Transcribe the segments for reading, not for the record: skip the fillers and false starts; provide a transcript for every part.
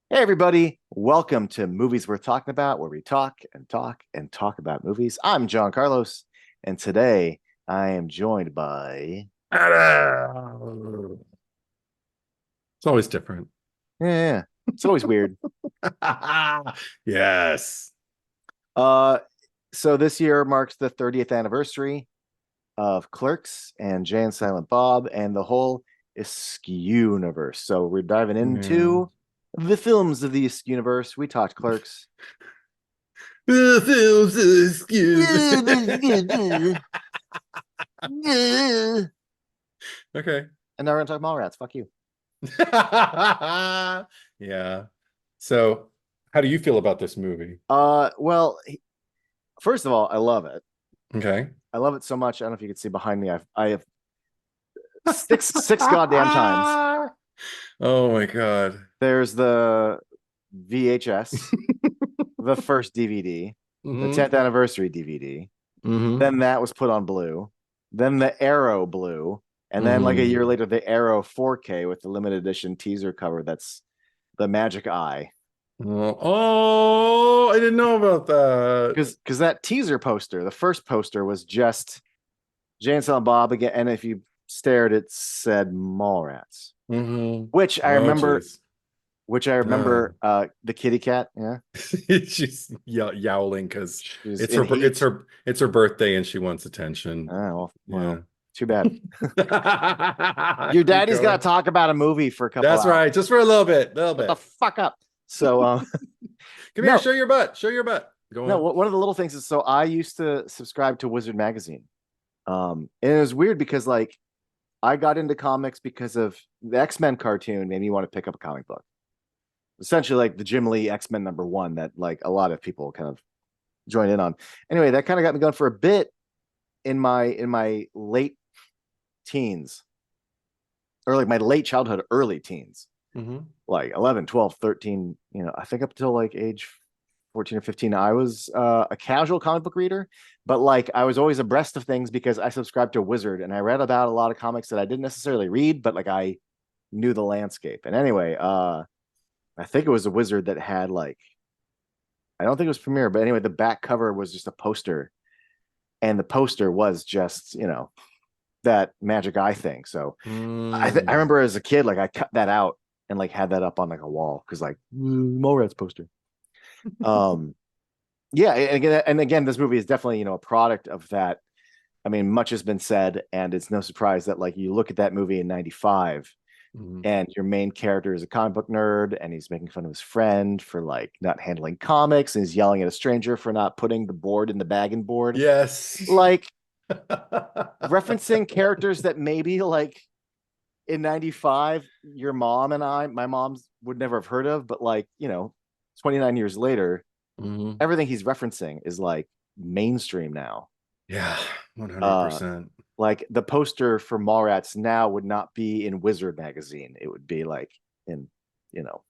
Hey, everybody. Welcome to Movies Worth Talking About, where we talk and talk and talk about movies. I'm John Carlos, and today I am joined by. Hello. It's always different. Yeah, it's always weird. Yes. Uh, so this year marks the 30th anniversary of Clerks and Jay and Silent Bob and the whole Askewniverse. So we're diving Yeah. into the films of the Askewniverse. We talked Clerks. The film's excuse. Okay. And now we're gonna talk Mallrats. Fuck you. Yeah. So, how do you feel about this movie? Well, first of all, I love it. Okay. I love it so much. I don't know if you can see behind me. I have six goddamn times. Oh my God. There's the VHS, the first DVD, the Hmm. 10th anniversary DVD. Hmm. Then that was put on blue. Then the Arrow blue, and then like a Hmm. year later, the Arrow 4K with the limited edition teaser cover. That's the Magic Eye. Oh, I didn't know about that. Because that teaser poster, the first poster was just Jay and Silent Bob again, and if you stared, it said Mallrats, Hmm. which I Oh, remember. geez. Which I remember, the kitty cat. Yeah, She's yowling because she's in heat. it's her birthday and she wants attention. Well, Yeah. too bad. Your Keep daddy's got going. to talk about a movie for a couple That's hours. right. Just for a little bit. Little Shut the bit. fuck up. So, Come here, no, show your butt. Show your butt. Go no. on. One of the little things is, so I used to subscribe to Wizard magazine, and it was weird because like I got into comics because of the X-Men cartoon made me want to pick up a comic book. Essentially, like the Jim Lee X-Men #1 that like a lot of people kind of joined in on. Anyway, that kind of got me going for a bit in my late teens, or like my late childhood, early teens, Hmm. like 11, 12, 13. I think up until like age 14 or 15, I was a casual comic book reader, but like I was always abreast of things because I subscribed to Wizard and I read about a lot of comics that I didn't necessarily read, but like I knew the landscape. And anyway, I think it was a Wizard that had like, I don't think it was Premiere, but anyway, the back cover was just a poster, and the poster was just that Magic Eye thing. So I Mm. remember as a kid, like I cut that out and like had that up on like a wall because like Mallrats poster. Um, yeah, and again, this movie is definitely a product of that. I mean, much has been said, and it's no surprise that like you look at that movie in '95, Mhm. and your main character is a comic book nerd, and he's making fun of his friend for like not handling comics, and he's yelling at a stranger for not putting the board in the bag and board. Yes. Like referencing characters that maybe like in '95 your mom and my mom's would never have heard of, but like 29 years later, Hmm. everything he's referencing is like mainstream now. Yeah, uh 100%. like the poster for Mallrats now would not be in Wizard magazine, it would be like in you know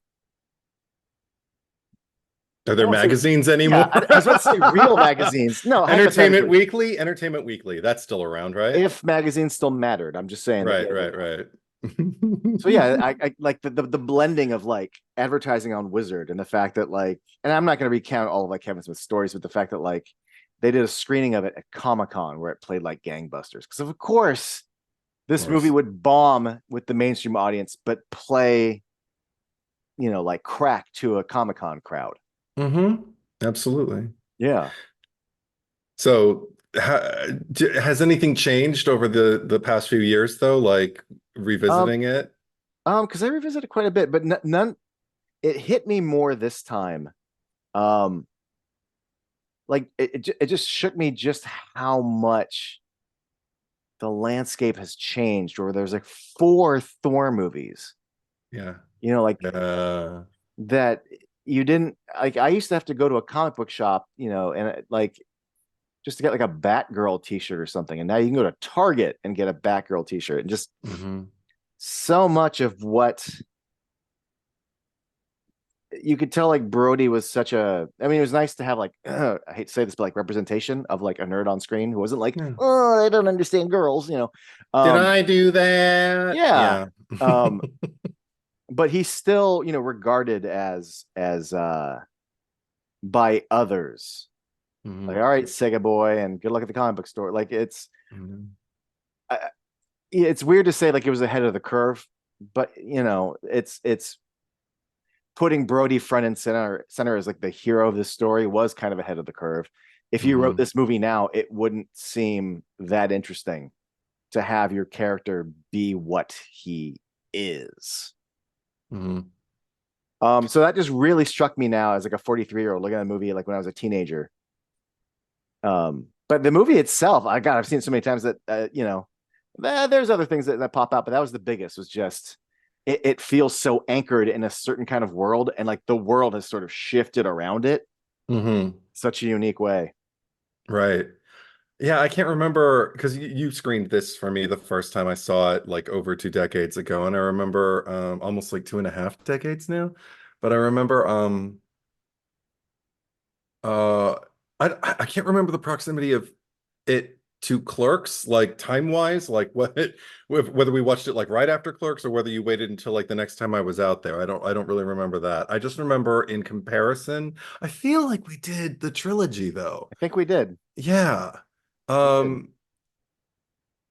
Are I there won't say, magazines yeah, anymore? I was about to say real magazines, no, Entertainment hypothetically, Weekly? Entertainment Weekly. That's still around, right? if magazines still mattered. I'm just saying that Right, they right, were. right. So yeah, I like the blending of like advertising on Wizard and the fact that like, and I'm not going to recount all of like Kevin Smith's stories, but the fact that like they did a screening of it at Comic-Con where it played like gangbusters, because of course Of this movie course. would bomb with the mainstream audience but play like crack to a Comic-Con crowd. Hmm. Absolutely. Yeah. So, has anything changed over the past few years though? Like um revisiting it? because I revisited quite a bit, but none, it hit me more this time. um like it just shook me just how much the landscape has changed, or there's like four Thor movies, Yeah. like Uh, that you didn't like. I used to have to go to a comic book shop, and like just to get like a Batgirl t-shirt or something. And now you can go to Target and get a Batgirl t-shirt. And just mhm. so much of what you could tell, like Brody was such a, I mean, it was nice to have like, I hate to say this, but like representation of like a nerd on screen who wasn't like, Yeah. oh, I don't understand girls. Did Um, I do that? yeah. Yeah. Um, but he's still, regarded as by others. Like, Mhm. all right, Sega boy, and good luck at the comic book store. Like, Mhm. I- it's weird to say like it was ahead of the curve, but it's putting Brody front and center as like the hero of this story was kind of ahead of the curve. If you wrote Mhm. this movie now, it wouldn't seem that interesting to have your character be what he is. Mhm. So that just really struck me now as like a 43-year-old looking at a movie like when I was a teenager. But the movie itself, I've seen it so many times that there's other things that pop out, but that was the biggest. Was just it feels so anchored in a certain kind of world, and like the world has sort of shifted around it Mhm. such a unique way. Right. Yeah, I can't remember because you screened this for me the first time I saw it like over 2 decades ago, and I remember almost like 2.5 decades now. But I remember uh I can't remember the proximity of it to Clerks, like time wise, like whether we watched it like right after Clerks or whether you waited until like the next time I was out there. I don't really remember that. I just remember in comparison, I feel like we did the trilogy though. I think we did. Yeah. We did. Um,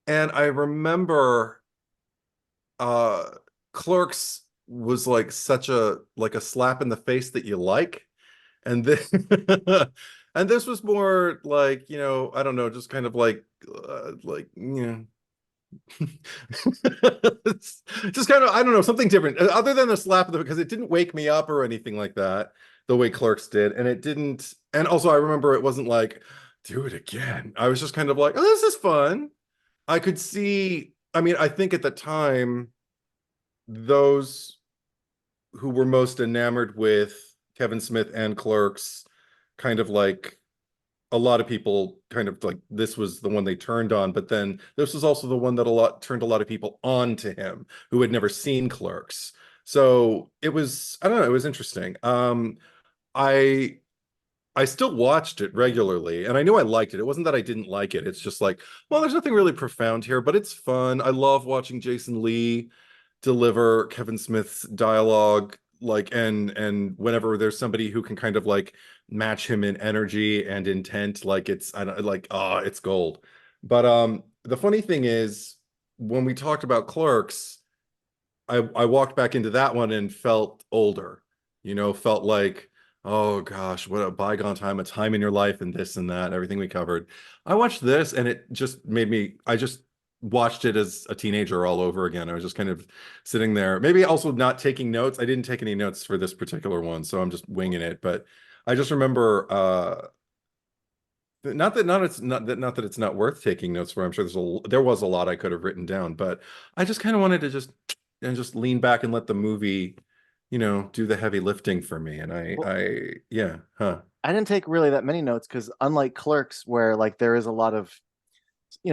and I remember uh Clerks was like such a like a slap in the face that you like. And this and this was more like, I don't know, just kind of like, just kind of, I don't know, something different other than the slap of the, because it didn't wake me up or anything like that, the way Clerks did. And it didn't, and also I remember it wasn't like, do it again. I was just kind of like, oh, this is fun. I could see, I mean, I think at the time, those who were most enamored with Kevin Smith and Clerks, kind of like a lot of people kind of like this was the one they turned on, but then this was also the one that turned a lot of people on to him who had never seen Clerks. So it was, I don't know, it was interesting. I I still watched it regularly and I knew I liked it. It wasn't that I didn't like it. It's just like, well, there's nothing really profound here, but it's fun. I love watching Jason Lee deliver Kevin Smith's dialogue, like, and whenever there's somebody who can kind of like match him in energy and intent, like it's, I don't like, it's gold. But the funny thing is when we talked about Clerks, I walked back into that one and felt older, felt like, oh gosh, what a bygone time, a time in your life, and this and that, everything we covered. I watched this and it just made me, I just watched it as a teenager all over again. I was just kind of sitting there, maybe also not taking notes. I didn't take any notes for this particular one, so I'm just winging it. But I just remember, not that it's not worth taking notes for. I'm sure there was a lot I could have written down, but I just kind of wanted to just lean back and let the movie, do the heavy lifting for me. And Well, yeah, huh. I didn't take really that many notes because unlike Clerks, where like there is a lot of,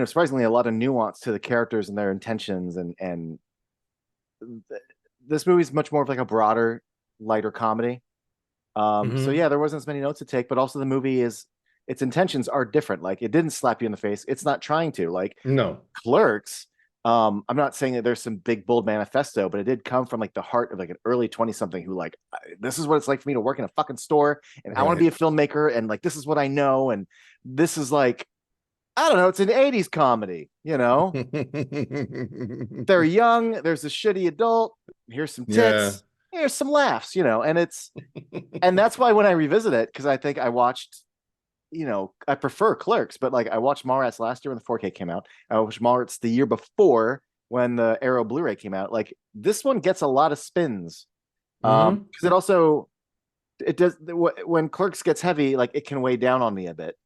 surprisingly a lot of nuance to the characters and their intentions, and this movie's much more of like a broader, lighter comedy. So Hmm. yeah, there wasn't as many notes to take, but also the movie is its intentions are different. Like it didn't slap you in the face. It's not trying to. Like No. Clerks, I'm not saying that there's some big bold manifesto, but it did come from like the heart of like an early 20 something who like this is what it's like for me to work in a fucking store and I want to Right. be a filmmaker and like this is what I know and this is like I don't know, it's an 80s comedy, you know. They're young, there's a shitty adult, here's some Yeah. tits, here's some laughs, and that's why when I revisit it, because I think I watched, I prefer Clerks, but like I watched Mallrats last year when the 4K came out. I watched Mallrats the year before when the Arrow Blu-ray came out. Like this one gets a lot of spins. Hmm. Because it does when Clerks gets heavy, like it can weigh down on me a bit.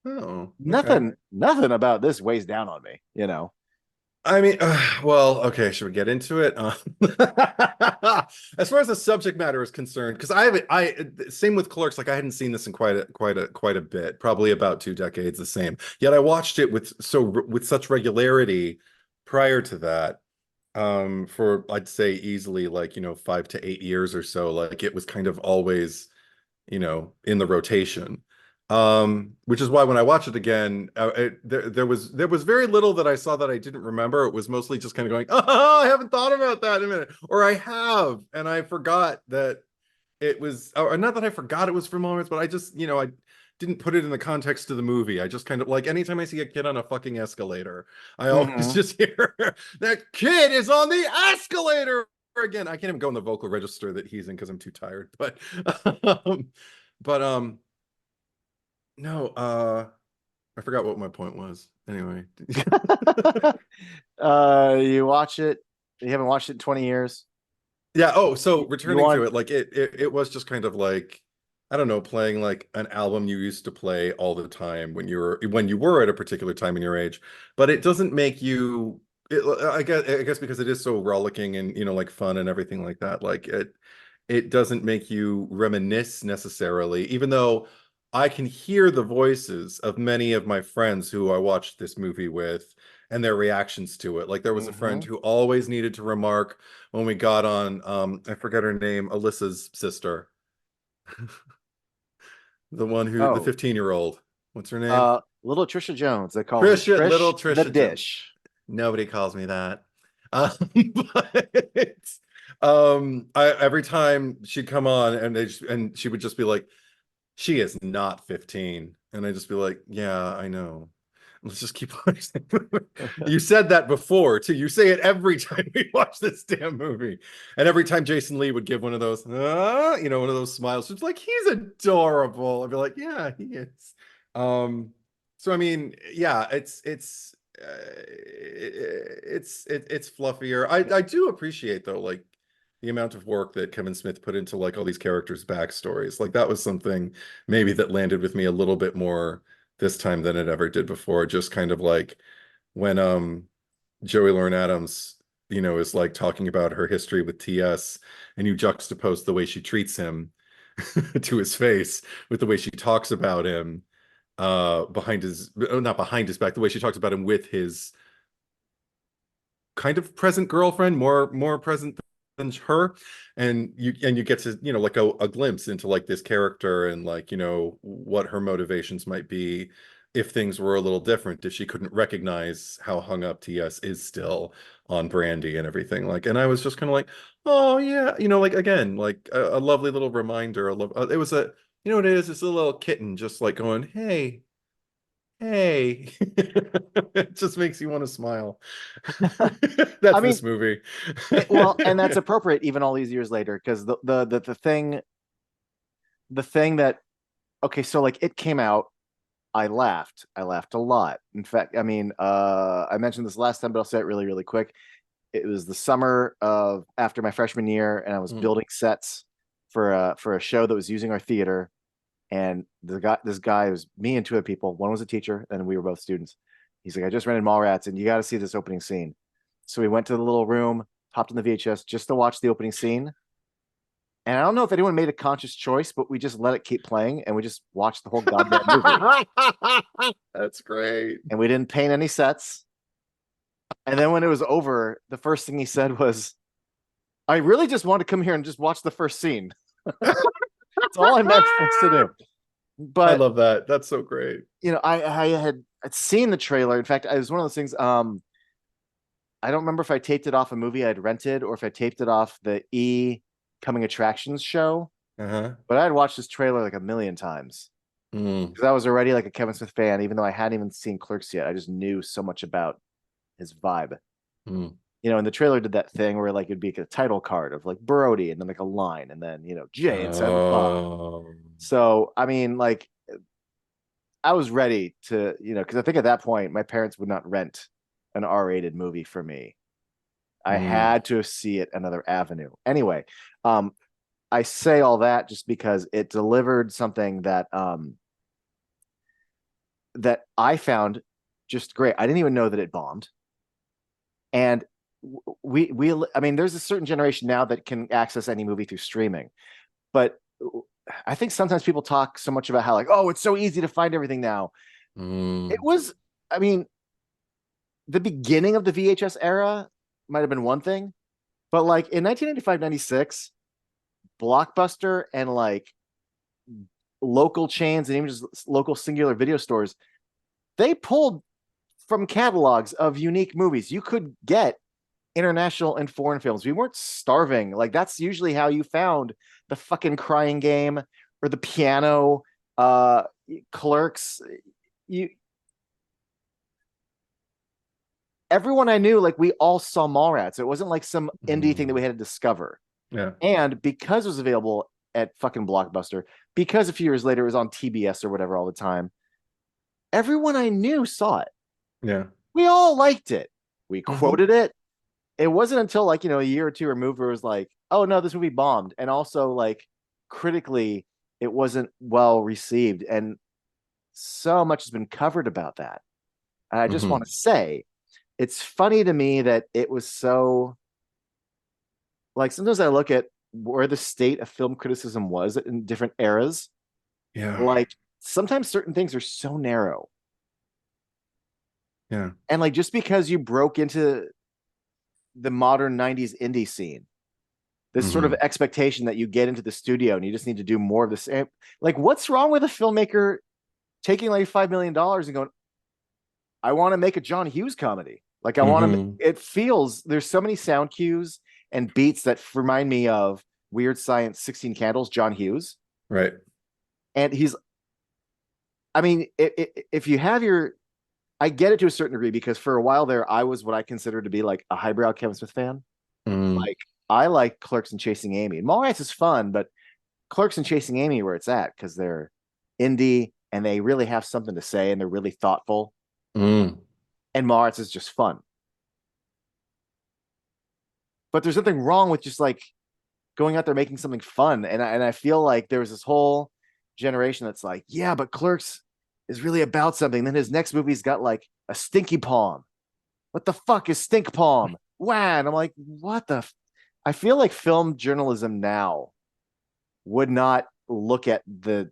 Oh, okay. Nothing about this weighs down on me. I mean, well, okay, should we get into it? As far as the subject matter is concerned, because same with Clerks, like I hadn't seen this in quite a bit, probably about 2 decades, the same. Yet I watched it with such regularity prior to that, for I'd say easily like 5 to 8 years or so. Like it was kind of always, in the rotation. Which is why when I watch it again, there was very little that I saw that I didn't remember. It was mostly just kind of going, oh, I haven't thought about that in a minute, or I have, and I forgot that it was, or not that I forgot it was from Mallrats, but I just, I didn't put it in the context of the movie. I just kind of like anytime I see a kid on a fucking escalator, I always Mm-hmm. just hear that kid is on the escalator again. I can't even go in the vocal register that he's in because I'm too tired. Um, but no, I forgot what my point was. Anyway. You watch it. You haven't watched it in 20 years. Yeah. Oh, so You returning to want it, like it was just kind of like, I don't know, playing like an album you used to play all the time when you were at a particular time in your age, but it doesn't make you. I guess because it is so rollicking and like fun and everything like that. Like it doesn't make you reminisce necessarily, even though I can hear the voices of many of my friends who I watched this movie with and their reactions to it. Like there was a friend Mhm. who always needed to remark when we got on, I forget her name, Alyssa's sister, the Oh, 15-year-old. What's her name? little Trisha Jones. They call her Trisha, Trish little the Trisha Jones. Dish. Nobody calls me that. Um, but every time she'd come on and she would just be like, she is not 15. And I'd just be like, yeah, I know. Let's just keep watching. You said that before too. You say it every time we watch this damn movie. And every time Jason Lee would give one of those, one of those smiles, it's like, he's adorable. I'd be like, yeah, he is. So I mean, yeah, it's fluffier. I do appreciate though, like the amount of work that Kevin Smith put into like all these characters' backstories. Like that was something maybe that landed with me a little bit more this time than it ever did before. Just kind of like when Joey Lauren Adams, is like talking about her history with TS, and you juxtapose the way she treats him to his face with the way she talks about him behind his, not behind his back, the way she talks about him with his kind of present girlfriend, more present than her, and you get to like a glimpse into like this character and like what her motivations might be if things were a little different, if she couldn't recognize how hung up TS is still on Brandy and everything. Like, and I was just kind of like, oh yeah, like again, like a lovely little reminder. It was a, what it is, it's a little kitten just like going, hey. It just makes you want to smile. I That's mean, this movie. well, and that's appropriate even all these years later because the thing that okay, so like it came out. I laughed. I laughed a lot. In fact, I mean, I mentioned this last time, but I'll say it really, really quick. It was the summer of after my freshman year, and I was Mm. building sets for a show that was using our theater. And this guy was me and two other people. One was a teacher, and we were both students. He's like, I just rented Mallrats, and you got to see this opening scene. So we went to the little room, hopped in the VHS just to watch the opening scene. And I don't know if anyone made a conscious choice, but we just let it keep playing, and we just watched the whole goddamn movie. That's great. And we didn't paint any sets. And then when it was over, the first thing he said was, I really just want to come here and just watch the first scene. That's all I meant for us to do. I But love that. That's so great. I'd seen the trailer. In fact, it was one of those things. I don't remember if I taped it off a movie I'd rented or if I taped it off the Coming Attractions show. Uh-huh. But I'd watched this trailer like a million times Mm, because I was already like a Kevin Smith fan, even though I hadn't even seen Clerks yet. I just knew so much about his vibe. mm. And the trailer did that thing where like it'd be like a title card of like Brody and then like a line and then Jay and Silent Bob. Oh. So I mean, like I was ready to, because I think at that point my parents would not rent an R-rated movie for me. I Mm, had to see it another avenue. Anyway, um, I say all that just because it delivered something that I found just great. I didn't even know that it bombed. And I mean, there's a certain generation now that can access any movie through streaming, but I think sometimes people talk so much about how like, oh, it's so easy to find everything now. It mm. was, I mean, the beginning of the VHS era might have been one thing, but like in 1995, 96, Blockbuster and like local chains and even just local singular video stores, they pulled from catalogs of unique movies. You could get international and foreign films. We weren't starving. Like that's usually how you found the fucking Crying Game or the Piano, Clerks. You Everyone I knew, like we all saw Mallrats. It wasn't like some indie thing that we had to discover. Yeah. And because it was available at fucking Blockbuster, because a few years later it was on TBS or whatever all the time, everyone I knew saw it. Yeah. We all liked it. We quoted it. It wasn't until like, a year or two removed where it was like, oh no, this movie bombed. And also like critically, it wasn't well received. And so much has been covered about that. And I just want to say, it's funny to me that it was so like sometimes I look at where the state of film criticism was in different eras. Yeah. Like sometimes certain things are so narrow. Yeah. And like just because you broke into the modern 90s indie scene, this sort of expectation that you get into the studio and you just need to do more of the same. Like, what's wrong with a filmmaker taking like $5 million and going, I want to make a John Hughes comedy. Like I want to, it feels, there's so many sound cues and beats that remind me of Weird Science, 16 Candles, John Hughes. Right. And he's, I mean, if you have your, I get it to a certain degree because for a while there, I was what I consider to be like a highbrow Kevin Smith fan. Like I like Clerks and Chasing Amy. And Mallrats is fun, but Clerks and Chasing Amy where it's at because they're indie and they really have something to say and they're really thoughtful. And Mallrats is just fun. But there's nothing wrong with just like going out there making something fun. And I feel like there was this whole generation that's like, yeah, but Clerks is really about something. Then his next movie's got like a stinky palm. What the fuck is stink palm? Wow. And I'm like, what the? I feel like film journalism now would not look at the.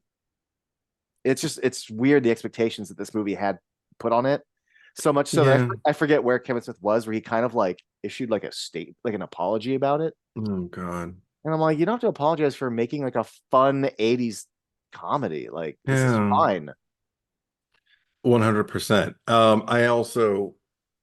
It's weird the expectations that this movie had put on it. So much so that I forget where Kevin Smith was, where he kind of like issued like like an apology about it. Oh God. And I'm like, you don't have to apologize for making like a fun 80s comedy. Like this is fine. 100%. I also,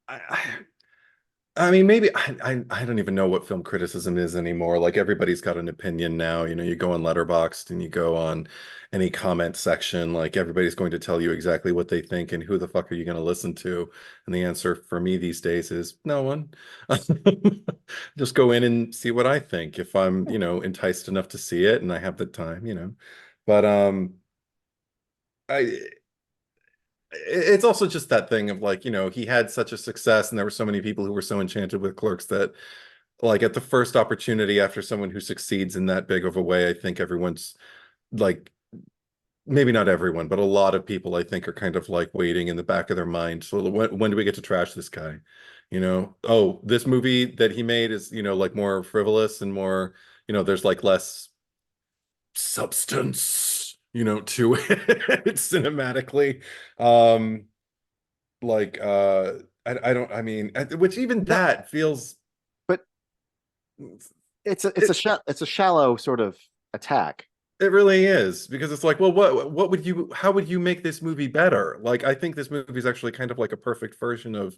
I mean, maybe I don't even know what film criticism is anymore. Like everybody's got an opinion now. You go on Letterboxd and you go on any comment section, like everybody's going to tell you exactly what they think and who the fuck are you going to listen to? And the answer for me these days is no one. Just go in and see what I think if I'm, enticed enough to see it and I have the time. But I it's also just that thing of like, he had such a success and there were so many people who were so enchanted with Clerks that like at the first opportunity after someone who succeeds in that big of a way, I think everyone's like, maybe not everyone, but a lot of people I think are kind of like waiting in the back of their mind. So when do we get to trash this guy? Oh, this movie that he made is, like more frivolous and more, there's like less substance to it cinematically. I mean, which even that feels, but it's a shallow sort of attack. it really is, because it's like, well, how would you make this movie better? Like I think this movie is actually kind of like a perfect version of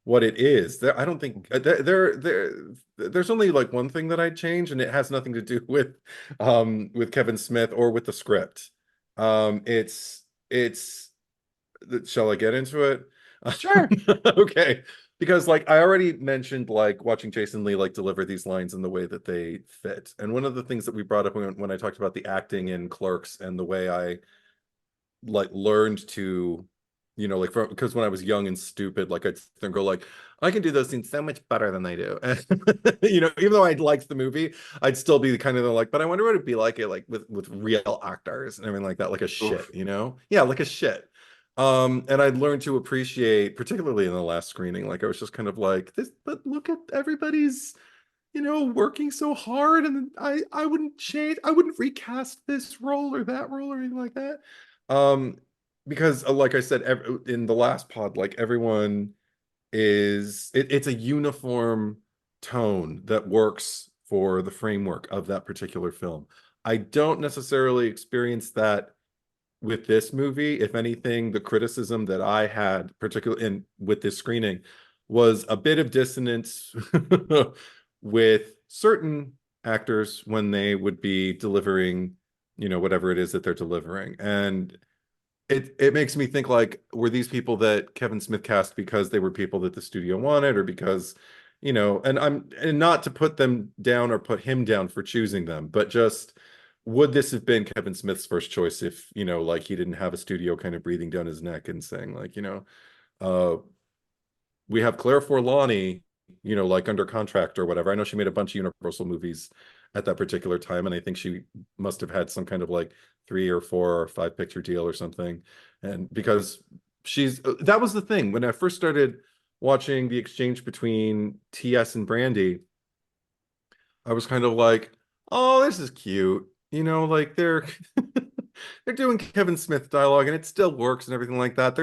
what it is. I don't think there's only like one thing that I'd change, and it has nothing to do with Kevin Smith or with the script. It's shall I get into it? Sure. Okay. Because like I already mentioned, like watching Jason Lee like deliver these lines in the way that they fit. And one of the things that we brought up when I talked about the acting in Clerks and the way I like learned to, like because when I was young and stupid, like I'd then go like, I can do those things so much better than they do. And, even though I'd liked the movie, I'd still be kind of like, but I wonder what it'd be like with real actors and everything like that, like a shit, Yeah, like a shit. And I'd learned to appreciate, particularly in the last screening, like I was just kind of like this, but look at everybody's, working so hard, and I wouldn't change, I wouldn't recast this role or that role or anything like that. Because like I said, in the last pod, like everyone it's a uniform tone that works for the framework of that particular film. I don't necessarily experience that with this movie, if anything, the criticism that I had, particularly in with this screening, was a bit of dissonance with certain actors when they would be delivering, whatever it is that they're delivering. And it makes me think, like, were these people that Kevin Smith cast because they were people that the studio wanted, or because, and not to put them down or put him down for choosing them, but just, would this have been Kevin Smith's first choice if, like, he didn't have a studio kind of breathing down his neck and saying, like, uh we have Claire Forlani, like, under contract or whatever. I know she made a bunch of Universal movies at that particular time, and I think she must have had some kind of like 3 or 4 or 5 picture deal or something. And because that was the thing when I first started watching the exchange between TS and Brandy, I was kind of like, oh, this is cute. Like, they're they're doing Kevin Smith dialogue and it still works and everything like that.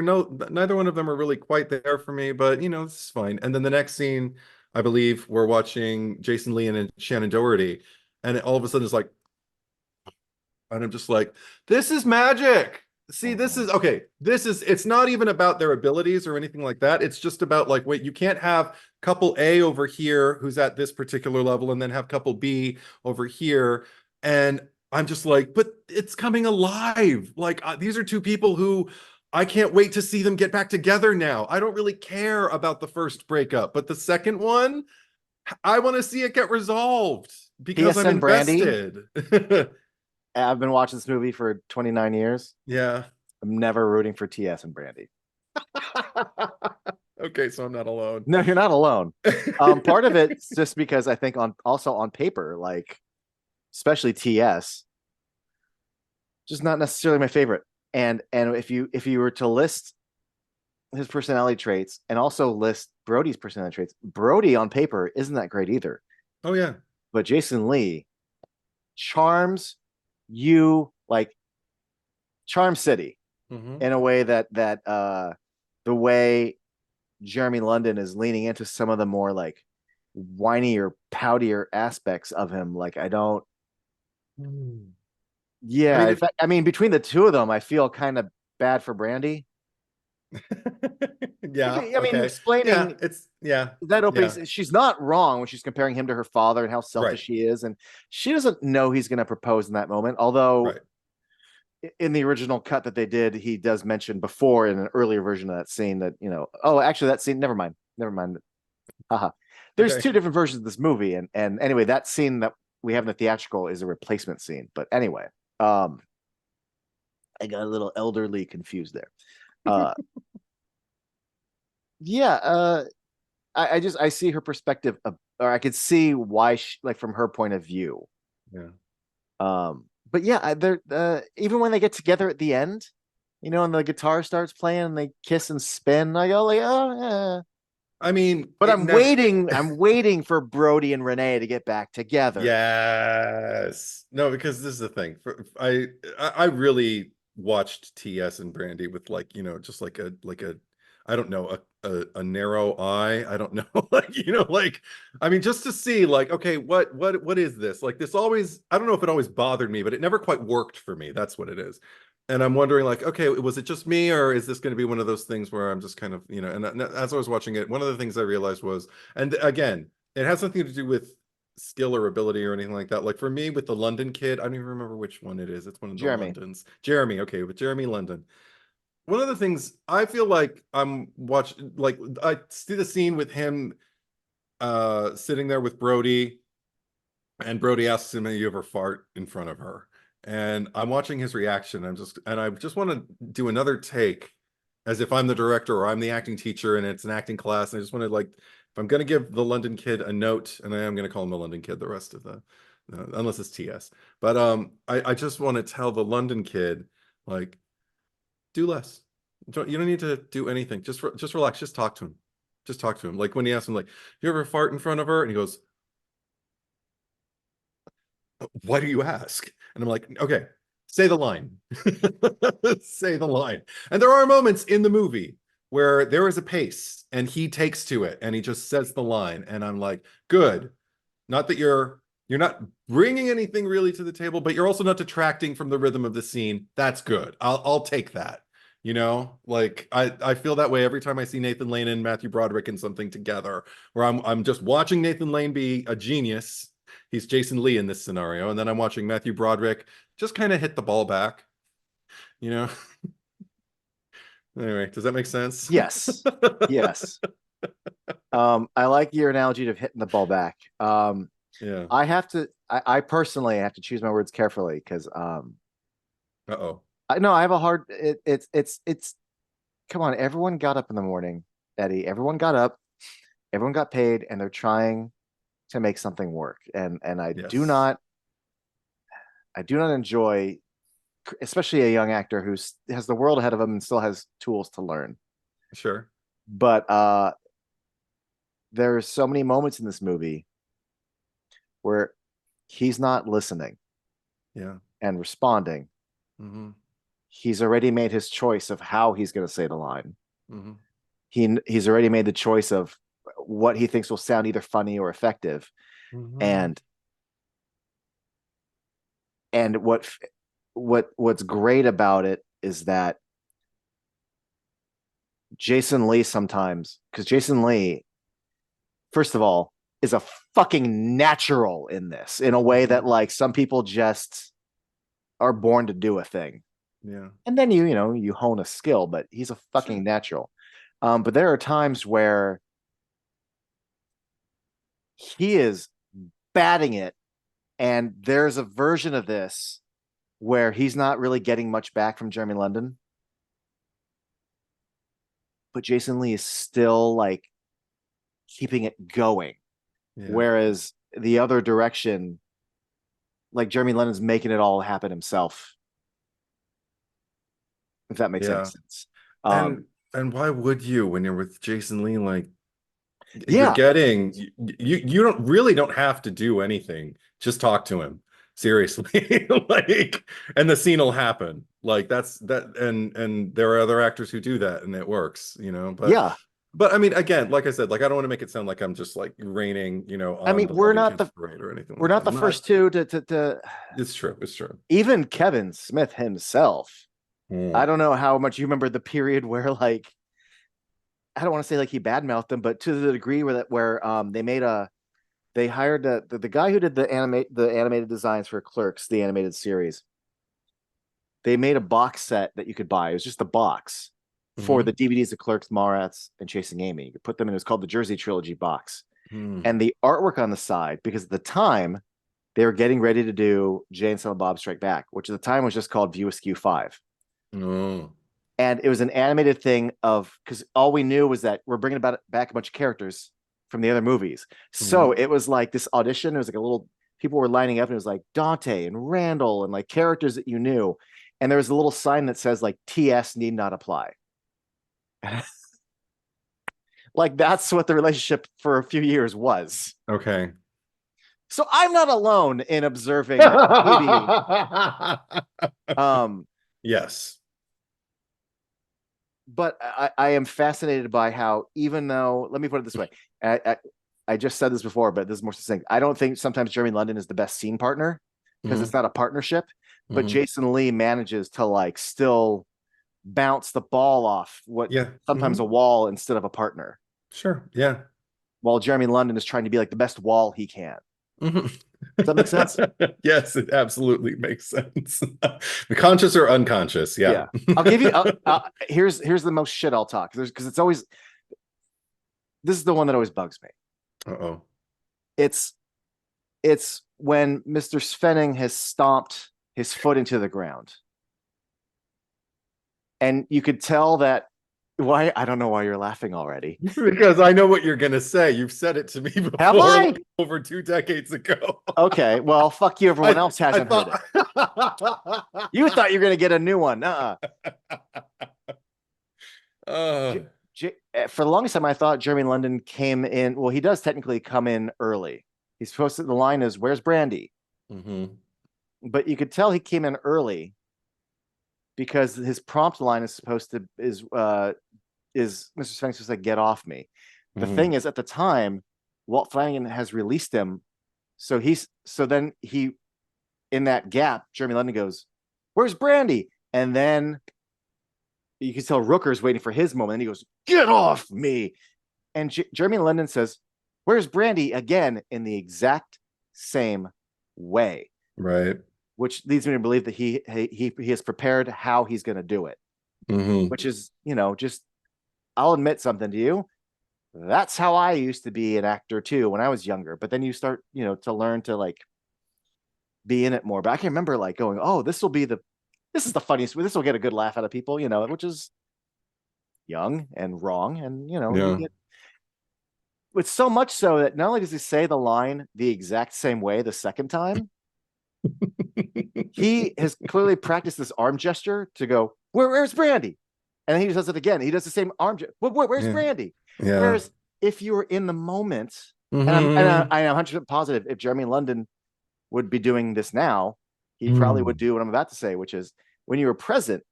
Neither one of them are really quite there for me, but this is fine. And then the next scene, I believe we're watching Jason Lee and Shannon Doherty, and all of a sudden it's like, and I'm just like, this is magic. See, this is okay. It's not even about their abilities or anything like that. It's just about, like, wait, you can't have couple A over here who's at this particular level and then have couple B over here. And I'm just like, but it's coming alive. Like, these are two people who I can't wait to see them get back together now. I don't really care about the first breakup, but the second one, I want to see it get resolved because I'm TSM Brandy. invested. I've been watching this movie for 29 years. Yeah. I'm never rooting for TS and Brandy. Okay, so I'm not alone. No, you're not alone. Part of it's just because I think on paper, like, especially TS, just not necessarily my favorite. And if you were to list his personality traits and also list Brody's personality traits, Brody on paper isn't that great either. Oh yeah. But Jason Lee charms you, like, Charm City, in a way that the way Jeremy London is leaning into some of the more, like, whiny or poutier aspects of him. Like, I don't. Yeah, I mean, in fact, I mean, between the two of them, I feel kind of bad for Brandy. Yeah. I mean, Okay. explaining that opening, she's not wrong when she's comparing him to her father and how selfish he is, and she doesn't know he's going to propose in that moment. Although, in the original cut that they did, he does mention before in an earlier version of that scene that, oh, actually, that scene. Never mind. Haha. There's two different versions of this movie, and anyway, that scene that we have in the theatrical is a replacement scene. But anyway, I got a little elderly confused there. Yeah, I see her perspective, or I could see why she, like, from her point of view. Yeah. But yeah, they're even when they get together at the end, and the guitar starts playing and they kiss and spin, I go like, oh yeah. I mean, but I'm waiting for Brody and Renee to get back together. Yes. No, because this is the thing. I really watched TS and Brandy with, like, just like a I don't know, a narrow eye. I don't know, like, I mean, just to see, like, okay, what is this? Like, this always, I don't know if it always bothered me, but it never quite worked for me. That's what it is. And I'm wondering, like, okay, was it just me, or is this going to be one of those things where I'm just kind of, and as I was watching it, one of the things I realized was, and again, it has nothing to do with skill or ability or anything like that. Like, for me, with the London kid, I don't even remember which one it is. It's one of the Londons. Jeremy. Okay, with Jeremy London. One of the things I feel like I'm watching, like, I see the scene with him sitting there with Brody, and Brody asks him, "Have you ever fart in front of her?" And I'm watching his reaction. I just want to do another take as if I'm the director or I'm the acting teacher and it's an acting class. And I just want to, like, if I'm going to give the London kid a note, and I am going to call him the London kid the rest of unless it's TS. But I just want to tell the London kid, like, do less. You don't need to do anything. Just relax. Just talk to him. Just talk to him. Like, when he asks him, like, you ever fart in front of her? And he goes, why do you ask? And I'm like, okay, say the line. Say the line. And there are moments in the movie where there is a pace and he takes to it and he just says the line. And I'm like, good. Not that you're, You're not bringing anything really to the table, but you're also not detracting from the rhythm of the scene. That's good. I'll take that. You know, like I feel that way every time I see Nathan Lane and Matthew Broderick in something together, where I'm just watching Nathan Lane be a genius. He's Jason Lee in this scenario, and then I'm watching Matthew Broderick just kind of hit the ball back. You know. Anyway, does that make sense? Yes. Yes. I like your analogy of hitting the ball back. Yeah. I personally have to choose my words carefully because Uh-oh. I know I have a hard it's come on, everyone got up in the morning, Eddie. Everyone got up, everyone got paid, and they're trying to make something work. And Yes. I do not enjoy, especially a young actor who has the world ahead of him and still has tools to learn. Sure. But there are so many moments in this movie where he's not listening Yeah. and responding. Mm-hmm. He's already made his choice of how he's going to say the line. Mm-hmm. He's already made the choice of what he thinks will sound either funny or effective. Mm-hmm. And what's great about it is that Jason Lee sometimes, because Jason Lee, first of all, is a fucking natural in this in a way that like some people just are born to do a thing. Yeah. And then you hone a skill, but he's a Sure. fucking natural. But there are times where he is batting it, and there's a version of this where he's not really getting much back from Jeremy London, but Jason Lee is still like keeping it going. Yeah. Whereas the other direction, like Jeremy London's making it all happen himself, if that makes any Yeah. sense. And Um, and why would you when you're with Jason Lee? Like you're yeah, getting you don't have to do anything. Just talk to him. Seriously. Like and the scene will happen. Like that's that and there are other actors who do that and it works, you know. yeah. But I mean again, like I said, like I don't want to make it sound like I'm just like raining, you know, I on mean, the Loving Kids Parade or anything we're like not that. the I'm not. first two to It's true. It's true. even Kevin Smith himself. I Mm. don't know how much you remember the period where like I don't want to say like he badmouthed them, but to the degree where they hired the guy who did the animated designs for Clerks, the animated series. They made a box set that you could buy. It was just the box for the Hmm. DVDs of Clerks, Mallrats, and Chasing Amy. You could put them in. It was called the Jersey Trilogy box. Hmm. And the artwork on the side, because at the time they were getting ready to do Jay and Silent Bob Strike Back, which at the time was just called View Askew 5. No. And it was an animated thing of because all we knew was that we're bringing back a bunch of characters from the other movies. So Hmm. it was like this audition. It was like a little people were lining up, and it was like Dante and Randall and like characters that you knew. And there was a little sign that says like TS need not apply. Like that's what the relationship for a few years was. Okay. So I'm not alone in observing maybe um Yes. but I am fascinated by how, even though, let me put it this way, I just said this before, but this is more succinct. I don't think sometimes Jeremy London is the best scene partner because it's Hmm. not a partnership, but Hmm. Jason Lee manages to like still bounce the ball off what Yeah. sometimes Hmm. a wall instead of a partner, Sure. Yeah. while Jeremy London is trying to be like the best wall he can. Hmm. Does that make sense? Yes, it absolutely makes sense. Conscious or unconscious. Yeah. Yeah. I'll give you. Here's the most shit I'll talk because it's always this is the one that always bugs me. Uh-oh. It's it's when Mr. Svenning has stomped his foot into the ground. And you could tell that why I don't know why you're laughing already. Because I know what you're gonna say. You've said it to me Have before, I? like over 2 decades ago. Okay, well, fuck you. Everyone else I hasn't heard it. thought. You thought you were gonna get a new one. uh, For the longest time, I thought Jeremy London came in. Well, he does technically come in early. He's supposed to. The line is, "Where's Brandy?" mhm. But you could tell he came in early because his prompt line is supposed to is Mr. Sphinx was like, "Get off me." The thing Mhm. is, at the time, Walt Flanagan has released him So then he in that gap, Jeremy London goes, "Where's Brandy?" And then you can tell Rooker's waiting for his moment, and he goes, "Get off me!" And Jeremy London says, "Where's Brandy?" again in the exact same way, Right. which leads me to believe that he has prepared how he's going to do it. Mm-hmm. Which is, just I'll admit something to you. That's how I used to be an actor too when I was younger. But then you start, to learn to like be in it more. But I can remember like going, "Oh, this is the funniest. This will get a good laugh out of people," which is young and wrong. And you Yeah. get it's so much so that not only does he say the line the exact same way the second time, he has clearly practiced this arm gesture to go, where's Brandy? And then he does it again. He does the same arm gesture. Where's Yeah. Brandy? Yeah. Whereas if you were in the moment, Mm-hmm. I am 100% positive if Jeremy London would be doing this now, he probably would Mm. do what I'm about to say, which is when you were present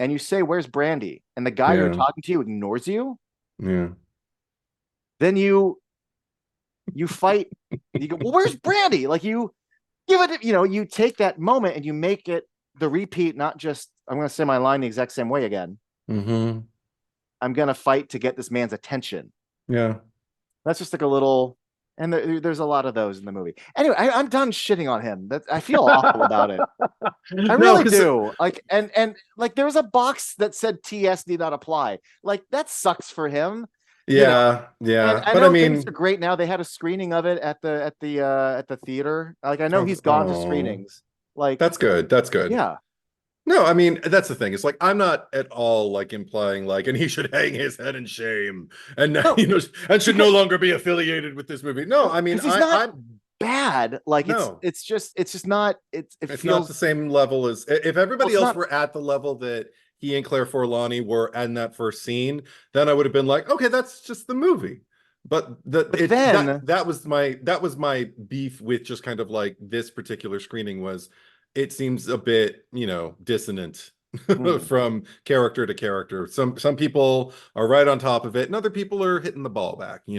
and you say, "Where's Brandy?" and the guy you're Yeah. talking to ignores you, Yeah. then you fight. You go, "Well, where's Brandy?" Like you give it, you take that moment and you make it the repeat, not just, "I'm going to say my line the exact same way again." Mm-hmm. I'm going to fight to get this man's attention. Yeah. That's just like a little, and there's a lot of those in the movie. Anyway, I'm done shitting on him. I feel awful about it. I No, really because do. Like, and like there was a box that said TS need not apply. Like that sucks for him, you know. yeah, And yeah. I But I know things are mean, great now. They had a screening of it at the theater. Like I know he's gone to oh, screenings. Like, that's good. That's good. yeah. No, I mean, that's the thing. It's like I'm not at all like implying like, and he should hang his head in shame and No, and should no because longer be affiliated with this movie. No, I mean, he's not I'm bad. Like no. it's just not it It's not the feels same level as if well, everybody it's else not. were at the level that he and Claire Forlani were in that first scene, then I would have been like, okay, that's just the movie. But But then that was my beef with just kind of like this particular screening was it seems a bit, dissonant hmm, from character to character. Some people are right on top of it, and other people are hitting the ball back, and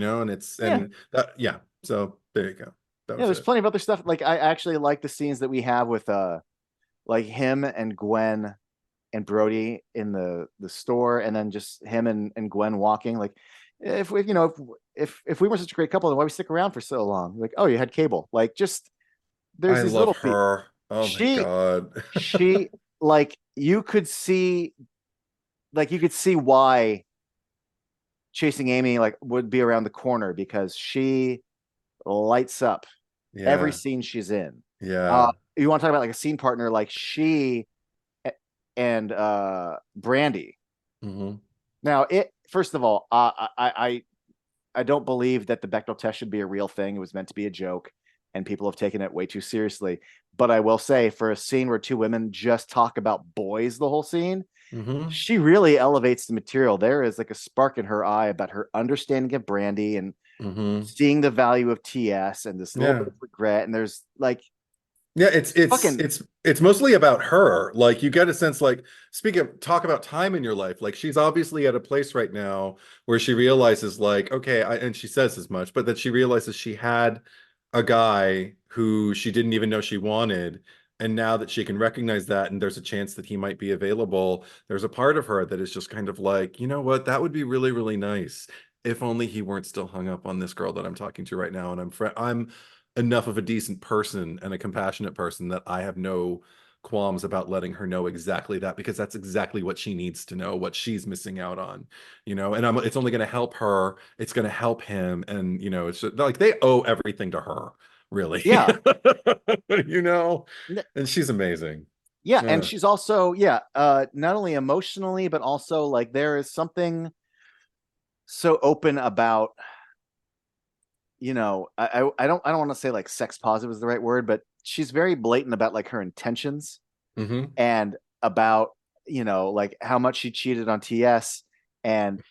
yeah, yeah. So there you go. That yeah. was There's it. plenty of other stuff. Like I actually like the scenes that we have with like him and Gwen and Brody in the store, and then just him and Gwen walking. Like if we if we were such a great couple, then why we stick around for so long? Like, oh, you had cable. Like just there's I these love little beat. her. Oh my She God. she like you could see why Chasing Amy like would be around the corner because she lights up every Yeah. scene she's in. Yeah. You want to talk about like a scene partner, like she and Brandy. Hmm. Now, it first of all, I don't believe that the Bechdel test should be a real thing. It was meant to be a joke, and people have taken it way too seriously. But I will say, for a scene where two women just talk about boys the whole scene, Hmm. she really elevates the material. There is like a spark in her eye about her understanding of Brandy and Hmm. seeing the value of TS and this little bit Yeah. of regret. And there's like Yeah, it's it's fucking it's it's mostly about her. Like you get a sense like speaking of talk about time in your life, like she's obviously at a place right now where she realizes like, okay, and she says as much, but that she realizes she had a guy who she didn't even know she wanted. And now that she can recognize that and there's a chance that he might be available, there's a part of her that is just kind of like, you know what, that would be really, really nice if only he weren't still hung up on this girl that I'm talking to right now. And I'm enough of a decent person and a compassionate person that I have no qualms about letting her know exactly that because that's exactly what she needs to know, what she's missing out on, and it's only going to help her. It's going to help him. And, it's just, like they owe everything to her, really, yeah. you know, and she's amazing. Yeah, and Yeah. she's also not only emotionally but also like there is something so open about I don't want to say like sex positive is the right word, but she's very blatant about like her intentions Hmm. and about like how much she cheated on TS. And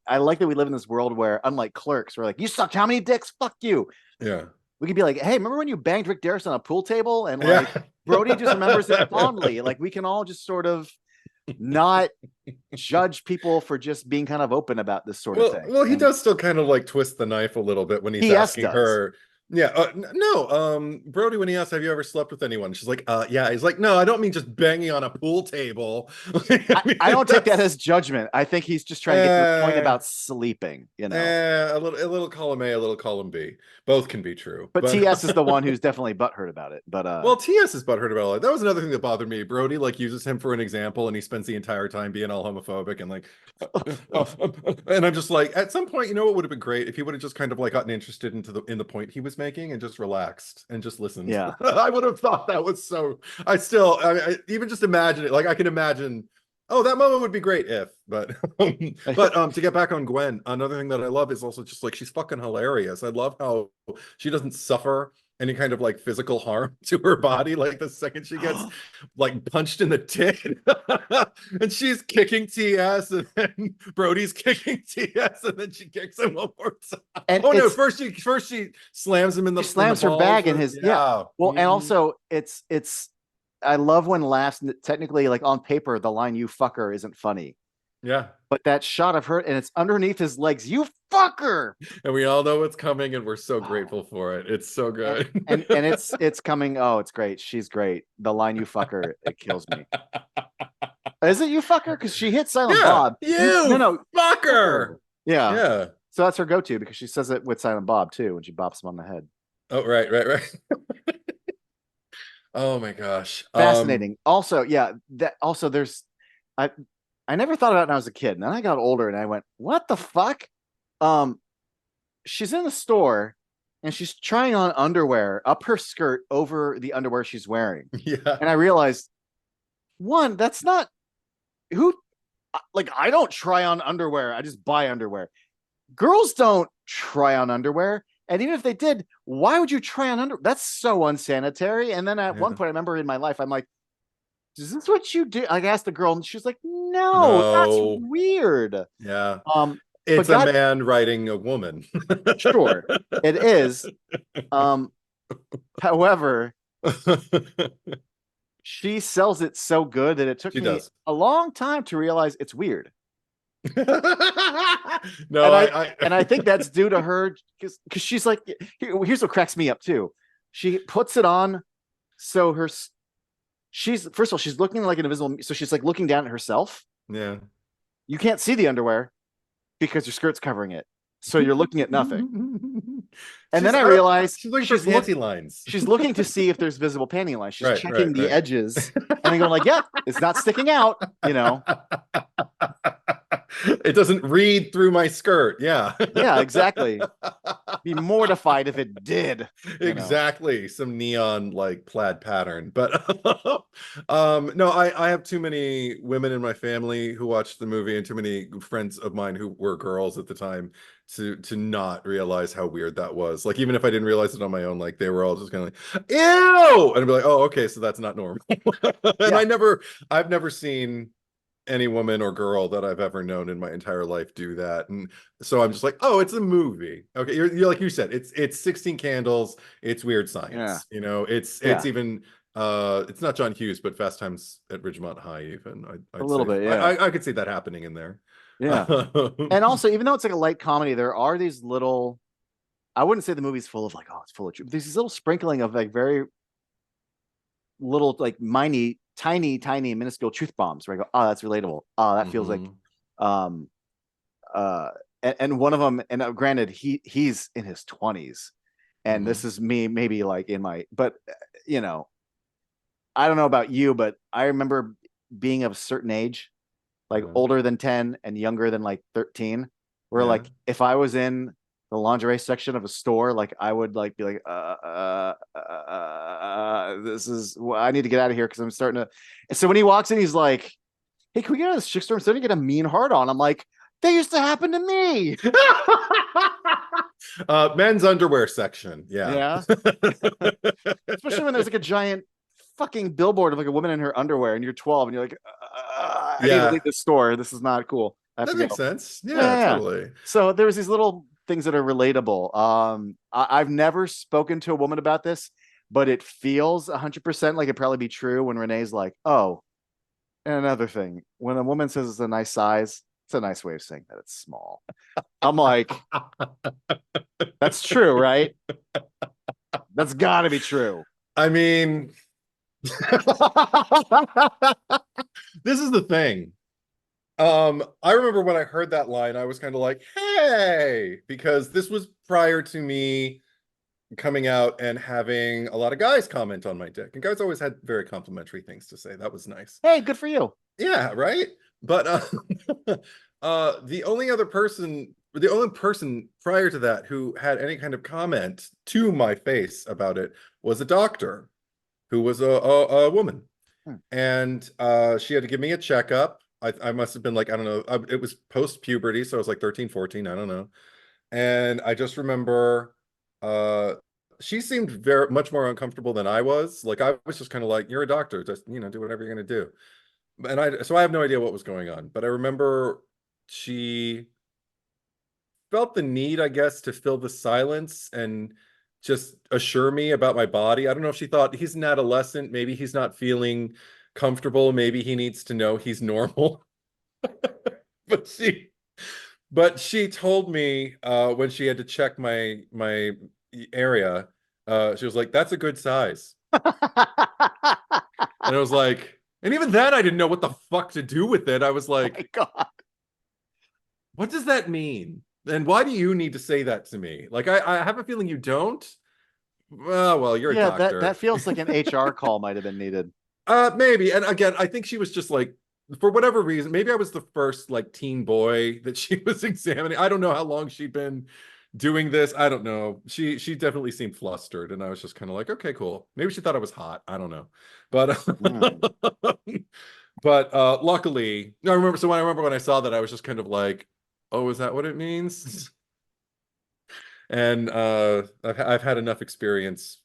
I like that we live in this world where, unlike Clerks, we're like, you sucked how many dicks? Fuck you. Yeah. We could be like, hey, remember when you banged Rick Darris on a pool table? And Yeah. like Brody just remembers it fondly. Like we can all just sort of not judge people for just being kind of open about this sort of Well, thing. well, he And does still kind of like twist the knife a little bit when he's TS asking does. her. Yeah, no, Brody, when he asked, have you ever slept with anyone? She's like, yeah. He's like, no, I don't mean just banging on a pool table. I I mean, don't take that as judgment. I think he's just trying to get to the point uh, about sleeping, you know. a little column A, a little column B. Both can be true, But but TS is the one who's definitely butthurt about it. But well, TS is butthurt about it. That was another thing that bothered me. Brody like uses him for an example, and he spends the entire time being all homophobic and like, and I'm just like, at some point, you know, what would have been great if he would have just kind of like gotten interested in the point he was making and just relaxed and just listened. yeah. I would have thought that was so. I even just imagine it. Like I can imagine. Oh, that moment would be great if, but to get back on Gwen, another thing that I love is also just like she's fucking hilarious. I love how she doesn't suffer any kind of like physical harm to her body like the second she gets like punched in the tit and she's kicking TS and then Brody's kicking TS and then she kicks him one more time. And Oh no, first she slams him in the she slams her balls bag in his yeah. Well, and also it's I love when last technically like on paper the line "you fucker" isn't funny. Yeah. But that shot of her and it's underneath his legs, "you fucker." And we all know it's coming and we're so grateful for it. It's so good. And it's coming. Oh, it's great. She's great. The line "you fucker" it kills me. Is it "you fucker"? Because she hit Silent Bob. No, fucker. Yeah. Yeah. So that's her go-to because she says it with Silent Bob too when she bops him on the head. Oh, right. Oh my gosh. Fascinating. Also, yeah, that also there's I I never thought about it when I was a kid. And then I got older and I went, what the fuck? She's in the store and she's trying on underwear up her skirt over the underwear she's wearing. Yeah. And I realized, one, that's not who like I don't try on underwear. I just buy underwear. Girls don't try on underwear. And even if they did, why would you try on underwear? That's so unsanitary. And then at one point, I remember in my life, I'm like, is this what you do? I asked the girl, and she was like, no, that's weird. Yeah. Um, it's a man writing a woman. Sure, it is. However, she sells it so good that it took me a long time to realize it's weird. No, and I think that's due to her because she's like, here's what cracks me up too. She puts it on, so she's first of all she's looking like an invisible, so she's like looking down at herself. Yeah, you can't see the underwear because your skirt's covering it, so you're looking at nothing. And then I realized she's looking for panty lines. She's looking to see if there's visible panty lines. She's checking the edges and then going like, "Yep, it's not sticking out." You know, it doesn't read through my skirt. Yeah, yeah, exactly. Be mortified if it did. Exactly, some neon like plaid pattern. But no, I have too many women in my family who watched the movie and too many friends of mine who were girls at the time to not realize how weird that was. Like even if I didn't realize it on my own, like they were all just kind of like, ew, and I'd be like, oh, okay, so that's not normal. And I've never seen any woman or girl that I've ever known in my entire life do that. And so I'm just like, oh, it's a movie. Okay, you're like you said, it's 16 Candles, it's weird science. Yeah. You know, it's even it's not John Hughes, but Fast Times at Ridgemont High, even I'd a little say. bit, yeah. I could see that happening in there. Yeah. And also, even though it's like a light comedy, there are these little, I wouldn't say the movie's full of like, oh, it's full of truth. There's this little sprinkling of like very little, like tiny, minuscule truth bombs where I go, oh, that's relatable. Oh, that feels like, and one of them, and granted, he's in his 20s, and this is me, maybe like in my, but you know, I don't know about you, but I remember being of a certain age, like older than 10 and younger than like 13, where like if I was in the lingerie section of a store, like I would like be like this is I need to get out of here because I'm starting to. And so when he walks in, he's like, hey, can we get out of this chick store? I'm starting to get a mean hard on. I'm like, that used to happen to me. Men's underwear section. Yeah. Especially when there's like a giant fucking billboard of like a woman in her underwear and you're 12 and you're like, I need to leave this store. This is not cool. That makes sense. Yeah, totally. So there's these little things that are relatable. I've never spoken to a woman about this, but it feels 100% like it'd probably be true when Renee's like, oh, and another thing, when a woman says it's a nice size, It's a nice way of saying that it's small. I'm like, that's true, right? That's got to be true. I mean, this is the thing. I remember when I heard that line, I was kind of like, hey, because this was prior to me coming out and having a lot of guys comment on my dick. And guys always had very complimentary things to say. That was nice. Hey, good for you. Yeah, right? But the only person prior to that who had any kind of comment to my face about it was a doctor who was a woman. And she had to give me a checkup. I must have been like, I don't know, it was post-puberty, so I was like 13, 14, I don't know. And I just remember she seemed very much more uncomfortable than I was. Like I was just kind of like, you're a doctor, just do whatever you're gonna do. And so I have no idea what was going on, but I remember she felt the need, I guess, to fill the silence and just assure me about my body. I don't know if she thought he's an adolescent, maybe he's not feeling comfortable, maybe he needs to know he's normal. but she told me when she had to check my area, she was like, that's a good size. And I was like, and even then I didn't know what the fuck to do with it. I was like, oh my God, what does that mean? And why do you need to say that to me? Like, I have a feeling you don't. Well, you're a doctor. that feels like an HR call might have been needed. Maybe. And again, I think she was just like, for whatever reason, maybe I was the first like teen boy that she was examining. I don't know how long she'd been doing this. I don't know. She definitely seemed flustered, and I was just kind of like, okay, cool. Maybe she thought I was hot. I don't know. But but luckily, I remember. So when I saw that, I was just kind of like, oh, is that what it means? And I've had enough experience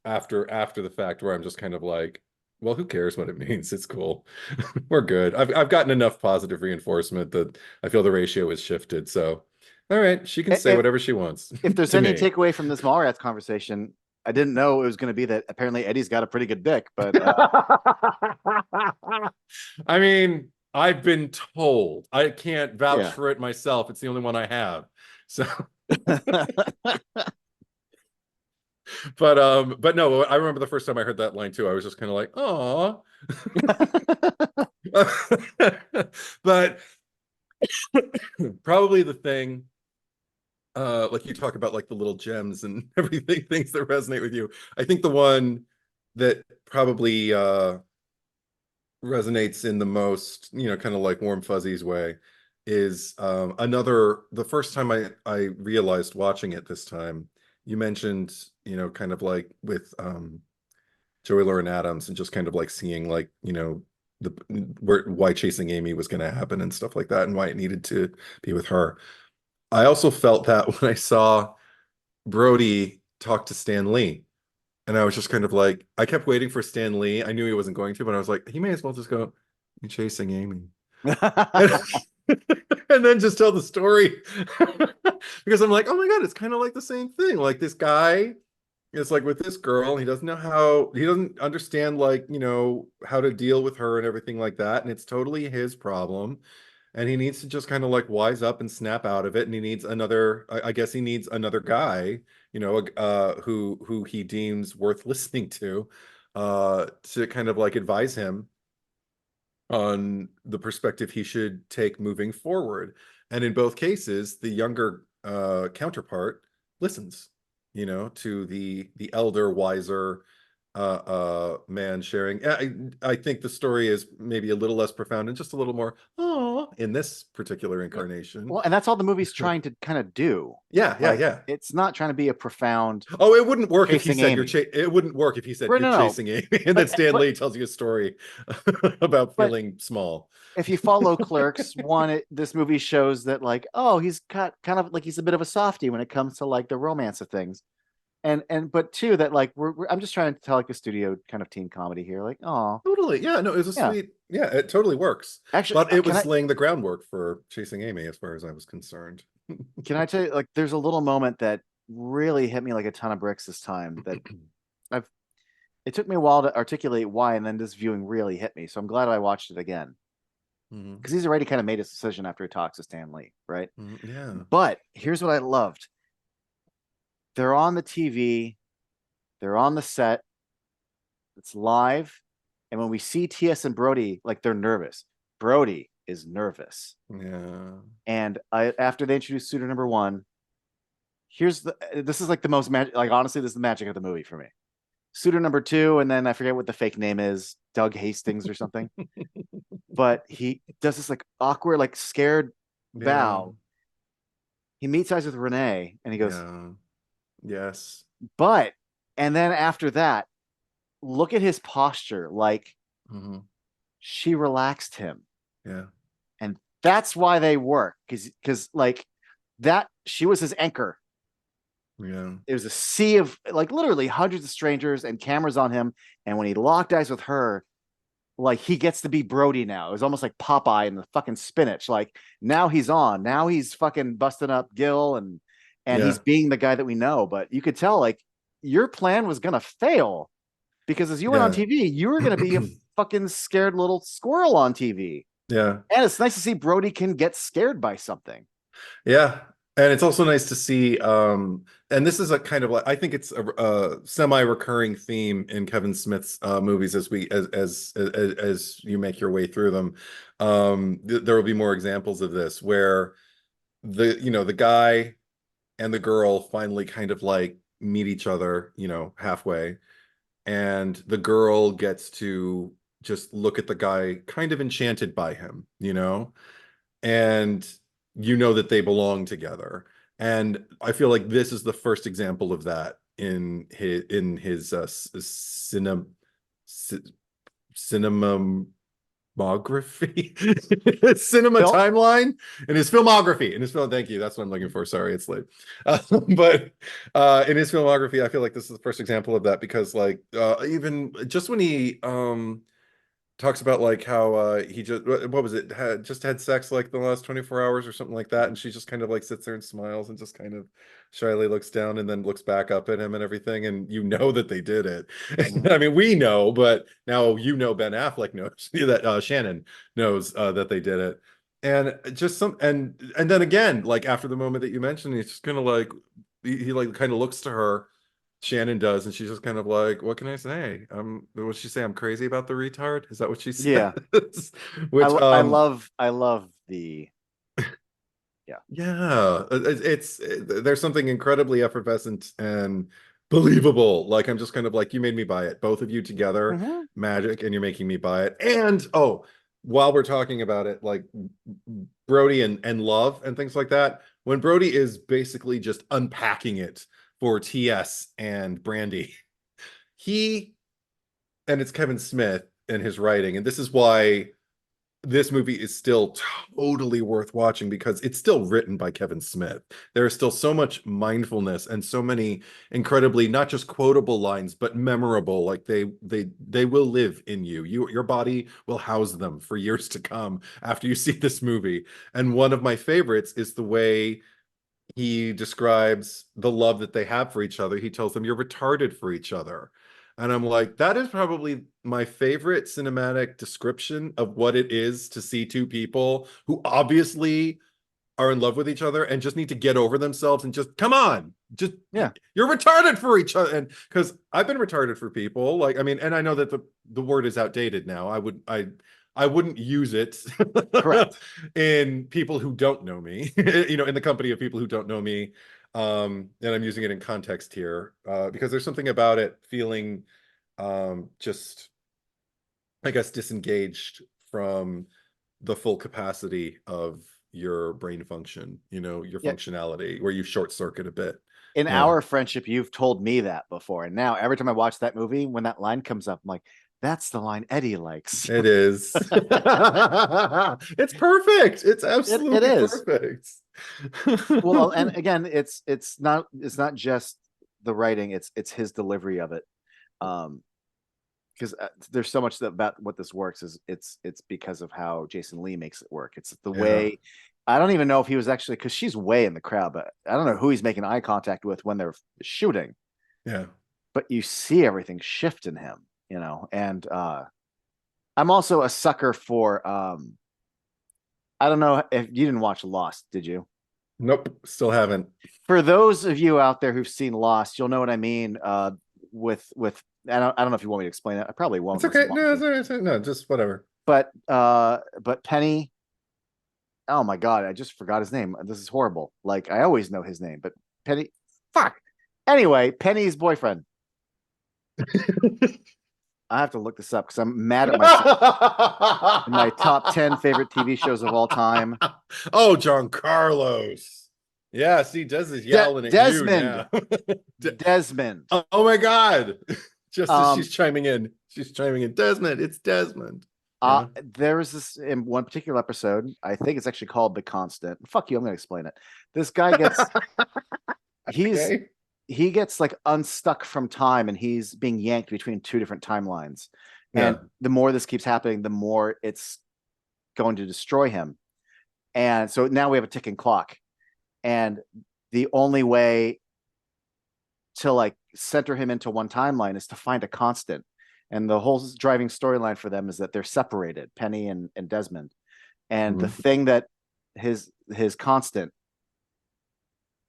after the fact where I'm just kind of like, well, who cares what it means? It's cool. We're good. I've gotten enough positive reinforcement that I feel the ratio is shifted. So, all right, she can say whatever she wants. If there's to any me. takeaway from this Mallrats conversation, I didn't know it was going to be that apparently Eddie's got a pretty good dick, but I mean, I've been told. I can't vouch Yeah. for it myself. It's the only one I have. So but no, I remember the first time I heard that line too. I was just kind of like, oh. But probably the thing, like you talk about like the little gems and everything, things that resonate with you. I think the one that probably resonates in the most, kind of like warm fuzzies way is the first time I realized watching it this time, you mentioned, kind of like with Joey Lauren Adams and just kind of like seeing like, why Chasing Amy was going to happen and stuff like that and why it needed to be with her. I also felt that when I saw Brody talk to Stan Lee. And I was just kind of like, I kept waiting for Stan Lee. I knew he wasn't going to, but I was like, he may as well just go, "You're Chasing Amy." and, and then just tell the story. Because I'm like, oh my God, it's kind of like the same thing. Like this guy is like with this girl, he doesn't understand like, how to deal with her and everything like that. And it's totally his problem. And he needs to just kind of like wise up and snap out of it. And he needs I guess he needs another guy, who he deems worth listening to kind of like advise him on the perspective he should take moving forward. And in both cases, the younger counterpart listens, to the elder, wiser man sharing. I think the story is maybe a little less profound and just a little more in this particular incarnation. Well, and that's all the movie's trying to kind of do. Yeah. It's not trying to be a profound. Oh, it wouldn't work if he said Amy. it wouldn't work if he said Right, you're no. chasing Amy, and then Stan Lee tells you a story about feeling small. If you follow Clerks, this movie shows that like, oh, he's got kind of like he's a bit of a softie when it comes to like the romance of things. But two, that like I'm just trying to tell like a studio kind of teen comedy here, like, oh, totally, yeah, no, it was a sweet, yeah, it totally works. Actually, but it was laying the groundwork for Chasing Amy, as far as I was concerned. Can I tell you, like, there's a little moment that really hit me like a ton of bricks this time. That it took me a while to articulate why, and then this viewing really hit me. So I'm glad I watched it again. Mhm. because he's already kind of made his decision after he talks to Stan Lee, right? Mhm. Yeah. But here's what I loved: they're on the TV, they're on the set, it's live, and when we see TS and Brody, like they're nervous. Brody is nervous, Yeah. and after they introduce suitor number one, this is like the most magic. Like honestly, this is the magic of the movie for me. Suitor number two, and then I forget what the fake name is, Doug Hastings or something. But he does this like awkward, like scared Yeah. bow. He meets eyes with Renee, and he goes, Yeah. Yes. "But," and then after that, look at his posture. Like Mhm. she relaxed him, Yeah. and that's why they work. Because like that, she was his anchor. Yeah. It was a sea of like literally hundreds of strangers and cameras on him. And when he locked eyes with her, like he gets to be Brody now. It was almost like Popeye and the fucking spinach. Like now he's on. Now he's fucking busting up Gil and he's Yeah. being the guy that we know. But you could tell like your plan was gonna fail because as you went on Yeah. TV, you were gonna be a fucking scared little squirrel on TV. Yeah. And it's nice to see Brody can get scared by something. Yeah. And it's also nice to see, and this is a kind of like, I think it's a semi-recurring theme in Kevin Smith's movies as you make your way through them. There will be more examples of this where the guy and the girl finally kind of like meet each other, halfway, and the girl gets to just look at the guy kind of enchanted by him, and that they belong together. And I feel like this is the first example of that in his cinema cinema Phil, timeline, in his filmography, in his film. Thank you. That's what I'm looking for. Sorry, it's late. But in his filmography, I feel like this is the first example of that, because like even just when he talks about like how he just, what was it, just had sex like the last 24 hours or something like that, and she just kind of like sits there and smiles and just kind of shyly looks down and then looks back up at him and everything, and that they did it. I mean, we know, but now Ben Affleck knows that Shannon knows that they did it. And just and then again, like after the moment that you mentioned, he's just kind of like he like kind of looks to her, Shannon does, and she's just kind of like, "What can I say? What she say? I'm crazy about the retard." Is that what she yeah. says? Which I love the yeah. yeah, there's something incredibly effervescent and believable. Like I'm just kind of like, you made me buy it. Both of you together, Mm-hmm. magic, and you're making me buy it. And while we're talking about it, like Brody and love and things like that, when Brody is basically just unpacking it for TS and Brandy, he and it's Kevin Smith and his writing, and this is why this movie is still totally worth watching, because it's still written by Kevin Smith. There is still so much mindfulness and so many incredibly not just quotable lines, but memorable. Like they will live in you. Your body will house them for years to come after you see this movie. And one of my favorites is the way he describes the love that they have for each other. He tells them, "You're retarded for each other." And I'm like, that is probably my favorite cinematic description of what it is to see two people who obviously are in love with each other and just need to get over themselves and just come on, just Yeah. you're retarded for each other. And because I've been retarded for people, like, I mean, and I know that the word is outdated now. I wouldn't use it Correct. in people who don't know me, in the company of people who don't know me. And I'm using it in context here, because there's something about it feeling just, I guess, disengaged from the full capacity of your brain function, your Yeah. functionality, where you short circuit a bit. In Yeah, our friendship, you've told me that before. And now every time I watch that movie, when that line comes up, I'm like, that's the line Eddie likes. it is. It's perfect. It's It absolutely is. perfect. Well, and again, it's not just the writing, it's his delivery of it. Because there's so much about what this works is it's because of how Jason Lee makes it work. It's the Yeah, way I don't even know if he was actually because she's way in the crowd, but I don't know who he's making eye contact with when they're shooting. yeah, But you see everything shift in him, and I'm also a sucker for I don't know if you didn't watch Lost, did you? Nope, still haven't. For those of you out there who've seen Lost, you'll know what I mean. With I don't know if you want me to explain it. I probably won't. It's Unless you okay. want No, me to. no, just whatever. But Penny. Oh my God, I just forgot his name. This is horrible. Like I always know his name, but Penny. Fuck. Anyway, Penny's boyfriend. I have to look this up because I'm mad at myself. In my top 10 favorite TV shows of all time. Oh, John Carlos. Yeah, see, Des is yelling at you now. Desmond. Oh my God. Just as she's chiming in. She's chiming in. Desmond, it's Desmond. Yeah. There was this in one particular episode. I think it's actually called The Constant. Fuck you, I'm gonna explain it. This guy gets he gets like unstuck from time and he's being yanked between two different timelines. And the more this keeps happening, the more it's going to destroy him. And so now we have a ticking clock. And the only way to like center him into one timeline is to find a constant. And the whole driving storyline for them is that they're separated, Penny and Desmond. And the thing that his constant,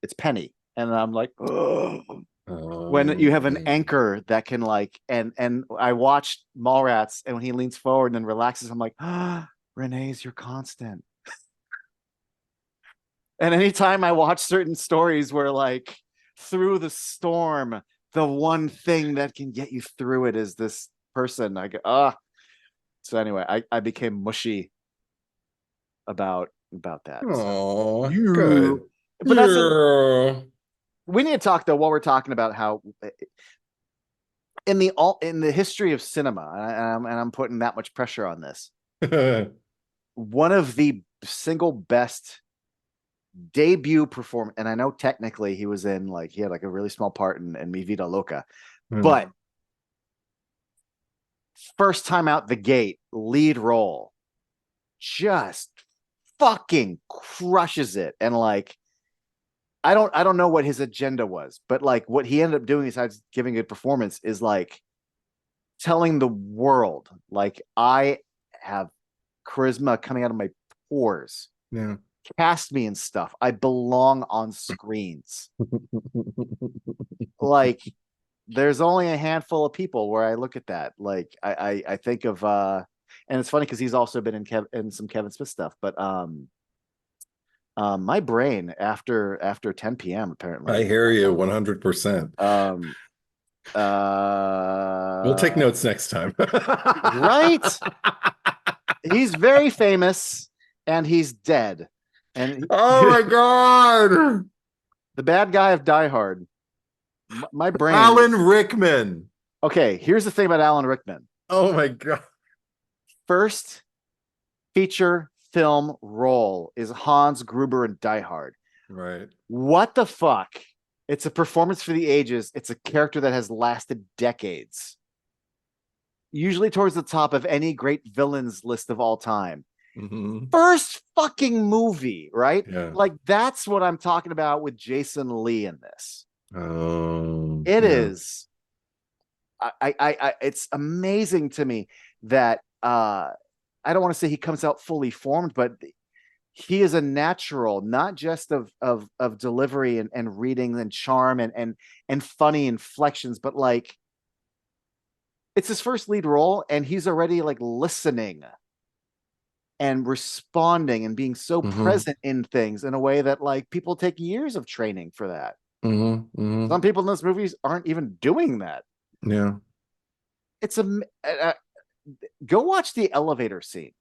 it's Penny. And I'm like, oh. When you have an anchor that can like, and I watched Mallrats, and when he leans forward and then relaxes, I'm like, Renee's your constant. And anytime I watch certain stories where like through the storm, the one thing that can get you through it is this person. I go, So anyway, I became mushy about that. Oh, so. Good. But we need to talk though while we're talking about how in the history of cinema, and I'm putting that much pressure on this. One of the single best debut performance, and I know technically he was in like he had like a really small part in Mi Vida Loca, but first time out the gate, lead role, just fucking crushes it. And like I don't know what his agenda was, but like what he ended up doing besides giving a performance is like telling the world like I have charisma coming out of my pores. Yeah. Cast me and stuff. I belong on screens. Like there's only a handful of people where I look at that. Like I think of and it's funny because he's also been in some Kevin Smith stuff, but my brain after 10 p.m. apparently. I hear you 100%. We'll take notes next time. Right? He's very famous and he's dead. And oh my God, the bad guy of Die Hard. My brain. Alan Rickman. Okay, here's the thing about Alan Rickman. Oh my God. First feature film role is Hans Gruber in Die Hard. Right. What the fuck? It's a performance for the ages. It's a character that has lasted decades. Usually towards the top of any great villains list of all time. First fucking movie, right? Yeah. Like that's what I'm talking about with Jason Lee in this. It is. It's amazing to me that I don't want to say he comes out fully formed, but he is a natural, not just of delivery and reading and charm and funny inflections, but like it's his first lead role and he's already like listening and responding and being so present in things in a way that like people take years of training for that. Some people in those movies aren't even doing that. Yeah. It's go watch the elevator scene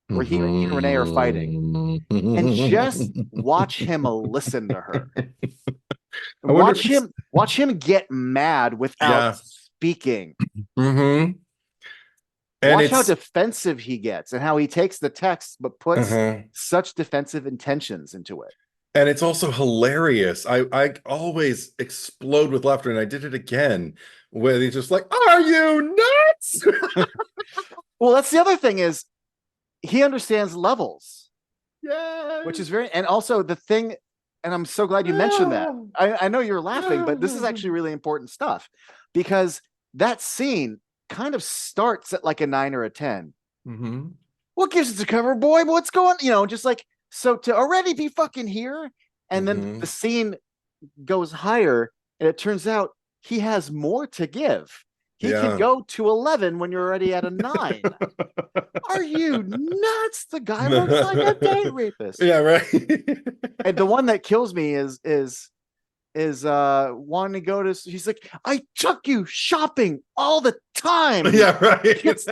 where he and Renee are fighting and just watch him listen to her. Watch him get mad without speaking. And watch how defensive he gets and how he takes the text but puts such defensive intentions into it. And it's also hilarious. I always explode with laughter, and I did it again where he's just like, "Are you nuts?" Well, that's the other thing is he understands levels. Yeah. Which is very, and also the thing, and I'm so glad you mentioned that. I know you're laughing, but this is actually really important stuff because that scene kind of starts at like a 9 or a 10. what gives it to cover, boy? What's going, just like, so to already be fucking here. And then the Hmm. scene goes higher, and it turns out he has more to give. He can Yeah. go to 11 when you're already at a 9. Are you nuts? The guy looks like a date rapist. Yeah, right. And the one that kills me is wanting to go to, he's like, I took you shopping all the time. And he Yeah, right. gets,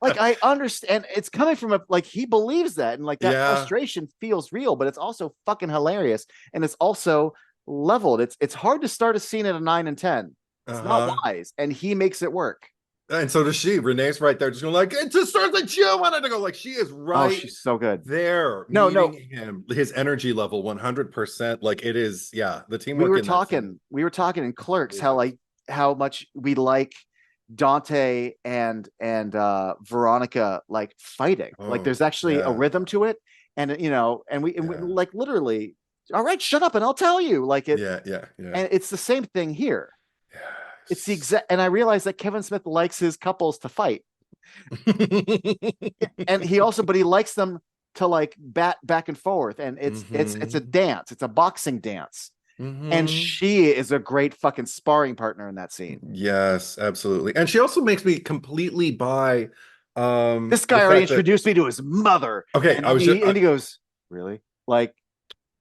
like, I understand it's coming from a, like, he believes that, and like that Yeah. frustration feels real, but it's also fucking hilarious, and it's also leveled. It's hard to start a scene at a 9 and 10. It's not Uh-huh. wise, and he makes it work. And so does she. Renee's right there, just going like, it just starts like you wanted to go. Like she is Oh, right she's so good. there, No, no, meeting him, his energy level 100%. Like it is, yeah. The we teamwork were in that scene. talking we were talking in Clerks how, Amazing. like, how much we like Dante and Veronica, like, fighting. Like Oh, there's actually a yeah. rhythm to it, and and we Yeah. like literally, all right, shut up and I'll tell you, like it. Yeah. Yeah. Yeah. And it's the same thing here. It's the Yes. exact, and I realized that Kevin Smith likes his couples to fight, and he also, but he likes them to like bat back and forth, and it's a Hmm. dance, it's a boxing dance, and Hmm. she is a great fucking sparring partner in that scene. Yes, absolutely. And she also makes me completely buy This the guy already fact that introduced me to his mother, okay, and I was just he goes, really, like,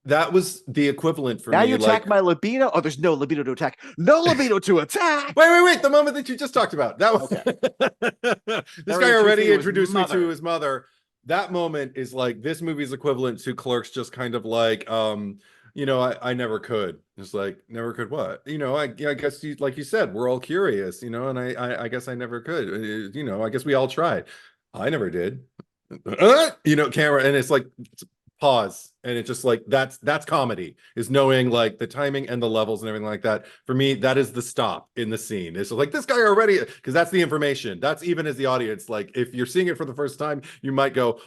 that was the equivalent for now you me. attack Like, my libido. Oh, there's no libido to attack, no libido to attack. wait, the moment that you just talked about. That Okay, was that this already guy introduced me already to his introduced me to mother. his mother. That moment is like this movie's equivalent to Clerks, just kind of like I never could. Just like never could what? I guess you like you said, we're all curious, and I guess I never could. I guess we all tried. I never did. Camera, and it's like pause, and it's just like that's comedy, is knowing like the timing and the levels and everything like that. For me, that is the stop in the scene. It's like this guy already, because that's the information. That's even as the audience, like if you're seeing it for the first time, you might go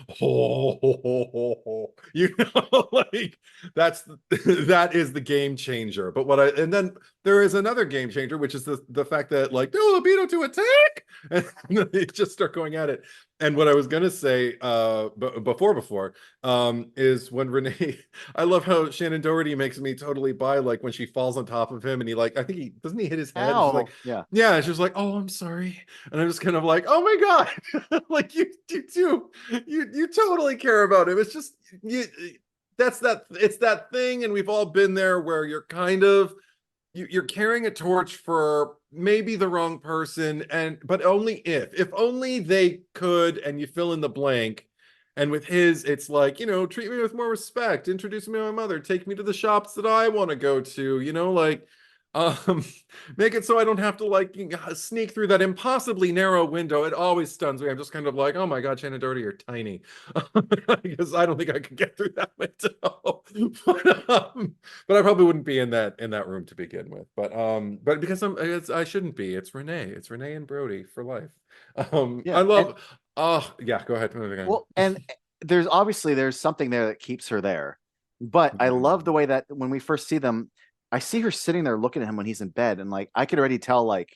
like that's that is the game changer. But and then there is another game changer, which is the fact that like no libido to attack, and they just start going at it. And what I was gonna say before is when Renee, I love how Shannon Doherty makes me totally buy, like when she falls on top of him and he like, I think he doesn't he hit his head? And she's like, Ow, yeah. yeah, she's like, oh, I'm sorry. And I'm just kind of like, oh my God. Like you totally care about him. It's just you it's that thing, and we've all been there where you're kind of you're carrying a torch for maybe the wrong person, and but only if only they could, and you fill in the blank. And with his, it's like, treat me with more respect, introduce me to my mother, take me to the shops that I want to go to, like um make it so I don't have to like sneak through that impossibly narrow window. It always stuns me. I'm just kind of like, oh my God, Shannon Doherty, you're tiny. Because I don't think I could get through that window. But I probably wouldn't be in that room to begin with. But because I shouldn't be. It's Renee. It's Renee and Brody for life. I Yeah, and love. Oh yeah, go ahead. Again. well, and there's something there that keeps her there. But I love the way that when we first see them, I see her sitting there looking at him when he's in bed, and like I could already tell, like,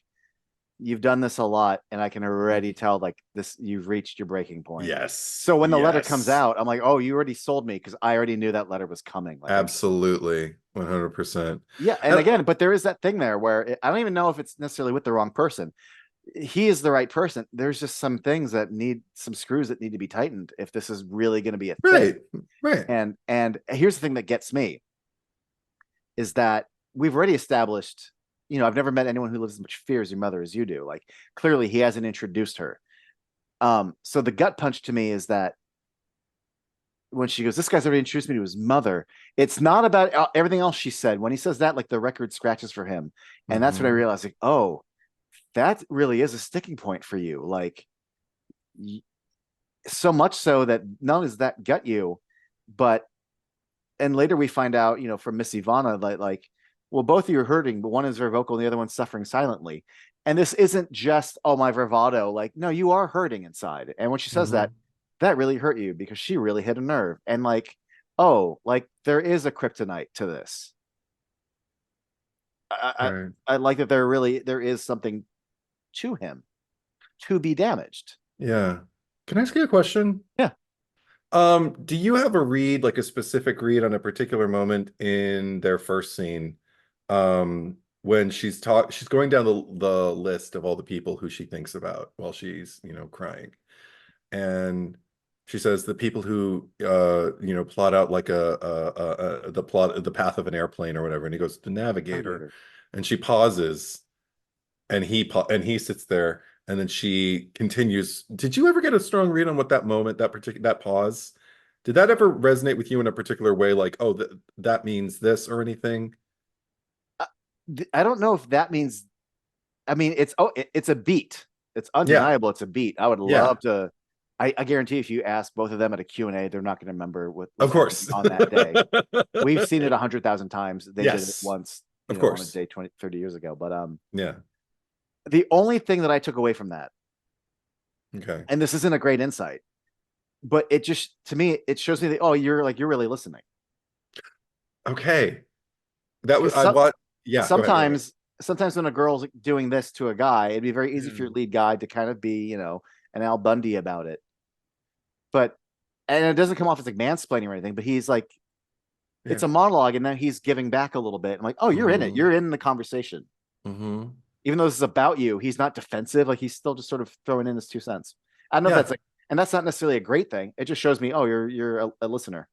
you've done this a lot, and I can already tell, like, this, you've reached your breaking point. Yes, So when the letter comes yes, out, I'm like, oh, you already sold me, because I already knew that letter was coming. Like, I just, absolutely, 100%. yeah. And And again, but there is that thing there where I don't even know if it's necessarily with the wrong person. He is the right person. There's just some things that need some screws that need to be tightened if this is really going to be a thing. right, right. And here's the thing that gets me is that we've already established, I've never met anyone who lives as much fear as your mother as you do. Like, clearly he hasn't introduced her. So the gut punch to me is that when she goes, this guy's already introduced me to his mother. It's not about everything else she said. When he says that, like, the record scratches for him. And that's when I Hmm. realized, like, oh, that really is a sticking point for you. Like, so much so that not only does that gut you, but, and later we find out, from Miss Ivana, like, well, both of you are hurting, but one is very vocal and the other one's suffering silently. And this isn't just, oh, my bravado. Like, no, you are hurting inside. And when she says that, Hmm. that really hurt you because she really hit a nerve. And like, oh, like, there is a kryptonite to this. I, Right. I like that there is something to him to be damaged. Yeah. Can I ask you a question? Yeah. Do you have a read, like a specific read on a particular moment in their first scene? When she's going down the list of all the people who she thinks about while she's, crying. And she says the people who plot out like the path of an airplane or whatever. And he goes, the navigator. Navigator. And she pauses and he sits there and then she continues. Did you ever get a strong read on what that moment, that pause, did that ever resonate with you in a particular way, like, oh, that means this or anything? Uh, I don't know if that means. I mean, it's a beat. It's Yeah, undeniable. It's a beat. I would yeah, love to. I guarantee if you ask both of them at a Q&A, they're not going to remember what of was happening course. on that day. We've seen it 100,000 times. They did it Yes, once, of on a course. day 20, 30 years ago. But Yeah. the only thing that I took away from that, Okay. and this isn't a great insight, but it just to me it shows me that you're really listening. Okay. That was Because I what yeah, go ahead, go ahead. sometimes when a girl's doing this to a guy, it'd be very easy for your Mm. lead guy to kind of be an Al Bundy about it. But and it doesn't come off as like mansplaining or anything, but he's like Yeah. it's a monologue and then he's giving back a little bit. I'm like, oh, you're in it. Hmm. You're in the conversation. Hmm. Even though this is about you, he's not defensive. Like he's still just sort of throwing in his 2 cents. I don't know if that's Yeah. like, and that's not necessarily a great thing. It just shows me, oh, you're a listener.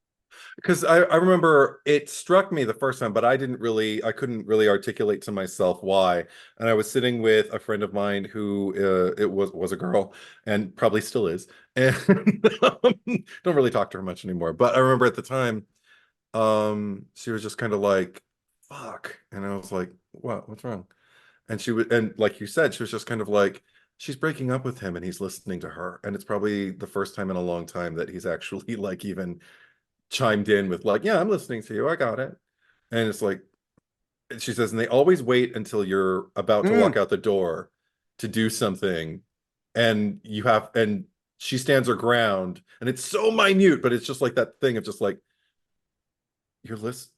Because I remember it struck me the first time, but I couldn't really articulate to myself why. And I was sitting with a friend of mine who it was a girl and probably still is. And don't really talk to her much anymore. But I remember at the time, she was just kind of like, fuck. And I was like, what's wrong? And she would, and like you said, she was just kind of like, she's breaking up with him and he's listening to her. And it's probably the first time in a long time that he's actually like even chimed in with like, yeah, I'm listening to you. I got it. And it's like, she says, and they always wait until you're about to walk Mm, out the door to do something. And she stands her ground. And it's so minute, but it's just like that thing of just like, your list,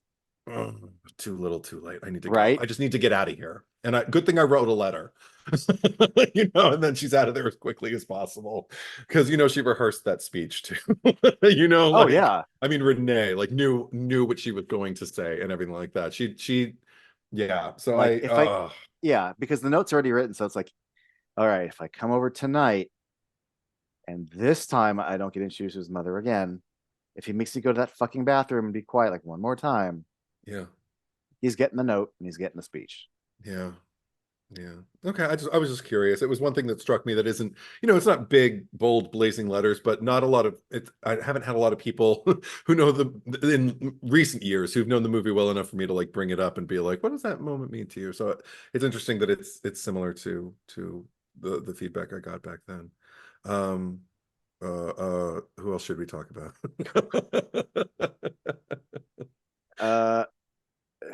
oh, too little, too late. I need to go. right. I just need to get out of here. And good thing I wrote a letter, and then she's out of there as quickly as possible because she rehearsed that speech too. Oh Like yeah. I mean, Renee like knew what she was going to say and everything like that. Yeah. So Like if I, yeah, because the note's already written. So it's like, all right, if I come over tonight and this time I don't get introduced to his mother again, if he makes me go to that fucking bathroom and be quiet like one more time, yeah, he's getting the note and he's getting the speech. yeah. Yeah. Okay. I was just curious. It was one thing that struck me that isn't, it's not big, bold, blazing letters, but not a lot of it. I haven't had a lot of people who know in recent years who've known the movie well enough for me to like bring it up and be like, what does that moment mean to you? So it's interesting that it's similar to the feedback I got back then. Um, who else should we talk about? Uh,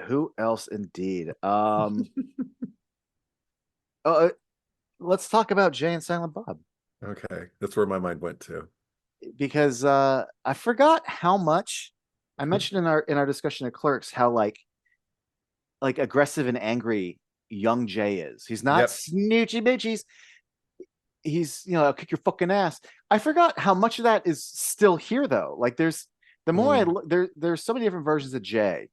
who else indeed? Oh, let's talk about Jay and Silent Bob Okay, that's where my mind went to. because I forgot how much I mentioned in our discussion of Clerks how like aggressive and angry young Jay is. He's not Yep. snoochie bitchies. He's I'll kick your fucking ass. I forgot how much of that is still here though. Like there's the more I Mm. look there's so many different versions of Jay.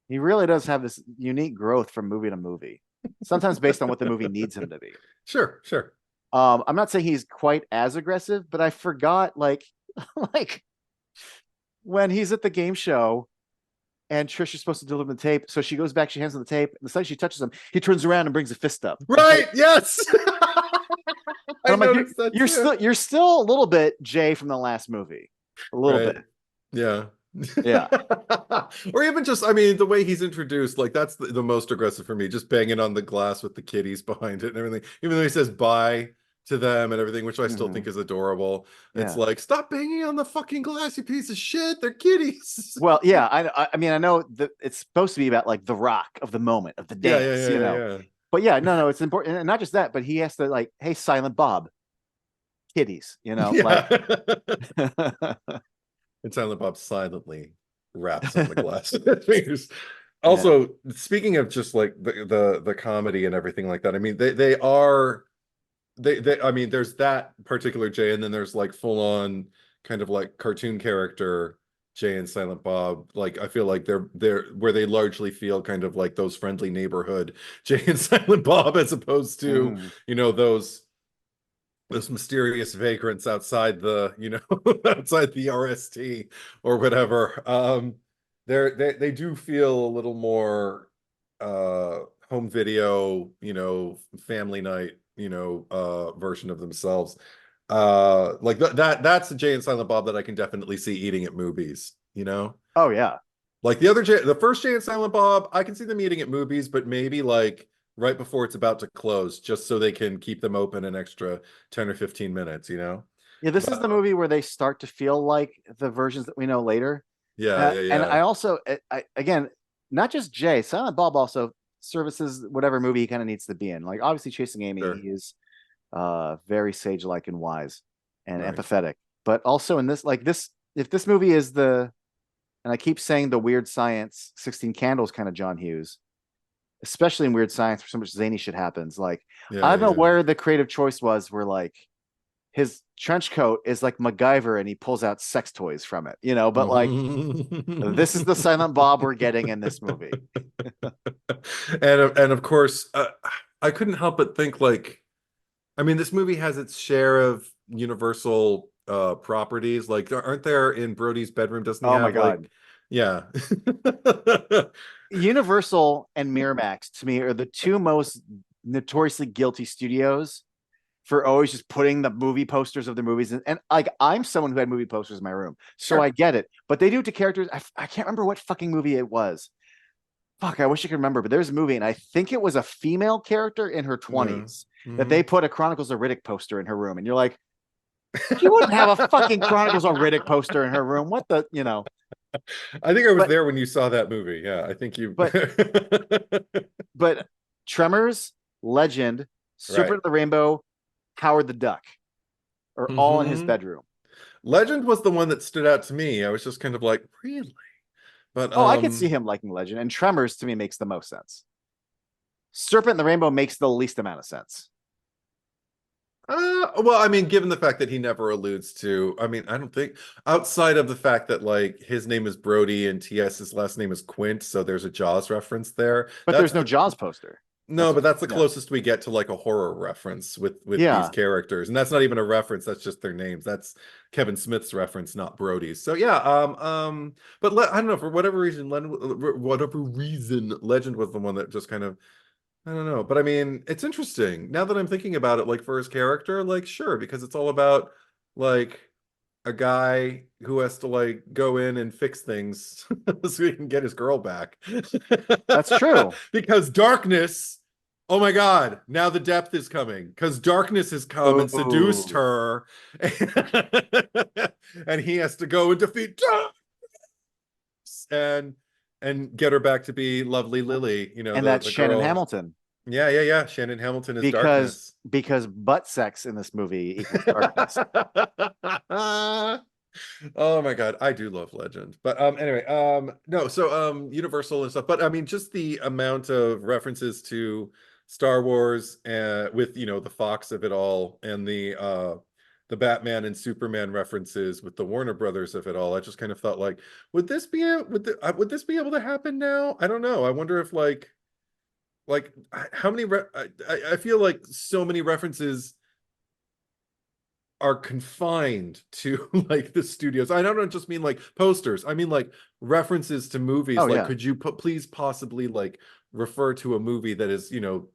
He really does have this unique growth from movie to movie. Sometimes based on what the movie needs him to be. Sure, sure. I'm not saying he's quite as aggressive, but I forgot like like when he's at the game show and Trish is supposed to deliver the tape. So she goes back, she hands him the tape. The second she touches him, he turns around and brings a fist up. Right, yes. And I I'm like, noticed that too. you're still a little bit Jay from the last movie. A little Right. bit. Yeah. Yeah. Or even just, I mean, the way he's introduced, like that's the most aggressive for me, just banging on the glass with the kitties behind it and everything. Even though he says bye to them and everything, which I still Mhm. think is adorable. It's Yeah. like, stop banging on the fucking glass, you piece of shit. They're kitties. Well, yeah, I mean, I know that it's supposed to be about like the rock of the moment of the Yeah, yeah, dance, yeah, yeah, yeah. But yeah, no, it's important, and not just that, but he has to like, hey, Silent Bob, kitties, like, Yeah. And Silent Bob silently raps on the glass with his fingers. yeah, Also, speaking of just like the comedy and everything like that, I mean, they are I mean, there's that particular Jay, and then there's like full on kind of like cartoon character Jay and Silent Bob. Like I feel like they're where they largely feel kind of like those friendly neighborhood Jay and Silent Bob, as opposed to, Mhm. those mysterious vagrants outside the, outside the RST or whatever. They do feel a little more home video, family night, version of themselves. Like that's the Jay and Silent Bob that I can definitely see eating at movies, Oh yeah. like the first Jay and Silent Bob, I can see them eating at movies, but maybe like right before it's about to close, just so they can keep them open an extra 10 or 15 minutes, Yeah, this is But the movie where they start to feel like the versions that we know later. yeah, yeah, And yeah. I also, again, not just Jay, Silent Bob also services whatever movie he kind of needs to be in. Like obviously Chasing Amy, Sure. he is very sage-like and wise and Right. empathetic. But also in this, like this, if this movie is and I keep saying the Weird Science, 16 Candles kind of John Hughes, especially in Weird Science where so much zany shit happens. Like I Yeah, don't know yeah. where the creative choice was, where like his trench coat is like MacGyver and he pulls out sex toys from it, but like this is the Silent Bob we're getting in this movie. And of course, I couldn't help but think like, I mean, this movie has its share of universal properties. Like, aren't there in Brody's bedroom? Doesn't he Oh my have like, God. yeah. Universal and Miramax to me are the two most notoriously guilty studios for always just putting the movie posters of the movies in. And like I'm someone who had movie posters in my room, so I Sure. get it. But they do it to characters. I can't remember what fucking movie it was. Fuck, I wish I could remember. But there's a movie, and I think it was a female character in her Yeah. 20s that they Mhm. put a Chronicles of Riddick poster in her room, and you're like, she wouldn't have a fucking Chronicles of Riddick poster in her room. What the. I think I was But there when you saw that movie. Yeah, I think you. but but Tremors, Legend, Right. Serpent of the Rainbow, Howard the Duck are all in his Hmm. bedroom. Legend was the one that stood out to me. I was just kind of like, really? But Oh, I could see him liking Legend, and Tremors to me makes the most sense. Serpent and the Rainbow makes the least amount of sense. well, I mean, given the fact that he never alludes to, I mean, I don't think outside of the fact that like his name is Brody and TS's last name is Quint, so there's a Jaws reference there. But there's no Jaws poster. No, That's but that's the yeah, closest we get to like a horror reference with these yeah. characters, and that's not even a reference. That's just their names. That's Kevin Smith's reference, not Brody's. So yeah, but I don't know, for whatever reason, Legend was the one that just kind of, I don't know. But I mean, it's interesting now that I'm thinking about it. Like for his character, like sure, because it's all about like a guy who has to like go in and fix things so he can get his girl back. That's true. Because darkness, oh my God, now the depth is coming. Because darkness has come and seduced Oh, her. And he has to go and defeat darkness and get her back to be lovely Lily, and the that's Shannon girl. Hamilton Yeah, yeah, yeah. Shannon Hamilton is because darkness. butt sex in this movie equals darkness. Oh my God, I do love Legend. But anyway, no, so Universal and stuff, but I mean just the amount of references to Star Wars with the Fox of it all and the Batman and Superman references with the Warner Brothers of it all. I just kind of felt like would this be able to happen now? I don't know. I wonder if like how many I feel like so many references are confined to like the studios. I don't just mean like posters. I mean like references to movies. Oh Like, yeah. could you please possibly like refer to a movie that is,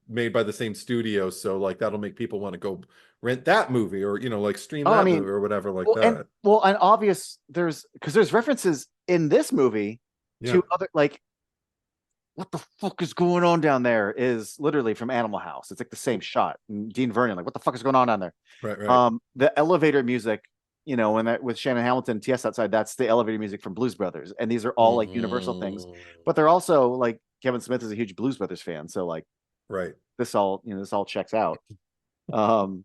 made by the same studio? So like that'll make people want to go rent that movie or, like stream Oh, I that mean, movie or whatever like that. and obvious there's references in this movie Yeah. to other like what the fuck is going on down there is literally from Animal House. It's like the same shot. And Dean Vernon, like, what the fuck is going on down there? Right, right. The elevator music, when that with Shannon Hamilton, TS outside, that's the elevator music from Blues Brothers. And these are all like universal things, Mhm. but they're also like Kevin Smith is a huge Blues Brothers fan. So like Right. this all checks out. Um,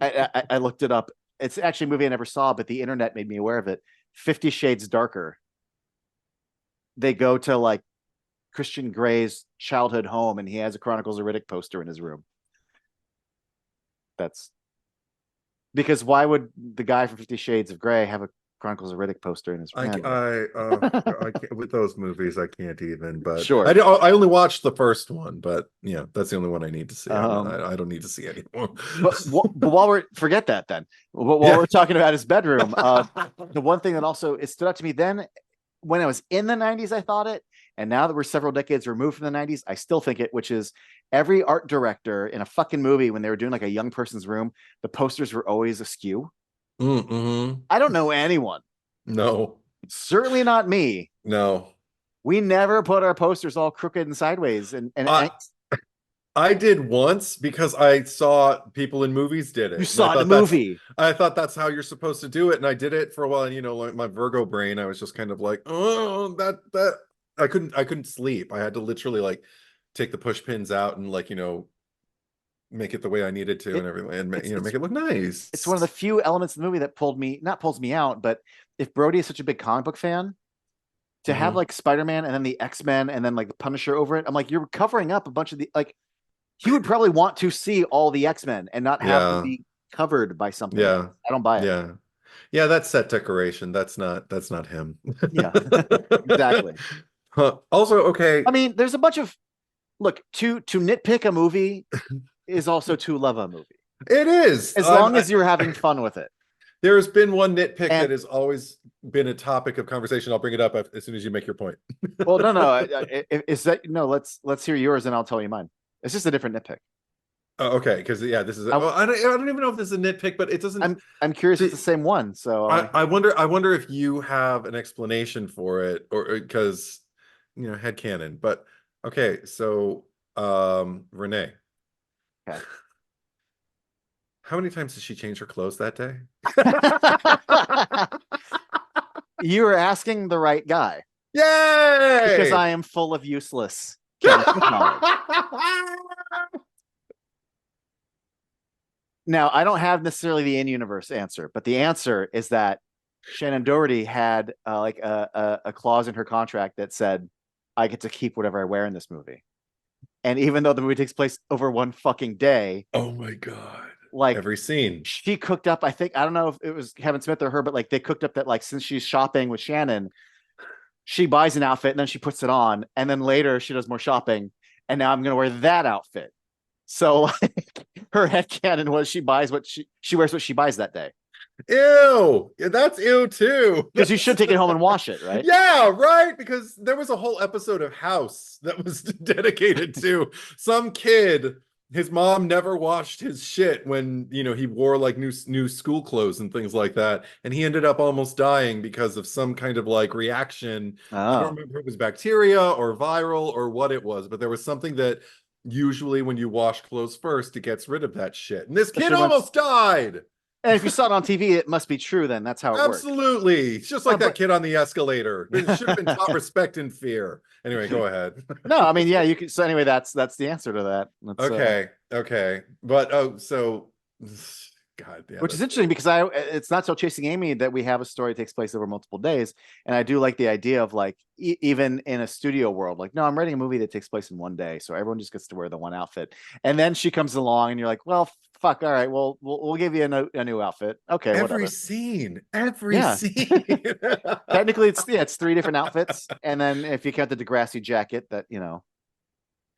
I looked it up. It's actually a movie I never saw, but the internet made me aware of it. 50 Shades Darker. They go to like Christian Gray's childhood home, and he has a Chronicles of Riddick poster in his room. That's Because why would the guy from 50 Shades of Grey have a Chronicles of Riddick poster in his hand? I can't, with those movies I can't even. But Sure. I only watched the first one, but yeah, that's the only one I need to see. I don't need to see anymore. But while we're forget that then. While Yeah. we're talking about his bedroom, the one thing that also it stood out to me then when I was in the 90s, I thought it, and now that we're several decades removed from the 90s, I still think it, which is every art director in a fucking movie when they were doing like a young person's room, the posters were always askew. Mm-hmm. I don't know anyone. No. Certainly not me. No. We never put our posters all crooked and sideways. I did once because I saw people in movies did it. You And saw the movie. I thought that's how you're supposed to do it. And I did it for a while. And like my Virgo brain, I was just kind of like, oh, that I couldn't sleep. I had to literally like take the push pins out and like, make it the way I needed to and everything, and make it look nice. It's one of the few elements of the movie that pulls me out, but if Brody is such a big comic book fan, to have like Spider-Man and then the X-Men and then like the Punisher over it, I'm like, you're covering up a bunch of the like he would probably want to see all the X-Men and not have to be covered by something. Yeah. I don't buy it. Yeah. Yeah, that's set decoration. That's not him. Yeah. Exactly. Also, okay. I mean, there's a bunch of look, to nitpick a movie is also to love a movie. It is. As long as you're having fun with it. There has been one nitpick that has always been a topic of conversation. I'll bring it up as soon as you make your point. Well, no. Is that no? Let's hear yours and I'll tell you mine. It's just a different nitpick. Oh, okay, because this is. I don't even know if this is a nitpick, but it doesn't. I'm curious. It's the same one. So I wonder if you have an explanation for it, or because headcanon. But okay, so Renee. Okay. How many times did she change her clothes that day? You are asking the right guy. Yay! Because I am full of useless. Now, I don't have necessarily the in-universe answer, but the answer is that Shannon Doherty had like a clause in her contract that said, I get to keep whatever I wear in this movie. And even though the movie takes place over one fucking day. Oh my God. Like every scene. She cooked up, I don't know if it was Kevin Smith or her, but like they cooked up that like since she's shopping with Shannon, she buys an outfit and then she puts it on. And then later she does more shopping. And now I'm going to wear that outfit. So like, her headcanon was she wears what she buys that day. Ew, that's ew too. Because you should take it home and wash it, right? Yeah, right. Because there was a whole episode of House that was dedicated to some kid. His mom never washed his shit when he wore like new school clothes and things like that, and he ended up almost dying because of some kind of like reaction. I don't remember if it was bacteria or viral or what it was, but there was something that usually when you wash clothes first, it gets rid of that shit. And this kid almost died. And if you saw it on TV, it must be true then. That's how it works. Absolutely. It's just like that kid on the escalator. It should have been taught respect and fear. Anyway, go ahead. No, I mean, yeah, you could. So anyway, that's the answer to that. Okay. But so God, yeah, which is interesting because it's not so Chasing Amy that we have a story that takes place over multiple days. And I do like the idea of like, even in a studio world, like, no, I'm writing a movie that takes place in one day. So everyone just gets to wear the one outfit. And then she comes along and you're like, well, fuck. All right. Well, we'll give you a new outfit. Okay. Every whatever. scene. Technically it's 3 different outfits. And then if you count the Degrassi jacket that,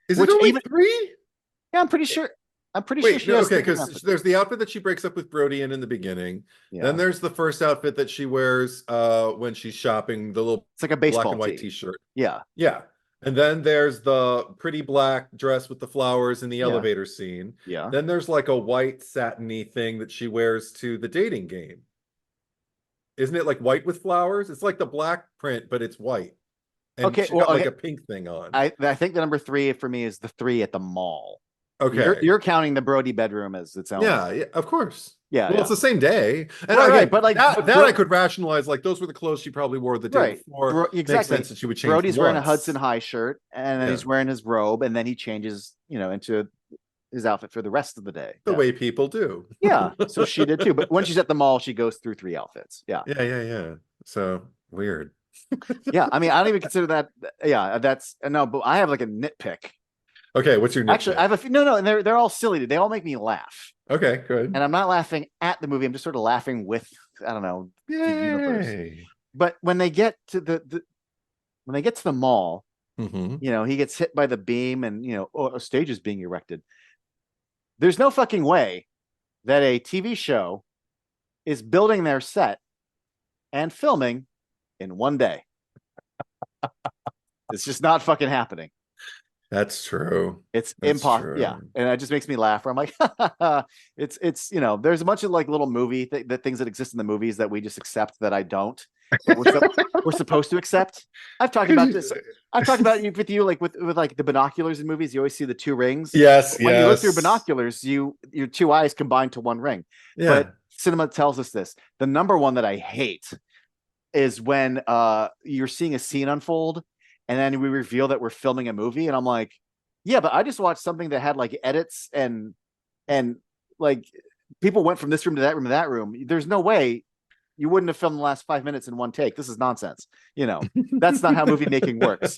is it only 3? Yeah, I'm pretty sure. Wait, sure. Okay, because there's the outfit that she breaks up with Brody in the beginning. Yeah. Then there's the first outfit that she wears when she's shopping, the little it's like a baseball black and white t-shirt. Yeah. And then there's the pretty black dress with the flowers in the elevator scene. Yeah. Then there's like a white satiny thing that she wears to the dating game. Isn't it like white with flowers? It's like the black print, but it's white. And she got like a pink thing on. I think the number 3 for me is the 3 at the mall. Okay, you're counting the Brody bedroom as its own. Yeah, of course. Yeah, well, it's the same day, and right. But like that I could rationalize. Like those were the clothes she probably wore the day before. Exactly. Makes sense that she would change. Brody's wearing a Hudson High shirt, and then he's wearing his robe, and then he changes, into his outfit for the rest of the day. The way people do. Yeah, so she did too. But when she's at the mall, she goes through 3 outfits. Yeah. So weird. Yeah, I mean, I don't even consider that. Yeah, that's no. But I have like a nitpick. Okay, what's your Actually, I nitpick? have a few. No, and they're all silly. They all make me laugh, Okay, good. and I'm not laughing at the movie. I'm just sort of laughing with, I don't know, the universe. Yay. But when they get to when they get to the mall, Hmm. he gets hit by the beam, and a stage is being erected. There's no fucking way that a TV show is building their set and filming in one day. It's just not fucking happening. That's true. It's That's impossible. Yeah, true. and it just makes me laugh. Where I'm like, it's there's a bunch of like little movie the things that exist in the movies that we just accept that I don't, but we're supposed to accept. I've talked about this. I've talked about it with you like with like the binoculars in movies. You always see the two rings. Yes, When you look through yes. binoculars, your two eyes combine to one ring. But Yeah. cinema tells us this. The number one that I hate is when you're seeing a scene unfold and then we reveal that we're filming a movie, and I'm like, yeah, but I just watched something that had like edits and like people went from this room to that room to that room. There's no way you wouldn't have filmed the last 5 minutes in one take. This is nonsense. That's not how movie making works.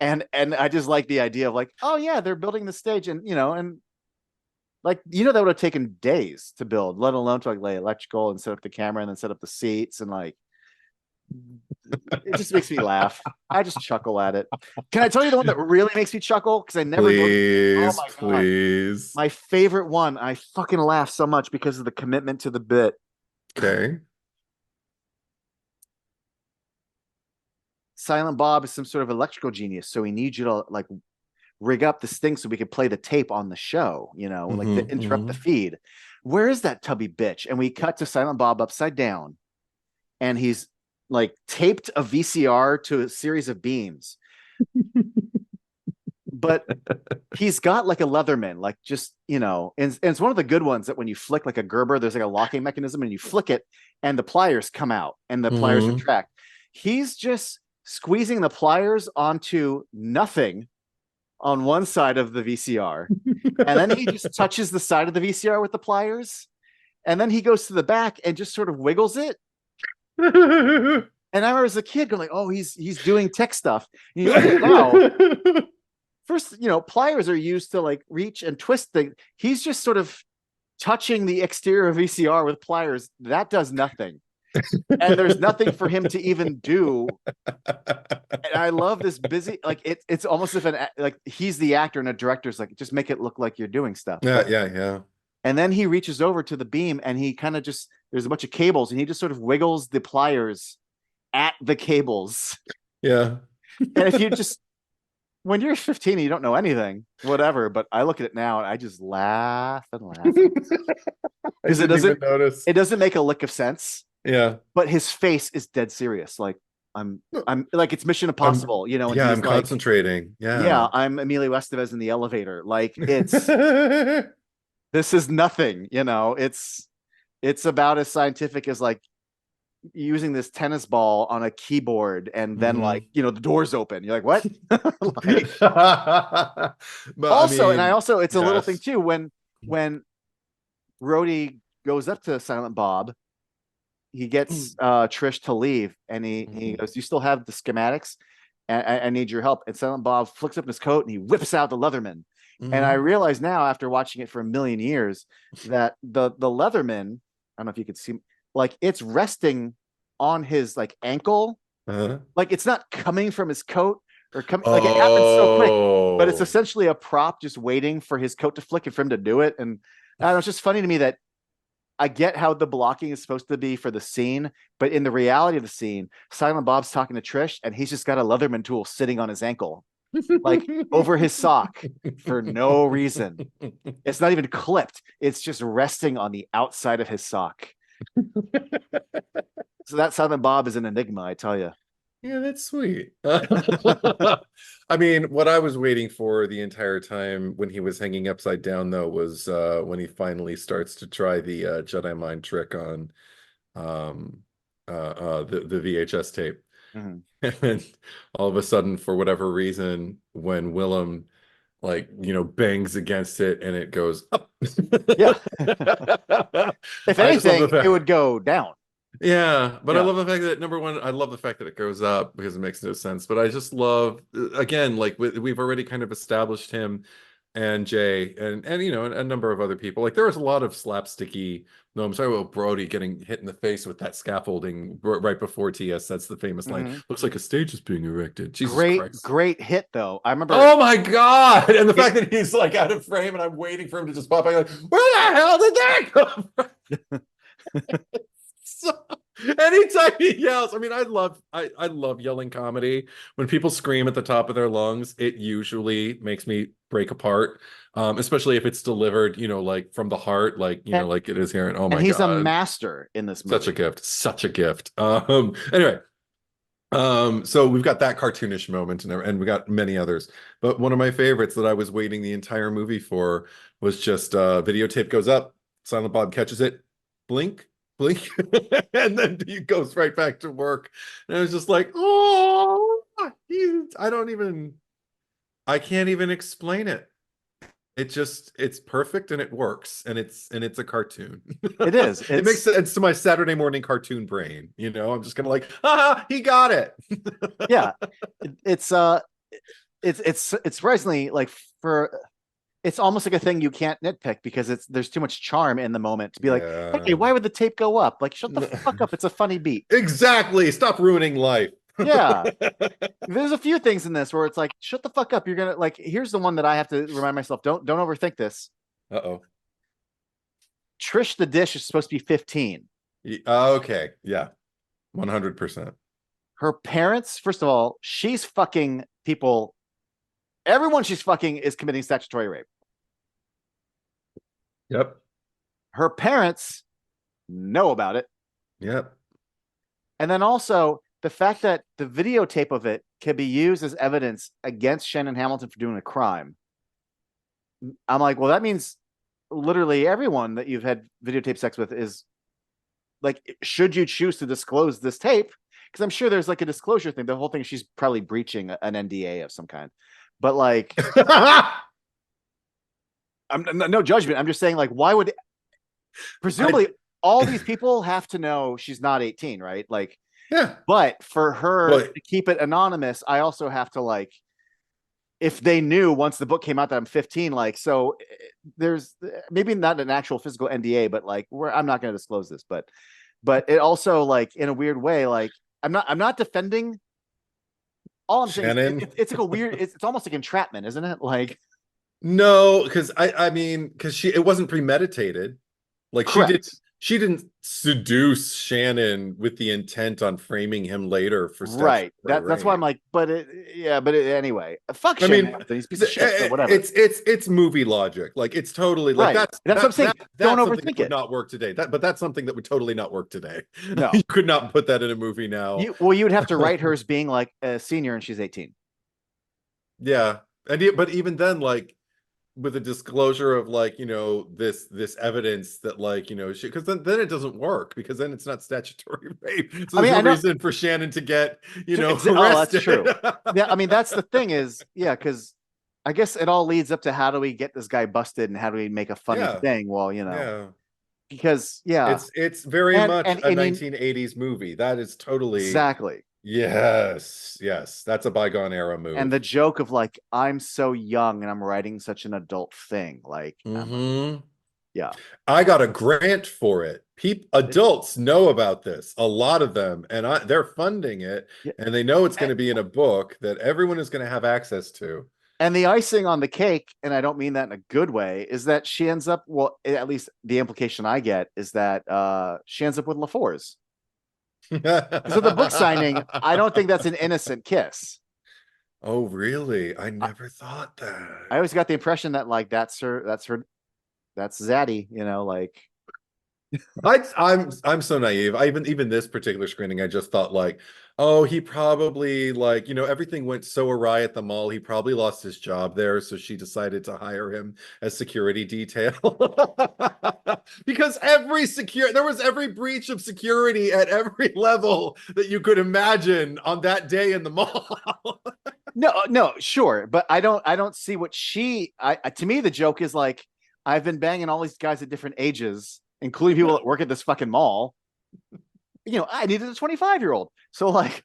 And I just like the idea of like, oh yeah, they're building the stage, and like that would have taken days to build, let alone to like lay electrical and set up the camera and then set up the seats, and like it just makes me laugh. I just chuckle at it. Can I tell you the one that really makes me chuckle? Because I never noticed. Oh Please, my god, please. my favorite one. I fucking laugh so much because of the commitment to the bit. Okay. Silent Bob is some sort of electrical genius, so he needs you to like rig up this thing so we could play the tape on the show. Like Hmm. interrupt the Hmm. feed. Where is that tubby bitch? And we cut to Silent Bob upside down, and he's like taped a VCR to a series of beams, but he's got like a Leatherman, like just and it's one of the good ones that when you flick like a Gerber, there's like a locking mechanism, and you flick it, and the pliers come out, and the pliers Hmm. retract. He's just squeezing the pliers onto nothing on one side of the VCR, and then he just touches the side of the VCR with the pliers, and then he goes to the back and just sort of wiggles it. And I remember as a kid going like, "Oh, he's doing tech stuff." And you look at it now. First, pliers are used to like reach and twist things. He's just sort of touching the exterior of VCR with pliers. That does nothing. And there's nothing for him to even do. And I love this busy, like it's almost if like he's the actor and a director's like, just make it look like you're doing stuff. Yeah, But yeah, yeah. and then he reaches over to the beam and he kind of just there's a bunch of cables and he just sort of wiggles the pliers at the cables. Yeah. And if you just when you're 15 and you don't know anything, whatever. But I look at it now and I just laugh and laugh I because it didn't even doesn't notice. it doesn't make a lick of sense. Yeah. But his face is dead serious. Like I'm like it's Mission I'm Impossible, and yeah, I'm he's like, concentrating. Yeah. yeah, I'm Emilio Estevez in the elevator. Like this is nothing. It's about as scientific as like using this tennis ball on a keyboard and then like Hmm. the doors open. You're like, what? Like, But I also, and I mean, also it's a little thing yes. too when Rhodey goes up to Silent Bob, he gets Trish to leave, and he Mhm. goes, "You still have the schematics? I need your help." And Silent Bob flicks up his coat and he whips out the Leatherman. And I Mhm. realize now, after watching it for a million years, that the Leatherman, I don't know if you could see, like it's resting on his like ankle, Uh-huh. like it's not coming from his coat or coming like it happens so quick, but it's Oh. essentially a prop just waiting for his coat to flick and for him to do it. And I don't know, it's just funny to me that I get how the blocking is supposed to be for the scene, but in the reality of the scene, Silent Bob's talking to Trish and he's just got a Leatherman tool sitting on his ankle, like over his sock for no reason. It's not even clipped, it's just resting on the outside of his sock. So that Silent Bob is an enigma, I tell you. Yeah, that's sweet. I mean, what I was waiting for the entire time when he was hanging upside down, though, was when he finally starts to try the Jedi mind trick on the VHS tape. Mhm. And then all of a sudden, for whatever reason, when Willem like bangs against it and it goes up. Yeah. If I just love the anything, it fact. would go down. Yeah, but I Yeah. love the fact that number one, I love the fact that it goes up because it makes no sense. But I just love, again, like we've already kind of established him and Jay and you know a number of other people. Like there was a lot of slapsticky moments. I about Brody getting hit in the face with that scaffolding right before TS. That's the famous line. Hmm. Looks like a stage is being erected. Jesus Great, Christ. great hit though. I remember Oh my God. And the it. fact that he's like out of frame and I'm waiting for him to just pop out like, where the hell did that come from? So, anytime he yells, I mean, I love yelling comedy. When people scream at the top of their lungs, it usually makes me break apart. Especially if it's delivered, you know, like from the heart, like you and, know, like it is here. And oh and my he's a God, master in this such a movie. gift, such a gift. Anyway, so we've got that cartoonish moment and we got many others. But one of my favorites that I was waiting the entire movie for was just videotape goes up, Silent Bob catches it, blink, blink, and then he goes right back to work. And I was just like, oh, I don't even, I can't even explain it. It's perfect and it works and it's a cartoon. It is. It makes It's sense to my Saturday morning cartoon brain. You know, I'm just gonna like, ah, he got it. yeah. It's it's surprisingly like for it's almost like a thing you can't nitpick because there's too much charm in the moment to be like, hey, Yeah. why would the tape go up? Like, shut the fuck up. It's a funny beat. Exactly. Stop ruining life. Yeah. There's a few things in this where it's like, shut the fuck up. You're gonna like. Here's the one that I have to remind myself. Don't overthink this. Uh-oh. Trish the dish is supposed to be 15. Okay. Yeah. 100%. Her parents, first of all, she's fucking people. Everyone she's fucking is committing statutory rape. Yep. Her parents know about it. Yep. And then also the fact that the videotape of it can be used as evidence against Shannon Hamilton for doing a crime. I'm like, well, that means literally everyone that you've had videotape sex with is like, should you choose to disclose this tape? Because I'm sure there's like a disclosure thing. The whole thing, she's probably breaching an NDA of some kind. But like, I'm no judgment. I'm just saying, like, why would presumably all these people have to know she's not 18, right? Like, Yeah. but for her But to keep it anonymous, I also have to like, if they knew once the book came out that I'm 15, like, so there's maybe not an actual physical NDA, but like, I'm not going to disclose this, but it also like in a weird way, like I'm not defending. All I'm saying is Shannon. it's like a weird, it's almost like entrapment, isn't it? Like, No, because I mean, because it wasn't premeditated. Like correct. she didn't seduce Shannon with the intent on framing him later for statutory Right. That's why I'm rape. like, anyway, fuck I Shannon mean, Hamilton. He's a piece of shit, but whatever. it's movie logic. Like it's totally like Right. That's what I'm saying. Don't that's something that overthink would it. not work today. But that's something that would totally not work today. No. You could not put that in a movie now. You would have to write her as being like a senior and she's 18. Yeah, but even then, like with a disclosure of like this evidence that like because then it doesn't work because then it's not statutory rape. So I there's mean, no I know. reason for Shannon to get Oh, that's arrested. true. Yeah, I mean, that's the thing is, yeah, because I guess it all leads up to how do we get this guy busted and how do we make a funny Yeah, thing? Well, yeah. because yeah, It's very and much and a and you, 1980s movie. That is totally exactly. yes. That's a bygone era And move. the joke of like, I'm so young and I'm writing such an adult thing. Like, Hmm. yeah, I got a grant for it. Adults know about this, a lot of them, and they're funding it, yeah. and they know it's going to be in a book that everyone is going to have access to. And the icing on the cake, and I don't mean that in a good way, is that she ends up, well, at least the implication I get is that she ends up with LaFours. Because of the book signing, I don't think that's an innocent kiss. Oh, really? I I, never thought that. I always got the impression that like that's Zaddy, like I'm so naive. I even this particular screening, I just thought like, oh, he probably like, everything went so awry at the mall. He probably lost his job there, so she decided to hire him as security detail. Because there was every breach of security at every level that you could imagine on that day in the mall. no, sure, but I don't see what to me the joke is like I've been banging all these guys at different ages, including people that work at this fucking mall. I needed a 25-year-old. So like,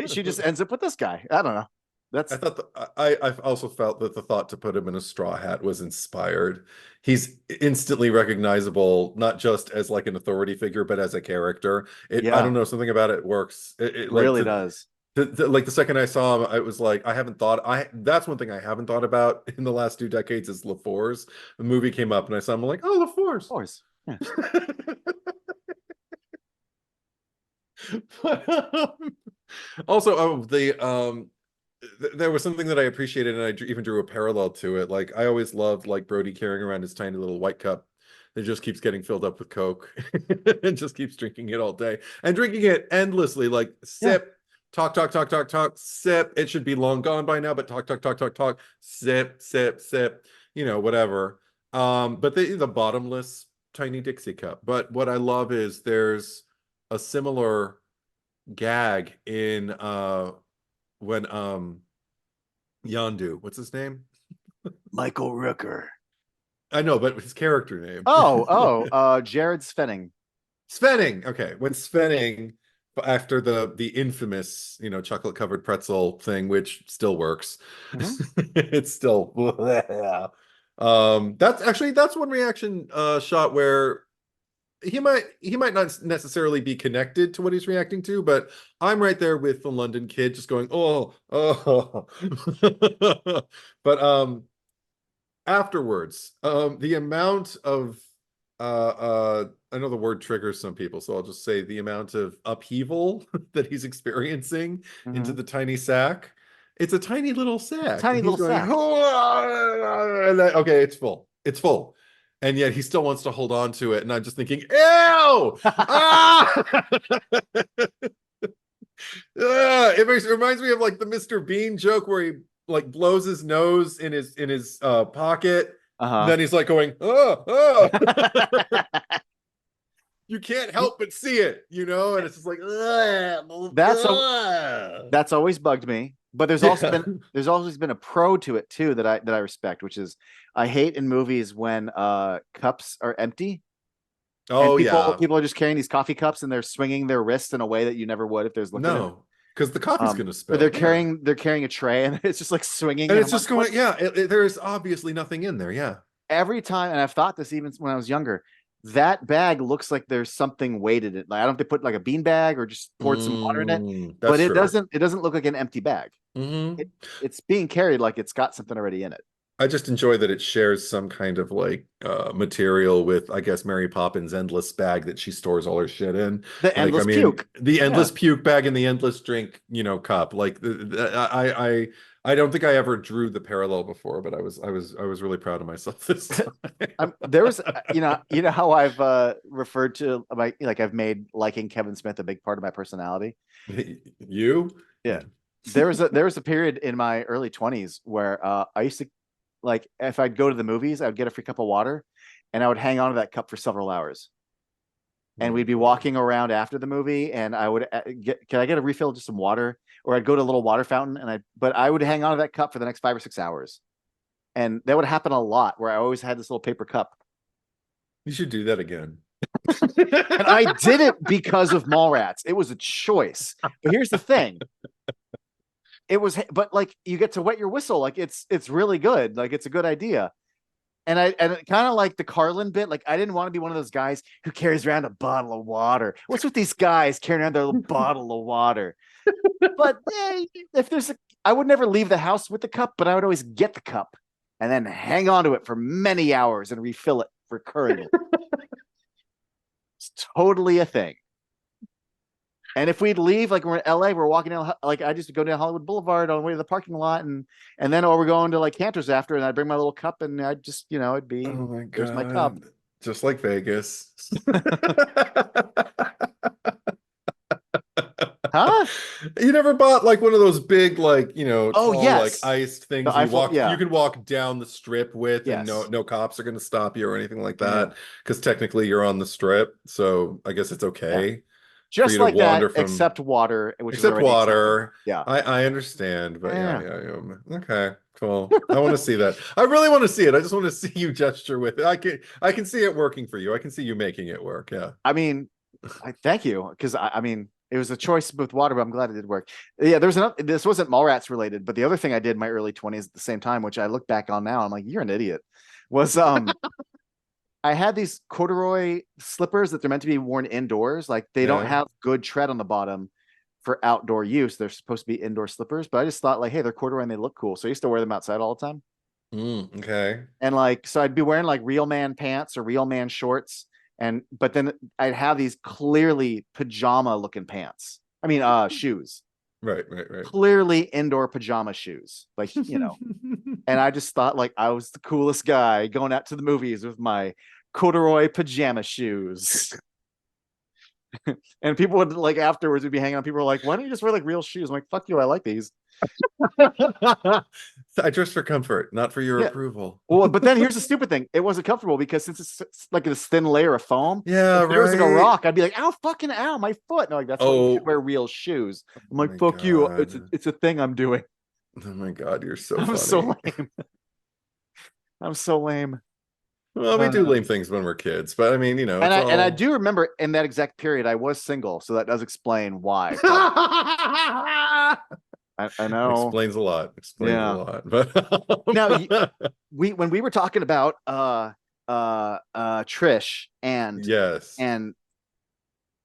she just ends up with this guy. I don't know. I That's thought I also felt that the thought to put him in a straw hat was inspired. He's instantly recognizable, not just as like an authority figure, but as a character. I yeah, don't know, something about it works. Like really does. like the second I saw him, I was like, that's one thing I haven't thought about in the last 2 decades is LaFours. The movie came up and I saw him, I'm like, oh, Of LaFours. course. Yeah. But, also, there was something that I appreciated, and I even drew a parallel to it. Like I always loved like Brody carrying around his tiny little white cup that just keeps getting filled up with Coke and just keeps drinking it all day and drinking it endlessly. Like Yeah. sip, talk, talk, talk, talk, talk, sip. It should be long gone by now, but talk, talk, talk, talk, talk, sip, sip, sip. Whatever. But the bottomless tiny Dixie cup. But what I love is there's a similar gag in when Yondu, what's his name? Michael Rooker. I know, but his character name. Jared Svenning. Svenning. Okay, when Svenning, after the infamous chocolate covered pretzel thing, which still works, Mhm. it's still that's one reaction shot where he might not necessarily be connected to what he's reacting to, but I'm right there with the London kid just going, oh, oh. But afterwards, the amount of I know the word triggers some people, so I'll just say the amount of upheaval that he's experiencing into Mhm. the tiny sack. It's a tiny little sack, Tiny and he's little going, sack. "Oh," and okay, it's full. It's full. And yet he still wants to hold on to it. And I'm just thinking, ew! Ah! It reminds me of like the Mr. Bean joke where he like blows his nose in his pocket. And Uh-huh. then he's like going, oh, oh. You can't help but see it, and it's just like, That's a ugh. that's always bugged me. But Yeah. there's always been a pro to it too that I respect, which is I hate in movies when cups are empty and Oh yeah. people are just carrying these coffee cups and they're swinging their wrists in a way that you never would if there's liquid in it. No, because the coffee's gonna Or spill. Yeah. they're carrying a tray and it's just like swinging, And and it's I'm like, just what? going, yeah, there's obviously nothing in there. Yeah. Every time, and I've thought this even when I was younger, that bag looks like there's something weighted in it. Like I don't know if they put like a bean bag or just poured some water in it, but That's true. it doesn't look like an empty bag. Hmm. It's being carried like it's got something already in it. I just enjoy that it shares some kind of like material with, I guess, Mary Poppins' endless bag that she stores all her shit in. The Like, I endless mean, puke. the Yeah. endless puke bag and the endless drink, cup. Like, I don't think I ever drew the parallel before, but I was really proud of myself this time. There was, you know how I've referred to my like I've made liking Kevin Smith a big part of my personality. You? Yeah, there was a period in my early 20s where I used to like if I'd go to the movies, I would get a free cup of water, and I would hang on to that cup for several hours. And Oh we'd be boy. walking around after the movie, and I would can I get a refill of just some water? Or I'd go to a little water fountain, but I would hang on to that cup for the next 5 or 6 hours, and that would happen a lot where I always had this little paper cup. You should do that again. And I did it because of Mallrats. It was a choice. But here's the thing. But like you get to wet your whistle. Like it's really good. Like it's a good idea. And kind of like the Carlin bit, like I didn't want to be one of those guys who carries around a bottle of water. What's with these guys carrying around their little bottle of water? But yeah, if there's a, I would never leave the house with the cup, but I would always get the cup and then hang on to it for many hours and refill it recurringly. It's totally a thing. And if we'd leave, like we're in LA, we're walking down, like I just go down Hollywood Boulevard on the way to the parking lot, and then we're going to like Cantor's after, and I'd bring my little cup, and I'd just, it'd be Oh my there's my cup. God. Just like Vegas. Huh? You never bought like one of those big, like, Oh tall, like yes, iced the things Eiffel. you Yeah, can walk down the strip with and no yes, no cops are gonna stop you or anything like yeah, that. Because technically you're on the strip. So I guess it's yeah. okay for you Just to like that, wander from except water, which is except already accepted. water. Yeah, I understand, but yeah, yeah. yeah, yeah. Okay, cool. I want to see that. I really want to see it. I just want to see you gesture with it. I can see it working for you. I can see you making it work. Yeah. I mean, I thank you, because I mean it was a choice with water, but I'm glad it did work. Yeah, there's another. This wasn't Mallrats related, but the other thing I did in my early 20s at the same time, which I look back on now, I'm like, you're an idiot. Was I had these corduroy slippers that they're meant to be worn indoors. Like they don't Yeah. have good tread on the bottom for outdoor use. They're supposed to be indoor slippers, but I just thought like, hey, they're corduroy and they look cool. So I used to wear them outside all the time. Okay. And like, so I'd be wearing like real man pants or real man shorts. And but then I'd have these clearly pajama looking pants. I mean, shoes. Right, right, right. Clearly indoor pajama shoes. Like, and I just thought like I was the coolest guy going out to the movies with my corduroy pajama shoes. And people would like afterwards would be hanging out. People were like, why don't you just wear like real shoes? I'm like, fuck you, I like these. I dress for comfort, not for your Yeah. approval. Well, but then here's the stupid thing. It wasn't comfortable because since it's like this thin layer of foam, Yeah, if there was like a right. rock, I'd be like, ow, fucking ow, my foot. No, like that's why you should Oh, wear real shoes. I'm my like, fuck you. God. It's a thing I'm doing. Oh my God, you're so I'm so funny. lame. I'm so lame. Well, we do lame things when we're kids, but I mean, And it's I all. do remember in that exact period I was single, so that does explain why. I know. Explains a lot. Explains a Yeah. lot. But Now when we were talking about Trish yes. and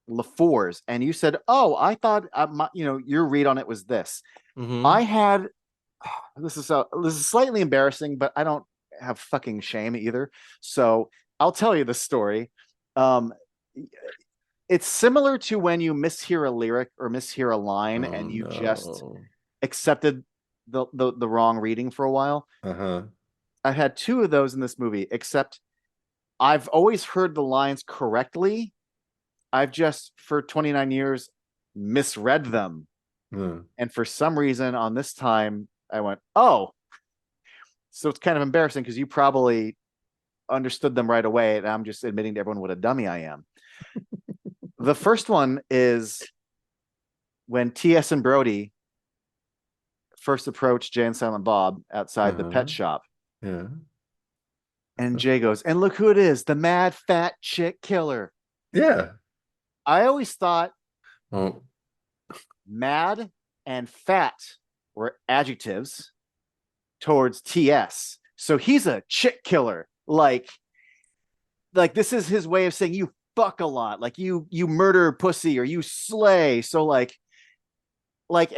LaFours, and you said, "Oh, I thought your read on it was this." I Hmm. had this is slightly embarrassing, but I don't have fucking shame either. So I'll tell you the story. Um, it's similar to when you mishear a lyric or mishear a line, Oh and you just no. accepted the wrong reading for a while. Uh-huh. I've had two of those in this movie, except I've always heard the lines correctly. I've just, for 29 years, misread them. Hmm. And for some reason, on this time, I went, oh. So it's kind of embarrassing because you probably understood them right away. And I'm just admitting to everyone what a dummy I am. The first one is when T.S. and Brody first approached Jay and Silent Bob outside the Uh-huh. pet shop. Yeah. And Jay goes, and look who it is, the mad fat chick killer. Yeah. I always thought Oh. mad and fat were adjectives towards TS. So he's a chick killer. Like this is his way of saying you fuck a lot. Like you murder pussy or you slay. So and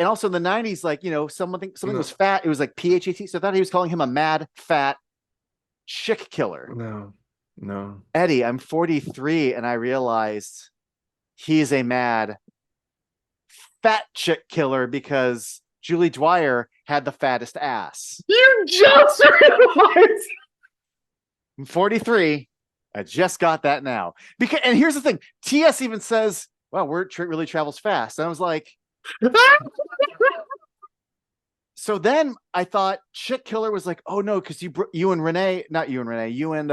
also in the 90s, like, something was No. fat. It was like PHAT. So I thought he was calling him a mad fat chick killer. No. No. Eddie, I'm 43 and I realized he's a mad fat chick killer because Julie Dwyer had the fattest ass. You just realized. I'm 43. I just got that now. And here's the thing: TS even says, "Well, word really travels fast." And I was like, so then I thought chick killer was like, oh no, because you and Renee, not you and Renee, you and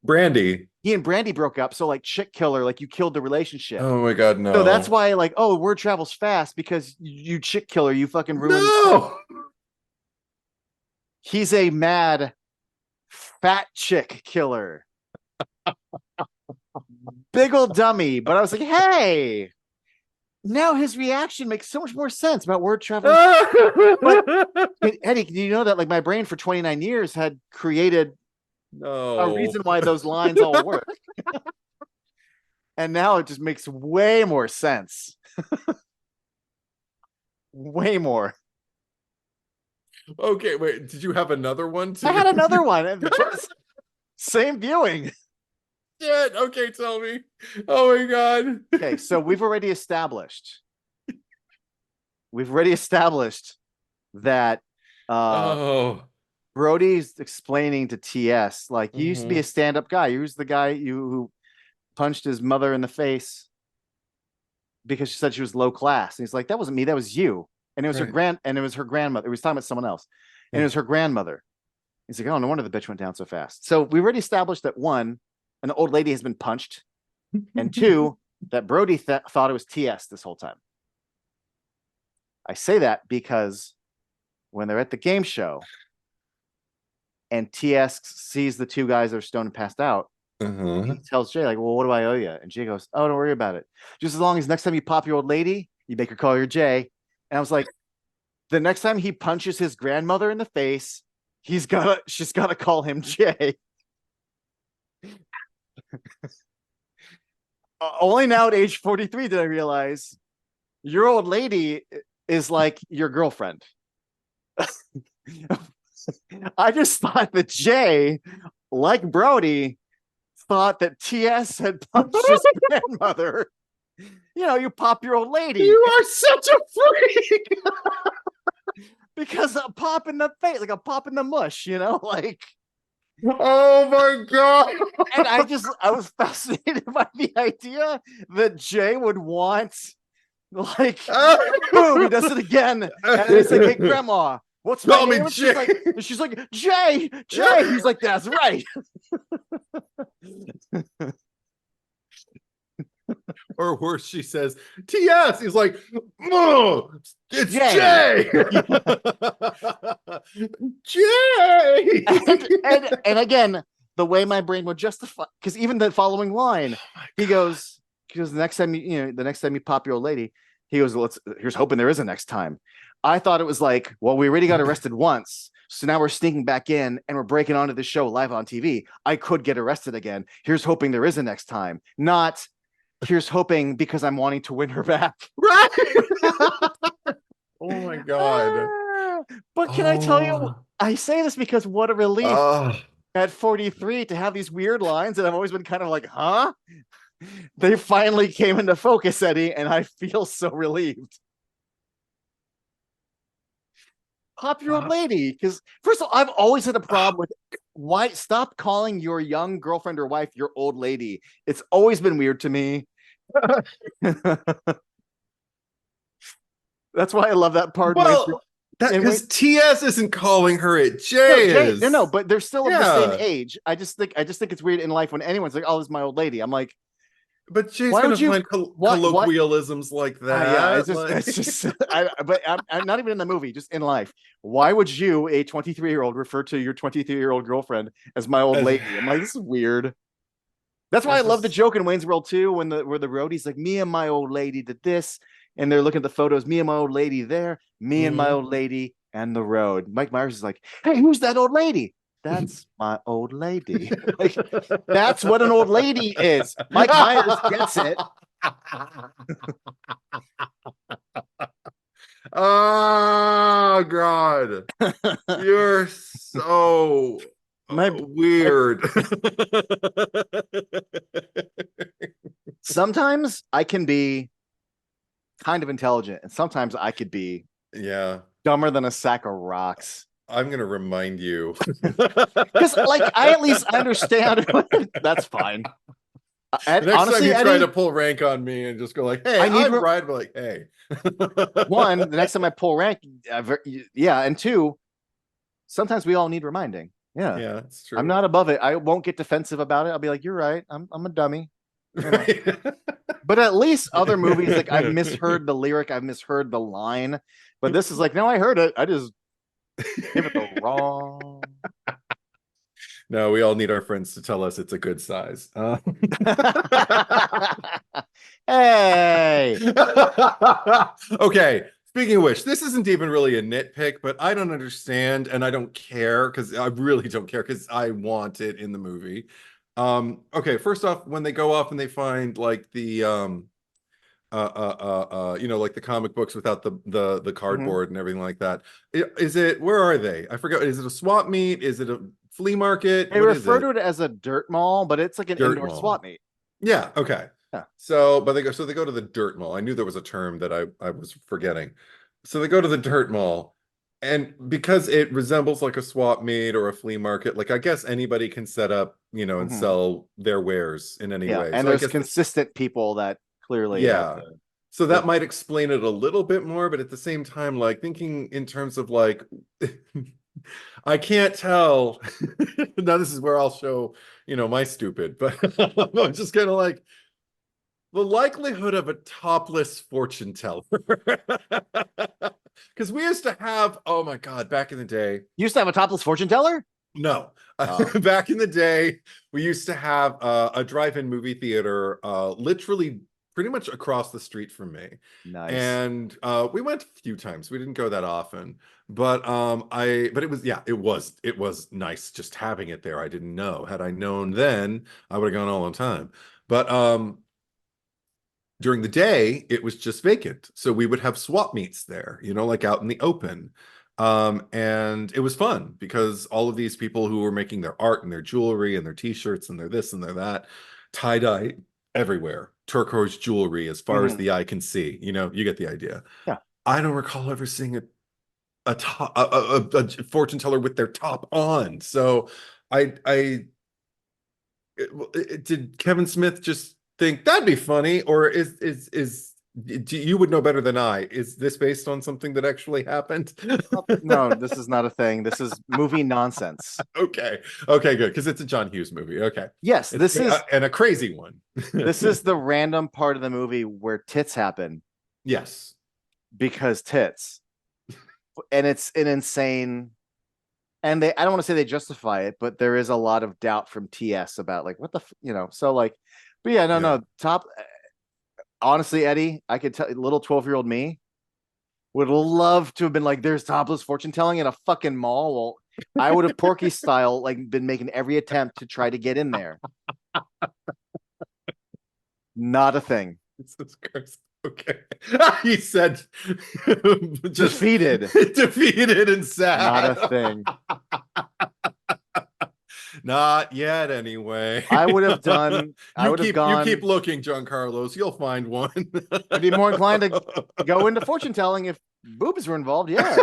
Brandy. he and Brandy broke up. So like chick killer, like you killed the relationship. Oh my God, So that's no. why like, oh, word travels fast because you chick killer, you fucking ruined. No. He's a mad fat chick killer. Big old dummy. But I was like, hey, now his reaction makes so much more sense about word traveling. But Eddie, do you know that like my brain for 29 years had created a No. reason why those lines all work? And now it just makes way more sense. Way more. Okay, wait. Did you have another one I had too? another one. Same viewing. Shit. Okay, tell me. Oh my God. Okay, so we've already established that Oh. Brody's explaining to TS, like, you used to be a Hmm. stand-up guy. You was the guy who punched his mother in the face because she said she was low class. And he's like, that wasn't me, that was you. And it was Right. her grandmother. He was talking about someone else. And it Yeah. was her grandmother. He's like, oh, no wonder the bitch went down so fast. So we already established that one, an old lady has been punched, and two, that Brody thought it was TS this whole time. I say that because when they're at the game show and TS sees the two guys that are stoned and passed out, Uh-huh. He tells Jay, like, well, what do I owe you? And Jay goes, oh, don't worry about it. Just as long as next time you pop your old lady, you make her call her Jay. And I was like, the next time he punches his grandmother in the face, she's gotta call him Jay. Only now at age 43 did I realize your old lady is like your girlfriend. I just thought that Jay, like Brody, thought that TS had punched his grandmother. You know, you pop your old lady. You are such a freak. Because a pop in the face, like a pop in the mush, you know, like. Oh my God. And I was fascinated by the idea that Jay would want, like, boom, he does it again. And it's like, hey, grandma, what's my Call me name? Jay. She's like, Jay. He's like, that's right. Or worse, she says, TS. He's like, it's Jay. Jay. And again, the way my brain would justify, because even the following line, he goes, the next time the next time you pop your old lady, he goes, here's hoping there is a next time. I thought it was like, well, we already got arrested once, so now we're sneaking back in and we're breaking onto the show live on TV. I could get arrested again. Here's hoping there is a next time. Not here's hoping because I'm wanting to win her back. Right. Oh my God. But can I tell you, I say this because what a relief at 43 to have these weird lines that I've always been kind of like, huh? They finally came into focus, Eddie, and I feel so relieved. Pop your old lady, because first of all, I've always had a problem with why stop calling your young girlfriend or wife your old lady. It's always been weird to me. That's why I love that part. Well, because TS isn't calling her it. Jay is. No, but they're still of the same age. I just think it's weird in life when anyone's like, "Oh, this is my old lady." I'm like, but Jay's gonna find colloquialisms like that. Yeah, it's just. But I'm not even in the movie, just in life. Why would you, a 23-year-old, refer to your 23-year-old girlfriend as my old lady? I'm like, this is weird. That's why I love the joke in Wayne's World 2 where the roadie's like, me and my old lady did this, and they're looking at the photos. Me and my old lady there. Me and my old lady and the road. Mike Myers is like, hey, who's that old lady? That's my old lady. Like, that's what an old lady is. Mike Myers gets it. Oh God, you're so weird. Sometimes I can be kind of intelligent, and sometimes I could be dumber than a sack of rocks. I'm gonna remind you because, like, I at least understand. That's fine. Next honestly, time you try to pull rank on me and just go like, "Hey, I'm right," but like, "Hey." One, the next time I pull rank, and two, sometimes we all need reminding. Yeah, that's true. I'm not above it. I won't get defensive about it. I'll be like, "You're right. I'm a dummy." Right. But at least other movies, like, I've misheard the lyric, I've misheard the line, but this is like, no, I heard it. I just give it the wrong. No, we all need our friends to tell us it's a good size. Hey. Okay. Speaking of which, this isn't even really a nitpick, but I don't understand and I don't care because I really don't care because I want it in the movie. Okay, first off, when they go off and they find like the like the comic books without the cardboard and everything like that. Where are they? I forgot. Is it a swap meet? Is it a flea market? They refer to it as a dirt mall, but it's like an indoor swap meet. Yeah, okay. Yeah. So they go to the dirt mall. I knew there was a term that I was forgetting. So they go to the dirt mall. And because it resembles like a swap meet or a flea market, like I guess anybody can set up, and sell their wares in any way. And so there's consistent people that clearly so that might explain it a little bit more, but at the same time, like thinking in terms of like I can't tell. Now this is where I'll show, my stupid, but I'm just kind of like the likelihood of a topless fortune teller. Because we used to have, oh my God, back in the day. You used to have a topless fortune teller? No. Oh, Back in the day, we used to have a drive-in movie theater literally pretty much across the street from me. nice. And we went a few times. We didn't go that often. But it was nice just having it there. I didn't know. Had I known then, I would have gone all the time. But during the day, it was just vacant. So we would have swap meets there, like out in the open. And it was fun because all of these people who were making their art and their jewelry and their t-shirts and their this and their that, tie-dye everywhere, turquoise jewelry as far as Mhm. the eye can see. You get the idea. Yeah. I don't recall ever seeing a fortune teller with their top on. So did Kevin Smith just think that'd be funny, or you would know better than I? Is this based on something that actually happened? No, this is not a thing. This is movie nonsense. Okay, okay, good, because it's a John Hughes movie. Okay, Yes, it's this is and a crazy one. this is the random part of the movie where tits happen Yes. because tits. And it's an insane, and I don't want to say they justify it, but there is a lot of doubt from TS about like what so like, but yeah, no, Yeah. no, top honestly, Eddie, I could tell little 12-year-old me would love to have been like, there's topless fortune telling in a fucking mall. Well, I would have Porky style like been making every attempt to try to get in there. Not a thing. Jesus Christ. Okay. He said just Defeated. defeated and Not a sad. thing. Not yet, anyway. I would have done. I You would have keep you keep gone. looking, John Carlos. You'll find one. I'd be more inclined to go into fortune telling if boobs were involved. Yeah.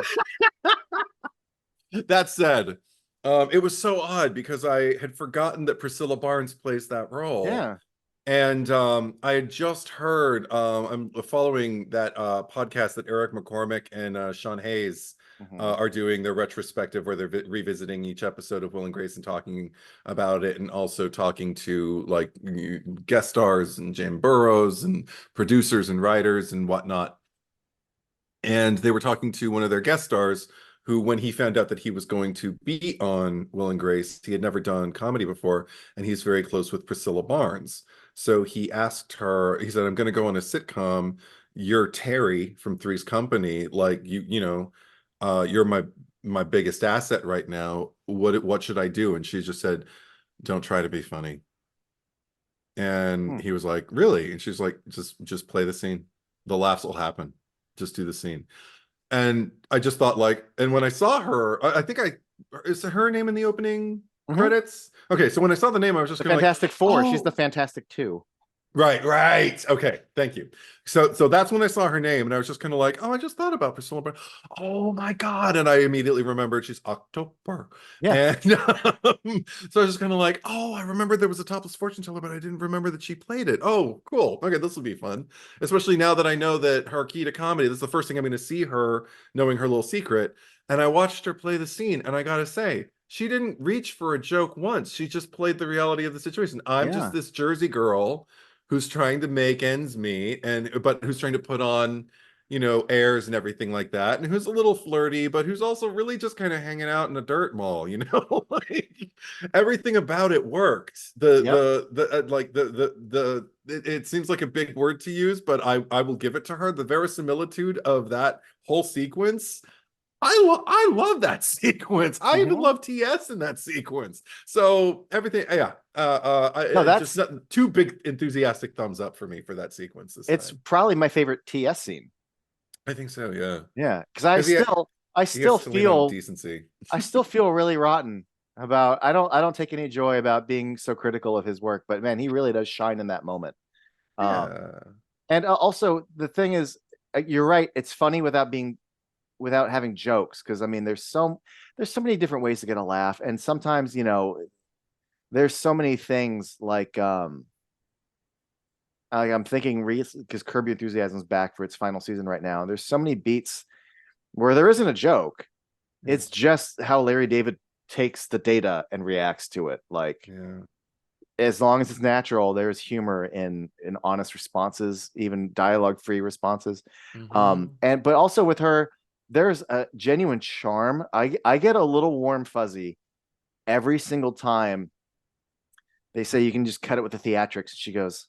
That said, it was so odd because I had forgotten that Priscilla Barnes plays that role. Yeah. And I had just heard, I'm following that podcast that Eric McCormick and Sean Hayes Mhm. are doing their retrospective where they're revisiting each episode of Will and Grace and talking about it, and also talking to like guest stars and Jane Burrows and producers and writers and whatnot. And they were talking to one of their guest stars who, when he found out that he was going to be on Will and Grace, he had never done comedy before, and he's very close with Priscilla Barnes. So he asked her, he said, I'm going to go on a sitcom. You're Terry from Three's Company. Like you're my biggest asset right now. What should I do? And she just said, don't try to be funny. And Hmm. he was like, really? And she's like, just play the scene. The laughs will happen. Just do the scene. And I just thought like, and when I saw her, I think is her name in the opening Mhm. credits? Okay, so when I saw the name, I was just The kind of like, Fantastic Four. She's the oh, Fantastic Two. right. Okay, thank you. So that's when I saw her name, and I was just kind of like, oh, I just thought about Priscilla. Oh my God. And I immediately remembered she's October. Yeah. And so I was just kind of like, oh, I remembered there was a topless fortune teller, but I didn't remember that she played it. Oh, cool. Okay, this will be fun. Especially now that I know that her key to comedy, this is the first thing I'm going to see her, knowing her little secret. And I watched her play the scene, and I gotta say, she didn't reach for a joke once. She just played the reality of the situation. I'm just Yeah. this Jersey girl who's trying to make ends meet, but who's trying to put on airs and everything like that, and who's a little flirty, but who's also really just kind of hanging out in a dirt mall. Like everything about it worked. Yep. It seems like a big word to use, but I will give it to her. The verisimilitude of that whole sequence, I love that sequence. I even Mhm. love TS in that sequence. So everything, yeah. No, Just two big enthusiastic thumbs up for me for that sequence this it's time. probably my favorite TS scene. I think so, yeah. Yeah, because I Because he still, I he has still to lean on feel, decency. I still feel really rotten about. I don't take any joy about being so critical of his work, but man, he really does shine in that moment. Um, Yeah. and also the thing is, you're right. It's funny without having jokes because I mean, there's so many different ways to get a laugh, and sometimes there's so many things like I'm thinking because Curb Your Enthusiasm's back for its final season right now. There's so many beats where there isn't a joke. Yeah. It's just how Larry David takes the data and reacts to it. Like Yeah. as long as it's natural, there's humor in honest responses, even dialogue free responses. Mhm. But also with her, there's a genuine charm. I get a little warm fuzzy every single time they say you can just cut it with the theatrics, she goes,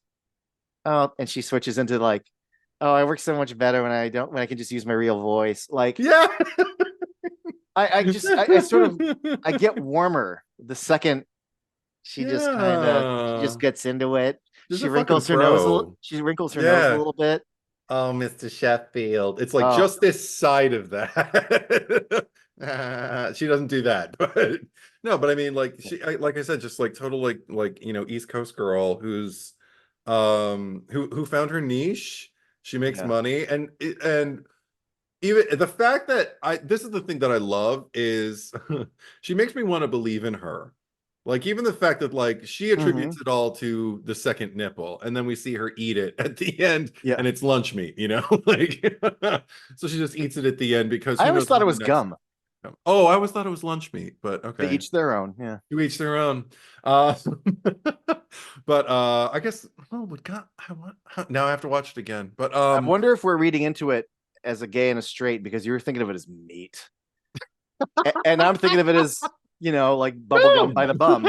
oh, and she switches into like, oh, I work so much better when I can just use my real voice. Like, Yeah. I sort of I get warmer the second she just Yeah. gets into it. She's a fucking pro. She wrinkles her nose a Yeah. little bit. Oh, Mr. Sheffield. It's like Oh just this side of that. She doesn't do that, but no, but I mean, like like I said, just like total East Coast girl who's who found her niche. She makes yeah. money, and even the fact that this is the thing that I love is she makes me want to believe in her. Like even the fact that like she Mm-hmm. attributes it all to the second nipple, and then we see her eat it at the end, Yeah. and it's lunch meat, like so she just eats it at the end because I who always knows thought it when the was next. gum. Oh, I always thought it was lunch meat, but To okay, each their own. Yeah. to each their own. Uh, but I guess would God, now I have to watch it again. But I wonder if we're reading into it as a gay and a straight because you were thinking of it as meat. And I'm thinking of it as, like bubblegum by the bum,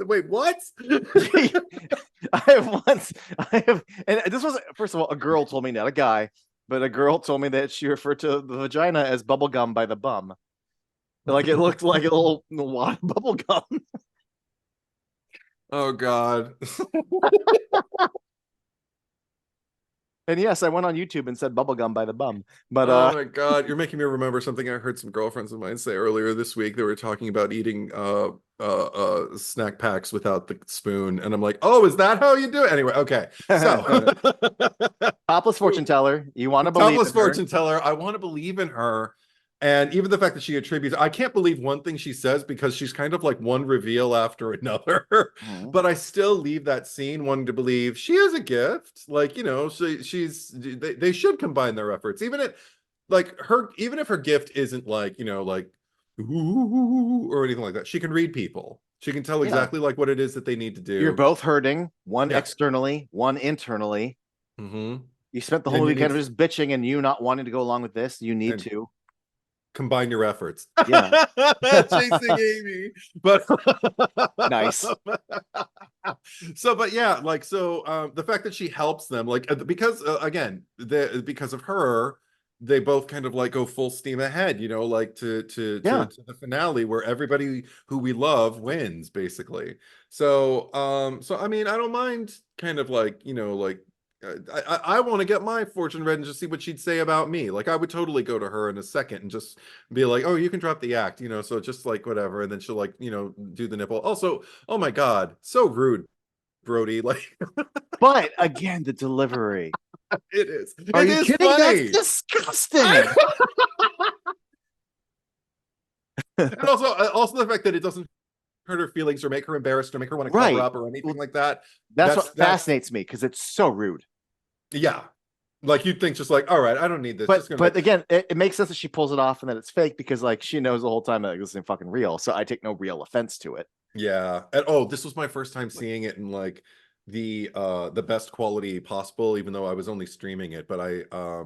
Wait, what? I have, and this was, first of all, a girl told me, not a guy, but a girl told me that she referred to the vagina as bubblegum by the bum. Like it looked like a little wad of bubblegum. Oh God. And yes, I went on YouTube and said bubblegum by the bum. But Oh my God, you're making me remember something I heard some girlfriends of mine say earlier this week. They were talking about eating snack packs without the spoon, and I'm like, oh, is that how you do it? Anyway, okay. So topless fortune teller, you want to believe topless in her. fortune teller, I want to believe in her. And even the fact that she attributes, I can't believe one thing she says because she's kind of like one reveal after another. Mhm. But I still leave that scene wanting to believe she has a gift. Like, they should combine their efforts. Even if her gift isn't like, like ooh, or anything like that, she can read people. She can tell Yeah. exactly like what it is that they need to You're do. both hurting, one Yeah. externally, one internally. Mm-hmm. You spent the whole And you movie need kind of just bitching and you not wanting to go along with this. You need and to. combine your efforts. Yeah. Chasing Amy. But Nice. but yeah, the fact that she helps them, like because again, because of her, they both kind of like go full steam ahead, like Yeah. to the finale where everybody who we love wins, basically. So I mean, I don't mind kind of like, I want to get my fortune read and just see what she'd say about me. Like I would totally go to her in a second and just be like, oh, you can drop the act, so just like whatever. And then she'll like, do the nipple. Also, oh my God, so rude, Brody. Like But again, the delivery. it is. Are It you is kidding? That's funny. disgusting. And also the fact that it doesn't hurt her feelings or make her embarrassed or make her want to cover Right. up or anything like that. That's That's what fascinates me because it's so rude. yeah. Like you'd think just like, all right, I don't need this. Just gonna But again, it makes sense that she pulls it off and that it's fake because like she knows the whole time that this isn't fucking real. So I take no real offense to it. Yeah. And oh, this was my first time seeing it in like the best quality possible, even though I was only streaming it. But I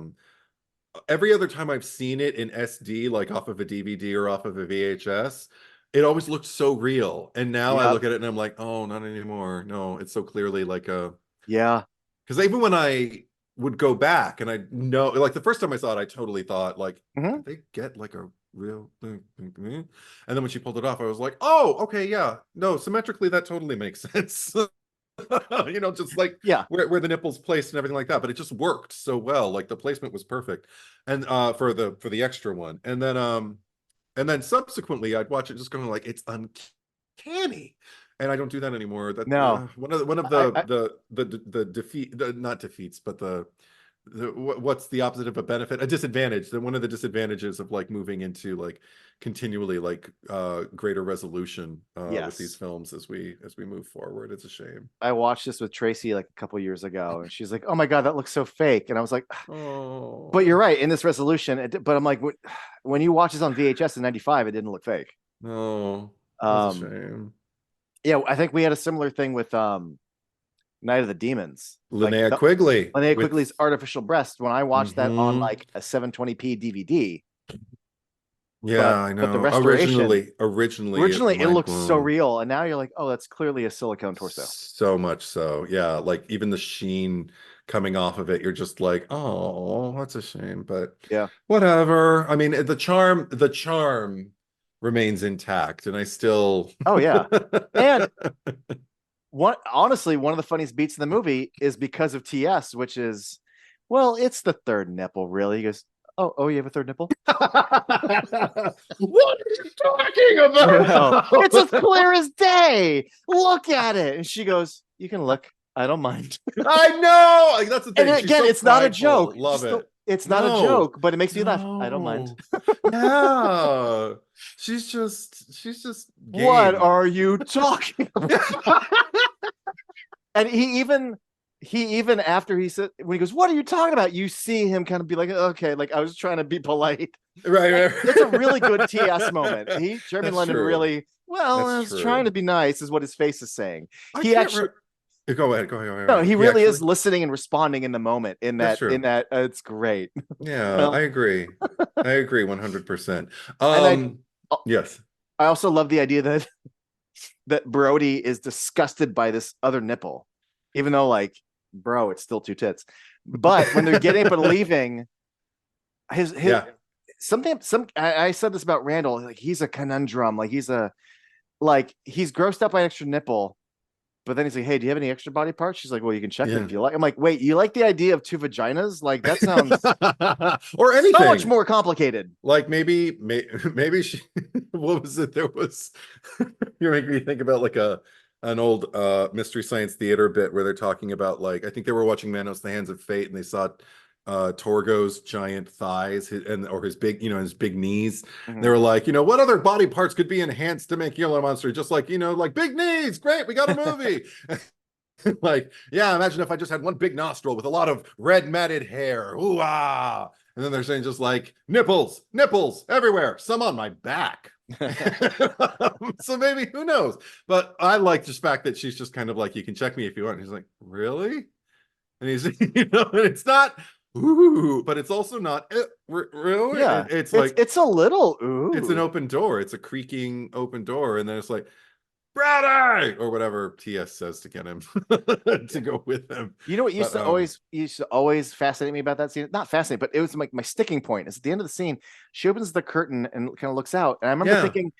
every other time I've seen it in SD, like off of a DVD or off of a VHS, it always looked so real. And now I Yeah. look at it and I'm like, oh, not anymore. No, it's so clearly like a Yeah. because even when I would go back and I know like the first time I saw it, I totally thought like, Mhm. did they get like a real thing? And then when she pulled it off, I was like, oh, okay, yeah. No, symmetrically that totally makes sense. Just like Yeah. where the nipples placed and everything like that. But it just worked so well. Like the placement was perfect. And for the extra one. And then subsequently I'd watch it just going like it's uncanny. And I don't do that anymore. That No. one of I the defeat not defeats, but what's the opposite of a benefit? A disadvantage. That one of the disadvantages of like moving into like continually like greater resolution with these yes. films as we move forward. It's a shame. I watched this with Tracy like a couple years ago, and she's like, "Oh my god, that looks so fake," and I was like, "But you're Oh right in this resolution." But I'm like, when you watch this on VHS in '95, it didn't look fake. no, that's a Um, shame. yeah, I think we had a similar thing with Night of the Demons, like Linnea Quigley Linnea with Quigley's artificial breast. When I watched that on mhm. like a 720p DVD, Yeah, I but the know. restoration, Originally, originally it mind looks so blown. real, and now you're like, oh, that's clearly a silicone torso. So much so. Yeah, like even the sheen coming off of it, you're just like, oh, that's a shame, but Yeah. whatever. I mean, the charm remains intact, and I still Oh yeah. And honestly, one of the funniest beats in the movie is because of TS, which is, well, it's the third nipple, really. He goes, oh, you have a third nipple? What are you talking No, it's as about? clear as day. Look at it. And she goes, you can look. I don't mind. I know. Like that's the And thing. She's again, so it's not a joke. prideful. Love it. It's not a No. joke, but it makes me laugh. I don't mind. No. Yeah. She's just What game. are you talking about? And he even after he said, when he goes, what are you talking about? You see him kind of be like, okay, like I was trying to be polite. Right, Like, right. it's a really good TS moment. Jeremy That's London true. really, well, That's I was trying to true. be nice, is what his face is saying. I He can't actually, go ahead. Go ahead. Go ahead. Go no, ahead. he He really actually. is listening and responding in the moment. That's true. It's great. Yeah, Well, I agree. I agree 100%. and Yes. I also love the idea that Brody is disgusted by this other nipple, even though, like, bro, it's still two tits. But when they're getting up and leaving, his Yeah. I said this about Randall, like he's a conundrum, like he's grossed out by an extra nipple, but then he's like, hey, do you have any extra body parts? She's like, well, you can check them Yeah. if you like. I'm like, wait, you like the idea of two vaginas? Like that sounds Or so much anything. more complicated. Like maybe she what was it? There was you make me think about like an old Mystery Science Theater bit where they're talking about like I think they were watching Manos the Hands of Fate and they saw Torgo's giant thighs or his big his big knees. They Mhm. were like, what other body parts could be enhanced to make Gila Monster just like like big knees, great, we got a movie. Like, yeah, imagine if I just had one big nostril with a lot of red matted hair. Ooh, ah. And then they're saying just like nipples, nipples everywhere, some on my back. So maybe who knows? But I like the fact that she's just kind of like, you can check me if you want. And he's like, really? And he's, and it's not, ooh, but it's also not, really? Yeah, It's like, it's a little it's an ooh. open door. It's a creaking open door. And then it's like, Brady or whatever TS says to get him to go with him. You know what But used to always fascinate me about that scene? Not fascinate, but it was like my sticking point. Is at the end of the scene, she opens the curtain and kind of looks out, and I remember yeah, thinking,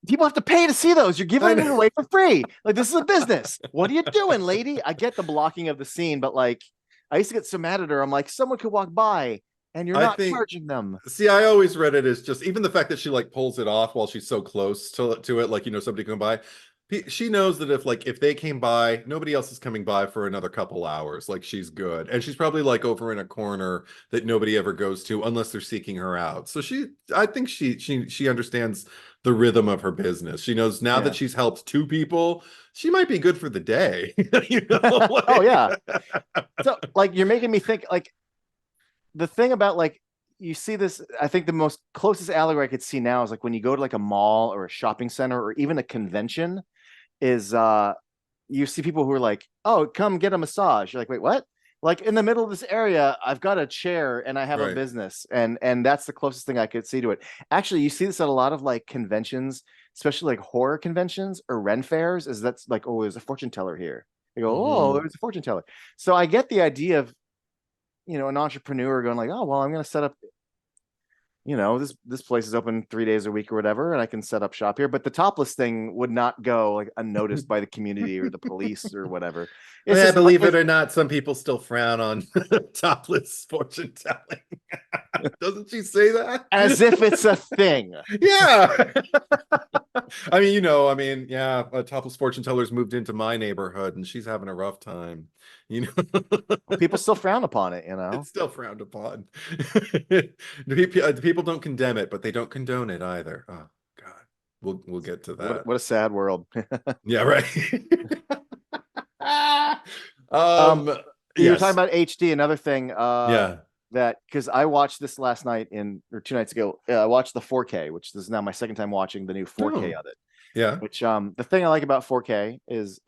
people have to pay to see those. You're I giving it know. away for free. Like this is a business. What are you doing, lady? I get the blocking of the scene, but like, I used to get so mad at her. I'm like, someone could walk by, and you're I not think charging them. see, I always read it as just even the fact that she like pulls it off while she's so close to it, like somebody can by. She knows that if they came by, nobody else is coming by for another couple hours. Like she's good, and she's probably like over in a corner that nobody ever goes to unless they're seeking her out. So I think she understands the rhythm of her business. She knows now that Yeah. she's helped two people, she might be good for the day. Oh Like, yeah. So like, you're making me think like the thing about like, you see this, I think the most closest allegory I could see now is like when you go to like a mall or a shopping center or even a convention, is you see people who are like, oh, come get a massage. You're like, wait, what? Like in the middle of this area, I've got a chair and I have a right. business, and that's the closest thing I could see to it. Actually, you see this at a lot of like conventions, especially like horror conventions or Ren fairs. Is that's like, oh, there's a fortune teller here. They go, oh, Mhm. there's a fortune teller. So I get the idea of an entrepreneur going like, oh, well, I'm going to set up, this place is open 3 days a week or whatever, and I can set up shop here. But the topless thing would not go like unnoticed by the community or the police or whatever. It's Yeah, just like believe it or not, some people still frown on topless fortune telling. Doesn't she say that? as if it's a thing. Yeah. Yeah, topless fortune tellers moved into my neighborhood and she's having a rough time. You know, People still frown upon it, it's still frowned upon. The people don't condemn it, but they don't condone it either. Oh God. We'll get to that. What a sad world. Yeah, right. um, um, you were talking yes. about HD. Another thing, Yeah. that because I watched this last night or 2 nights ago. I watched the 4K, which is now my second time watching the new 4K Oh, of it. yeah. Which the thing I like about 4K is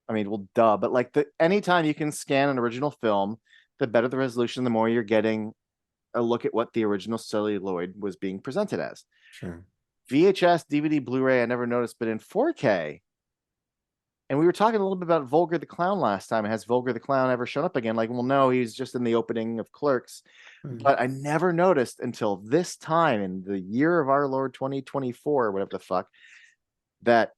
I mean, well, duh, but like anytime you can scan an original film, the better the resolution, the more you're getting a look at what the original celluloid was being presented as. Sure. VHS, DVD, Blu-ray, I never noticed, but in 4K. And we were talking a little bit about Vulgar the Clown last time. Has Vulgar the Clown ever shown up again? Like, well, no, he's just in the opening of Clerks. But I never noticed until this time in the year of our Lord 2024, or whatever the fuck, that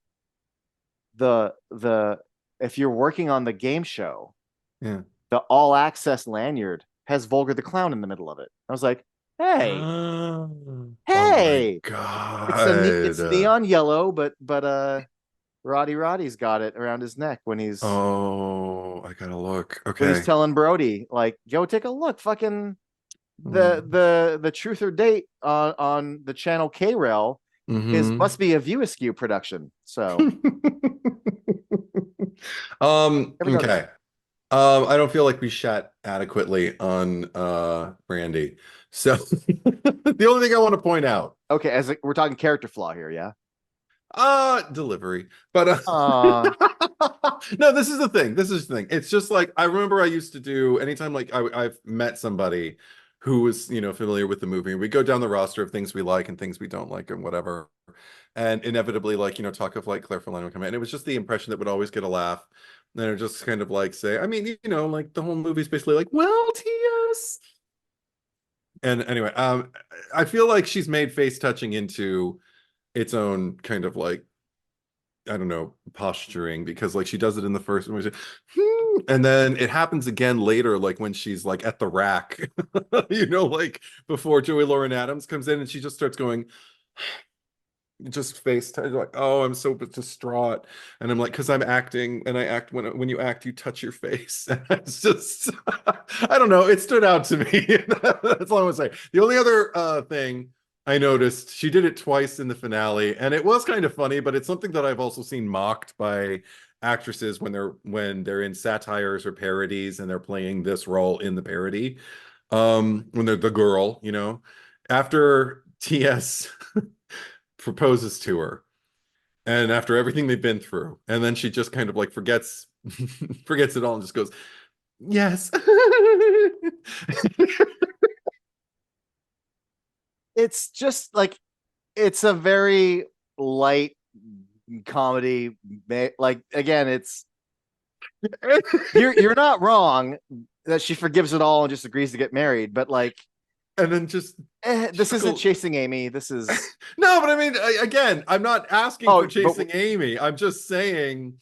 the if you're working on the game show, Yeah. the all access lanyard has Vulgar the Clown in the middle of it. I was like, hey, Oh my hey, it's God. neon yellow, but Roddy's got it around his neck Oh, I gotta look. when he's Okay. telling Brody, like, go take a look, fucking Mm. the Truth or Date on the channel K Rail is Mm-hmm. must be a View Askew production. So never noticed. Okay. I don't feel like we shat adequately on Brandy. So the only thing I want to point out, Okay, we're talking character flaw here, yeah. delivery. But Uh no, this is the thing. This is the thing. It's just like I remember I used to do anytime like I've met somebody who was, familiar with the movie. We go down the roster of things we like and things we don't like and whatever. And inevitably, like, talk of like Claire Forlani would come in. And it was just the impression that would always get a laugh. And it would just kind of like say, I mean, like the whole movie's basically like, well, T.S. And anyway, I feel like she's made face touching into its own kind of like, I don't know, posturing, because like she does it in the first one, and then it happens again later, like when she's like at the rack, like before Joey Lauren Adams comes in and she just starts going, just face like, oh, I'm so distraught. And I'm like, because I'm acting, and I act when you act, you touch your face. And it's just I don't know, it stood out to me. That's all I want to say. The only other thing I noticed, she did it twice in the finale, and it was kind of funny, but it's something that I've also seen mocked by actresses when they're in satires or parodies and they're playing this role in the parody. When they're the girl, after TS proposes to her, and after everything they've been through, and then she just kind of like forgets forgets it all and just goes, yes. it's just like it's a very light comedy. Like, again, it's you're not wrong that she forgives it all and just agrees to get married, but like, And then just this isn't Chasing Amy. This is no, but I mean, again, I'm not asking for Chasing Amy. I'm just saying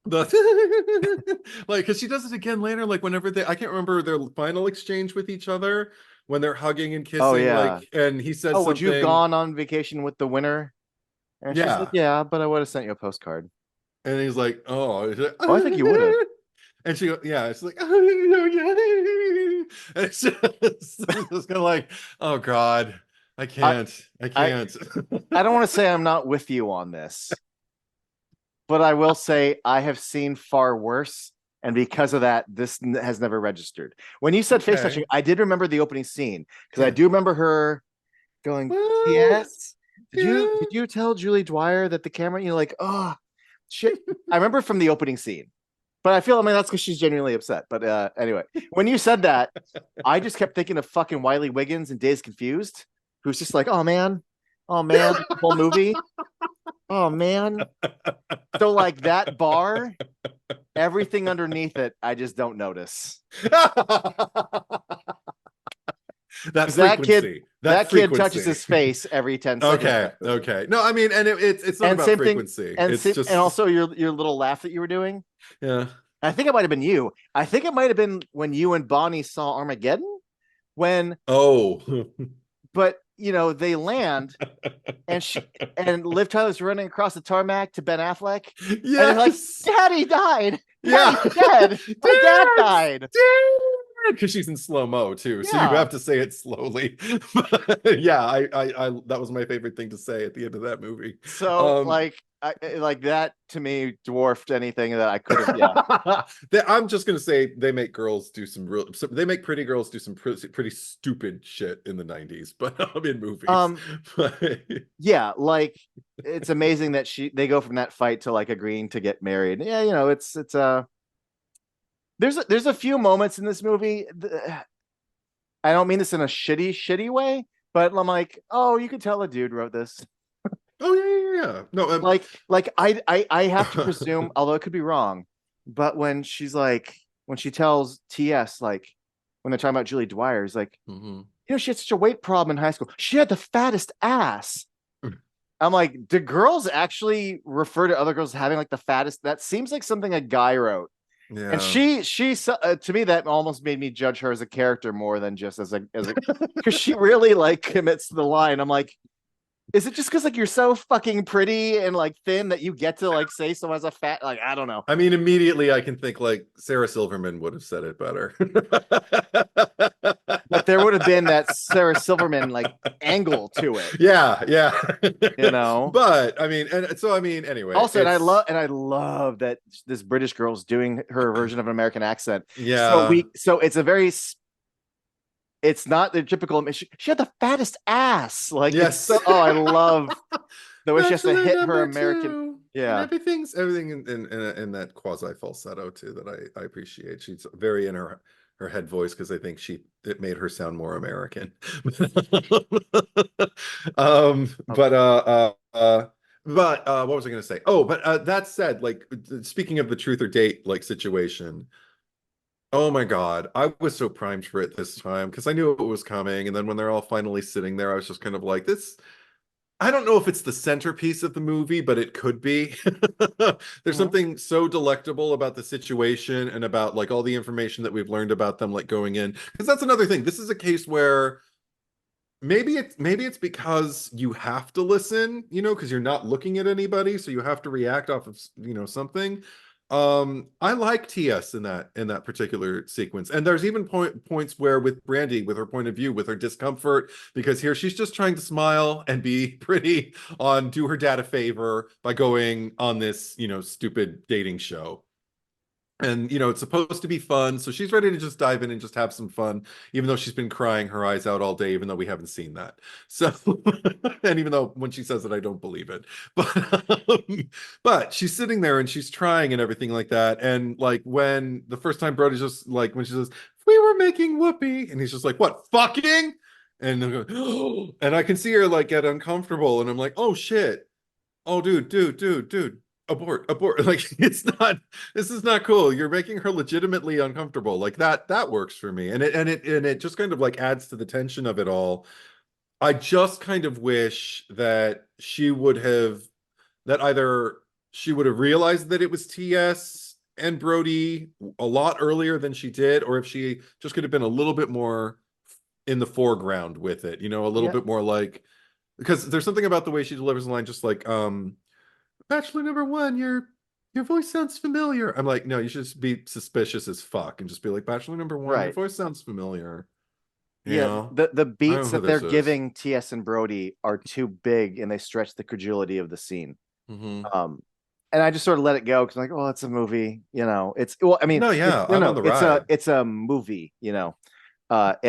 the like, because she does it again later, like whenever I can't remember their final exchange with each other when they're hugging and kissing. Oh yeah. Like, and he says, would you have gone on vacation with the winner? And she's like, yeah, but I would have sent you a postcard. And he's like, oh, I think you would have. And she goes, yeah, it's like, oh, yeah. And it's just kind of like, oh God, I can't. I don't want to say I'm not with you on this, but I will say I have seen far worse. And because of that, this has never registered. When you said face touching, I did remember the opening scene, because I do remember her going, yes. Did you tell Julie Dwyer that the camera, like, oh shit. I remember from the opening scene. But I feel, that's because she's genuinely upset. But anyway, when you said that, I just kept thinking of fucking Wiley Wiggins and Days Confused, who's just like, oh man, the whole movie. Oh man. So like that bar, everything underneath it, I just don't notice. That kid touches his face every 10 seconds. Okay. No, I mean, and it's not about frequency. And also your little laugh that you were doing. Yeah. I think it might have been you. I think it might have been when you and Bonnie saw Armageddon. But they land and Liv Tyler's running across the tarmac to Ben Affleck. Yes. And they're like, Daddy died. Daddy's dead. My dad died. Because she's in slow-mo too, so you have to say it slowly. But yeah, I that was my favorite thing to say at the end of that movie. So like that to me dwarfed anything that I could have. I'm just gonna say they make pretty girls do some pretty stupid shit in the 90s, but in movies. Yeah, like it's amazing that they go from that fight to like agreeing to get married. Yeah, it's there's a few moments in this movie. I don't mean this in a shitty way, but I'm like, oh, you could tell a dude wrote this. Oh yeah. No, I have to presume, although it could be wrong, but when she tells TS, like when they're talking about Julie Dwyer, is like, mhm. she had such a weight problem in high school. She had the fattest ass. I'm like, do girls actually refer to other girls having like the fattest? That seems like something a guy wrote. And Yeah. she to me that almost made me judge her as a character more than just as a because she really like commits to the line. I'm like, is it just because like you're so fucking pretty and like thin that you get to like say someone has a fat, like, I don't know. I mean, immediately I can think like Sarah Silverman would have said it better. But there would have been that Sarah Silverman like angle to it, Yeah. you know. But I mean, and so I mean, anyway, Also, and I love that this British girl's doing her version of an American accent. yeah, So it's not the typical. She had the fattest ass. Like it's yes. so. Oh, I love the way she has to Bachelor hit her number American. two. And Yeah. everything in that quasi falsetto too that I appreciate. She's very in her head voice because I think it made her sound more American. But what was I going to say? Oh, but that said, like speaking of the truth or date like situation, oh my God, I was so primed for it this time because I knew it was coming. And then when they're all finally sitting there, I was just kind of like, this. I don't know if it's the centerpiece of the movie, but it could be. There's Mhm. something so delectable about the situation and about like all the information that we've learned about them, like going in. Because that's another thing. This is a case where maybe it's because you have to listen, because you're not looking at anybody, so you have to react off of something. I like TS in that particular sequence, and there's even points where with Brandy, with her point of view, with her discomfort, because here she's just trying to smile and be pretty, do her dad a favor by going on this stupid dating show. And it's supposed to be fun, so she's ready to just dive in and just have some fun, even though she's been crying her eyes out all day, even though we haven't seen that. So, and even though when she says it, I don't believe it. But she's sitting there and she's trying and everything like that. And like when the first time Brody's just like when she says, "We were making whoopee," and he's just like, "What, fucking?" And and I can see her like get uncomfortable, and I'm like, "Oh shit. Oh, dude, abort." Like, this is not cool. You're making her legitimately uncomfortable. Like that works for me. And it just kind of like adds to the tension of it all. I just kind of wish that either she would have realized that it was TS and Brody a lot earlier than she did, or if she just could have been a little bit more in the foreground with it, a little Yeah. bit more like, because there's something about the way she delivers the line, just like, Bachelor number one, your voice sounds familiar. I'm like, no, you should just be suspicious as fuck and just be like, Bachelor number one, your Right. voice sounds familiar. Yeah. The I don't beats know who that they're this is. giving TS and Brody are too big, and they stretch the credulity of the scene. Hmm. And I just sort of let it go because I'm like, oh, it's a movie, it's, well, I mean, No, it's yeah, I'm on no, the ride. it's a movie, in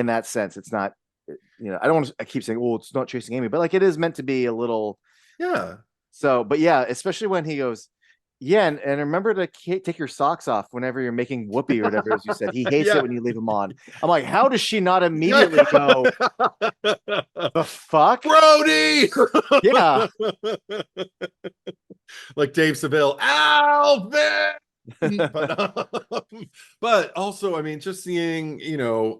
that sense. It's not, I don't want to, I keep saying, well, it's not chasing Amy, but like it is meant to be a little. Yeah. So, but yeah, especially when he goes, yeah, and remember to take your socks off whenever you're making whoopee or whatever, as you said. He hates it Yeah. when you leave him on. I'm like, how does she not Yeah. immediately go, the fuck? Brody. Yeah. Like Dave Seville, Alvin. But also, I mean, just seeing Brian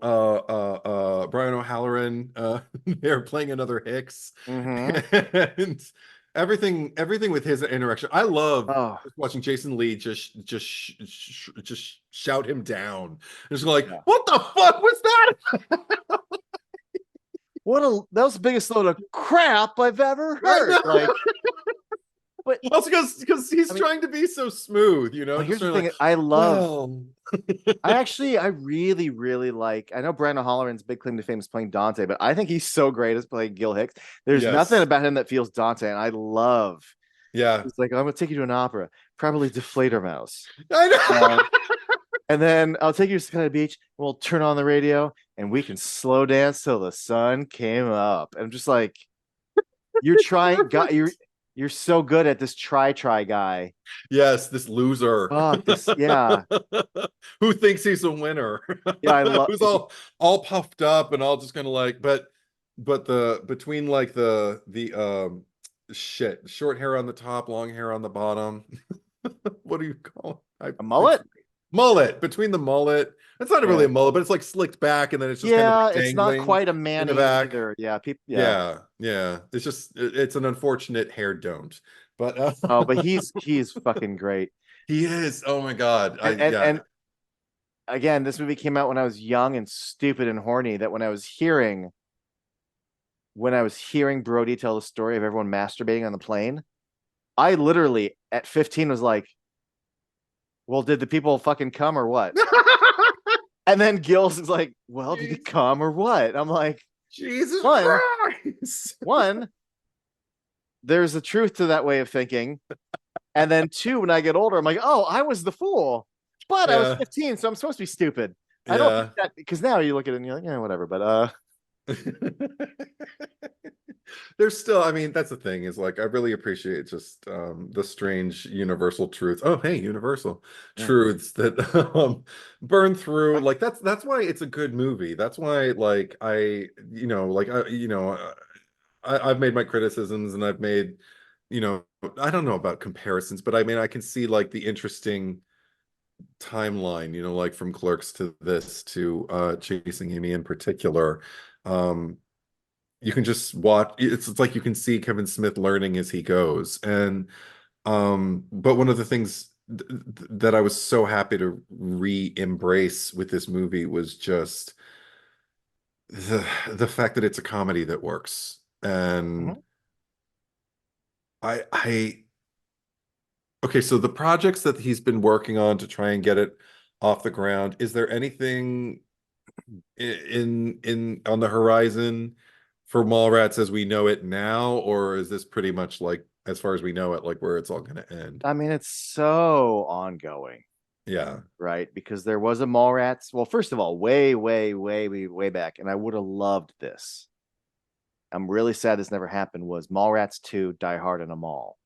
O'Halloran there playing another Hicks, Hmm. and everything with his interaction. I love Oh, just watching Jason Lee just shout him down. Just like, yeah. what the fuck was that? That was the biggest load of crap I've ever I heard. know. Like, but Also, because he's I mean, trying to be so smooth, well, just here's the sort of thing. like, well, I really, really like, I know Brandon Holloran's big claim to fame is playing Dante, but I think he's so great as playing Gil Hicks. There's nothing yes, about him that feels Dante, and I love, yeah, he's like, I'm gonna take you to an opera, probably Deflator Mouse. I know. And then I'll take you to the beach, and we'll turn on the radio, and we can slow dance till the sun came up. And I'm just like, you're trying, God, Perfect. You're so good at this try guy. Yes, this loser Fuck this. Yeah. who thinks he's a winner, Yeah, I love who's all puffed up and all just kind of like, but the between like the shit, short hair on the top, long hair on the bottom. What do you call it? a mullet. Mullet. Between the mullet, it's not really Yeah. a mullet, but it's like slicked back and then it's just kind of like Yeah, it's not dangling quite a in the Manny back. either. Yeah, people. Yeah. Yeah, yeah. It's just it's an unfortunate hair don't. But Oh, but he's fucking great. he is. Oh my God. I And yeah. again, this movie came out when I was young and stupid and horny. That when I was hearing Brody tell the story of everyone masturbating on the plane, I literally at 15 was like, "Well, did the people fucking come or what?" And then Gills is like, "Well, did he come or what?" I'm like, Jesus one, Christ. one, there's a truth to that way of thinking. And then two, when I get older, I'm like, oh, I was the fool. But I was Yeah. 15, so I'm supposed to be stupid. I don't think Yeah. that because now you look at it and you're like, yeah, whatever. But There's still, I mean, that's the thing is like I really appreciate just the strange universal truth. Oh, hey, universal yeah. truths that burn through. Like that's why it's a good movie. That's why like I've made my criticisms and I've made, I don't know about comparisons, but I mean I can see like the interesting timeline, like from Clerks to this to Chasing Amy in particular. Um, you can just watch it's like you can see Kevin Smith learning as he goes. And but one of the things that I was so happy to re-embrace with this movie was just the fact that it's a comedy that works. And Mhm. I okay, so the projects that he's been working on to try and get it off the ground, is there anything in on the horizon for Mallrats as we know it now, or is this pretty much like as far as we know it, like where it's all going to end? I mean, it's so ongoing, Yeah, right? Because there was a Mallrats. Well, first of all, way, way, way, way, way back, and I would have loved this. I'm really sad this never happened. Was Mallrats 2 Die Hard in a Mall?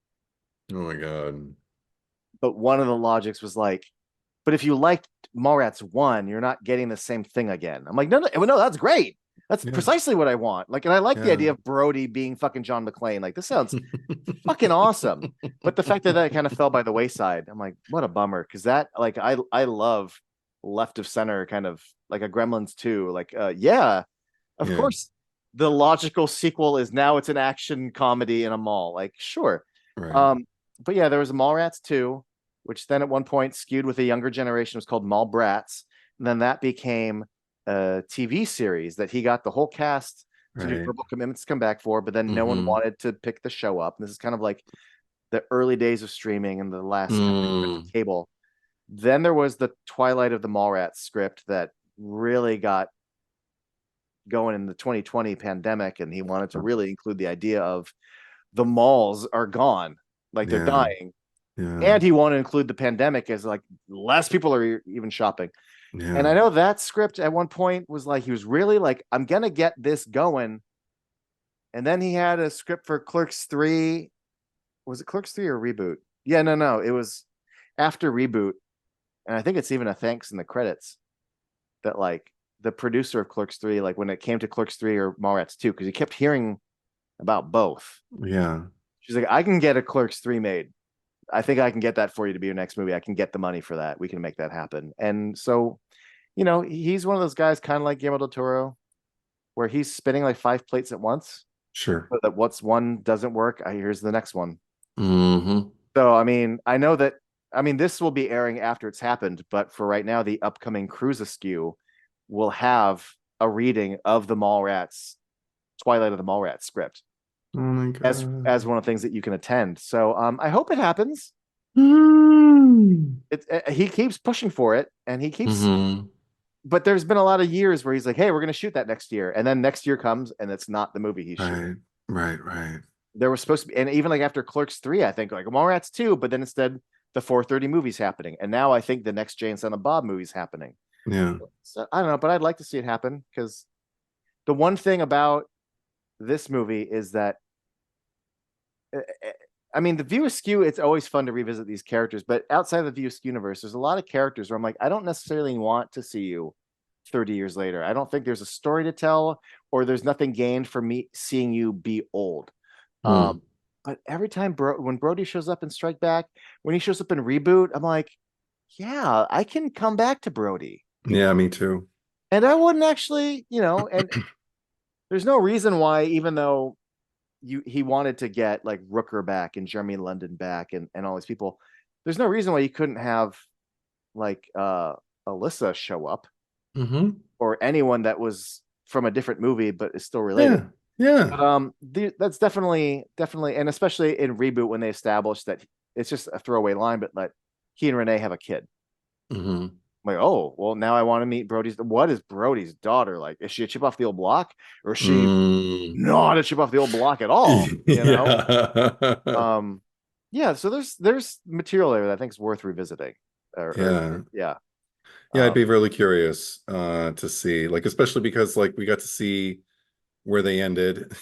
oh my God. But one of the logics was like, but if you liked Mallrats 1, you're not getting the same thing again. I'm like, no, that's great. That's Yeah, precisely what I want. Like, and I like the yeah. idea of Brody being fucking John McClane. Like, this sounds fucking awesome. But the fact that that kind of fell by the wayside, I'm like, what a bummer. Because that, like, I love left of center kind of like a Gremlins 2. Like, yeah, of Yeah, course. The logical sequel is now it's an action comedy in a mall. Like, sure. right, Um, but yeah, there was a Mallrats 2, which then at one point skewed with a younger generation, was called Mallbrats. And then that became a TV series that he got the whole cast to do right. verbal commitments to come back for, but then no one Mm-hmm. wanted to pick the show up. And this is kind of like the early days of streaming and the last kind of Mm. cable. Then there was the Twilight of the Mallrats script that really got going in the 2020 pandemic, and he wanted to really include the idea of the malls are gone, like they're Yeah, dying, yeah, and he wanted to include the pandemic as like less people are even shopping. And yeah. I know that script at one point was like he was really like, I'm gonna get this going. And then he had a script for Clerks 3. Was it Clerks 3 or Reboot? Yeah, no, it was after Reboot. And I think it's even a thanks in the credits that like the producer of Clerks 3, like when it came to Clerks 3 or Mallrats 2, because he kept hearing about both. Yeah. She's like, I can get a Clerks 3 made. I think I can get that for you to be your next movie. I can get the money for that. We can make that happen. And so, he's one of those guys kind of like Guillermo del Toro, where he's spinning like 5 plates at once. Sure. So that what's one doesn't work, here's the next one. Mm-hmm. So, I mean, I know that, I mean, this will be airing after it's happened, but for right now, the upcoming Cruise Askew will have a reading of the Mallrats, Twilight of the Mallrats script Oh my as God. one of the things that you can attend. So, I hope it happens. Mm. He keeps pushing for it, and he keeps. Mm-hmm. But there's been a lot of years where he's like, "Hey, we're going to shoot that next year," and then next year comes, and it's not the movie he's shooting. Right, right, right. There was supposed to be, and even like after Clerks 3, I think like Mallrats 2, but then instead the 4:30 movie's happening, and now I think the next Jay and Silent Bob movie's happening. Yeah. So I don't know, but I'd like to see it happen because the one thing about this movie is that I mean, the View Askew, it's always fun to revisit these characters, but outside of the View Askew universe, there's a lot of characters where I'm like, I don't necessarily want to see you 30 years later. I don't think there's a story to tell, or there's nothing gained from me seeing you be old. Hmm. But every time when Brody shows up in Strike Back, when he shows up in Reboot, I'm like, yeah, I can come back to Brody. Yeah, me too. And I wouldn't actually, and there's no reason why, even though he wanted to get like Rooker back and Jeremy London back and all these people, there's no reason why you couldn't have like Alyssa show up, Hmm. or anyone that was from a different movie but is still related. Yeah, yeah. But that's definitely, and especially in Reboot when they established that it's just a throwaway line, but like he and Renee have a kid. Hmm. I'm like, oh well, now I want to meet Brody's. What is Brody's daughter like? Is she a chip off the old block, or is she Mm. not a chip off the old block at all? Yeah. Yeah. So there's material there that I think is worth revisiting. Yeah. Yeah. Yeah, I'd Um, be really curious to see, like, especially because like we got to see where they ended.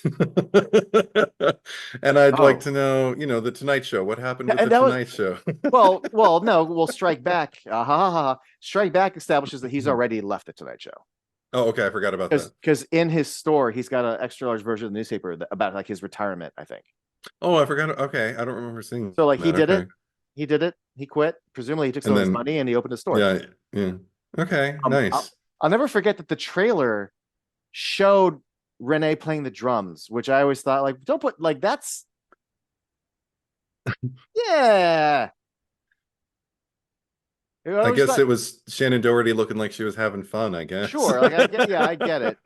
And I'd like oh, to know, the Tonight Show. What happened with and the that was Tonight Show? no. We'll Strike Back. Strike Back establishes that he's already left the Tonight Show. Oh, okay, I forgot about that. Because in his store he's got an extra large version of the newspaper about like his retirement, I think. Oh, I forgot. Okay, I don't remember seeing So like that. Okay. he did it, he quit. Presumably he took some And of his then, money and he opened a store. yeah, yeah. Okay, Um, I'll, nice. I'll never forget that the trailer showed Renee playing the drums, which I always thought like don't put like that's yeah. I I always guess thought it was Shannon Doherty looking like she was having fun, I guess. sure, like I get it,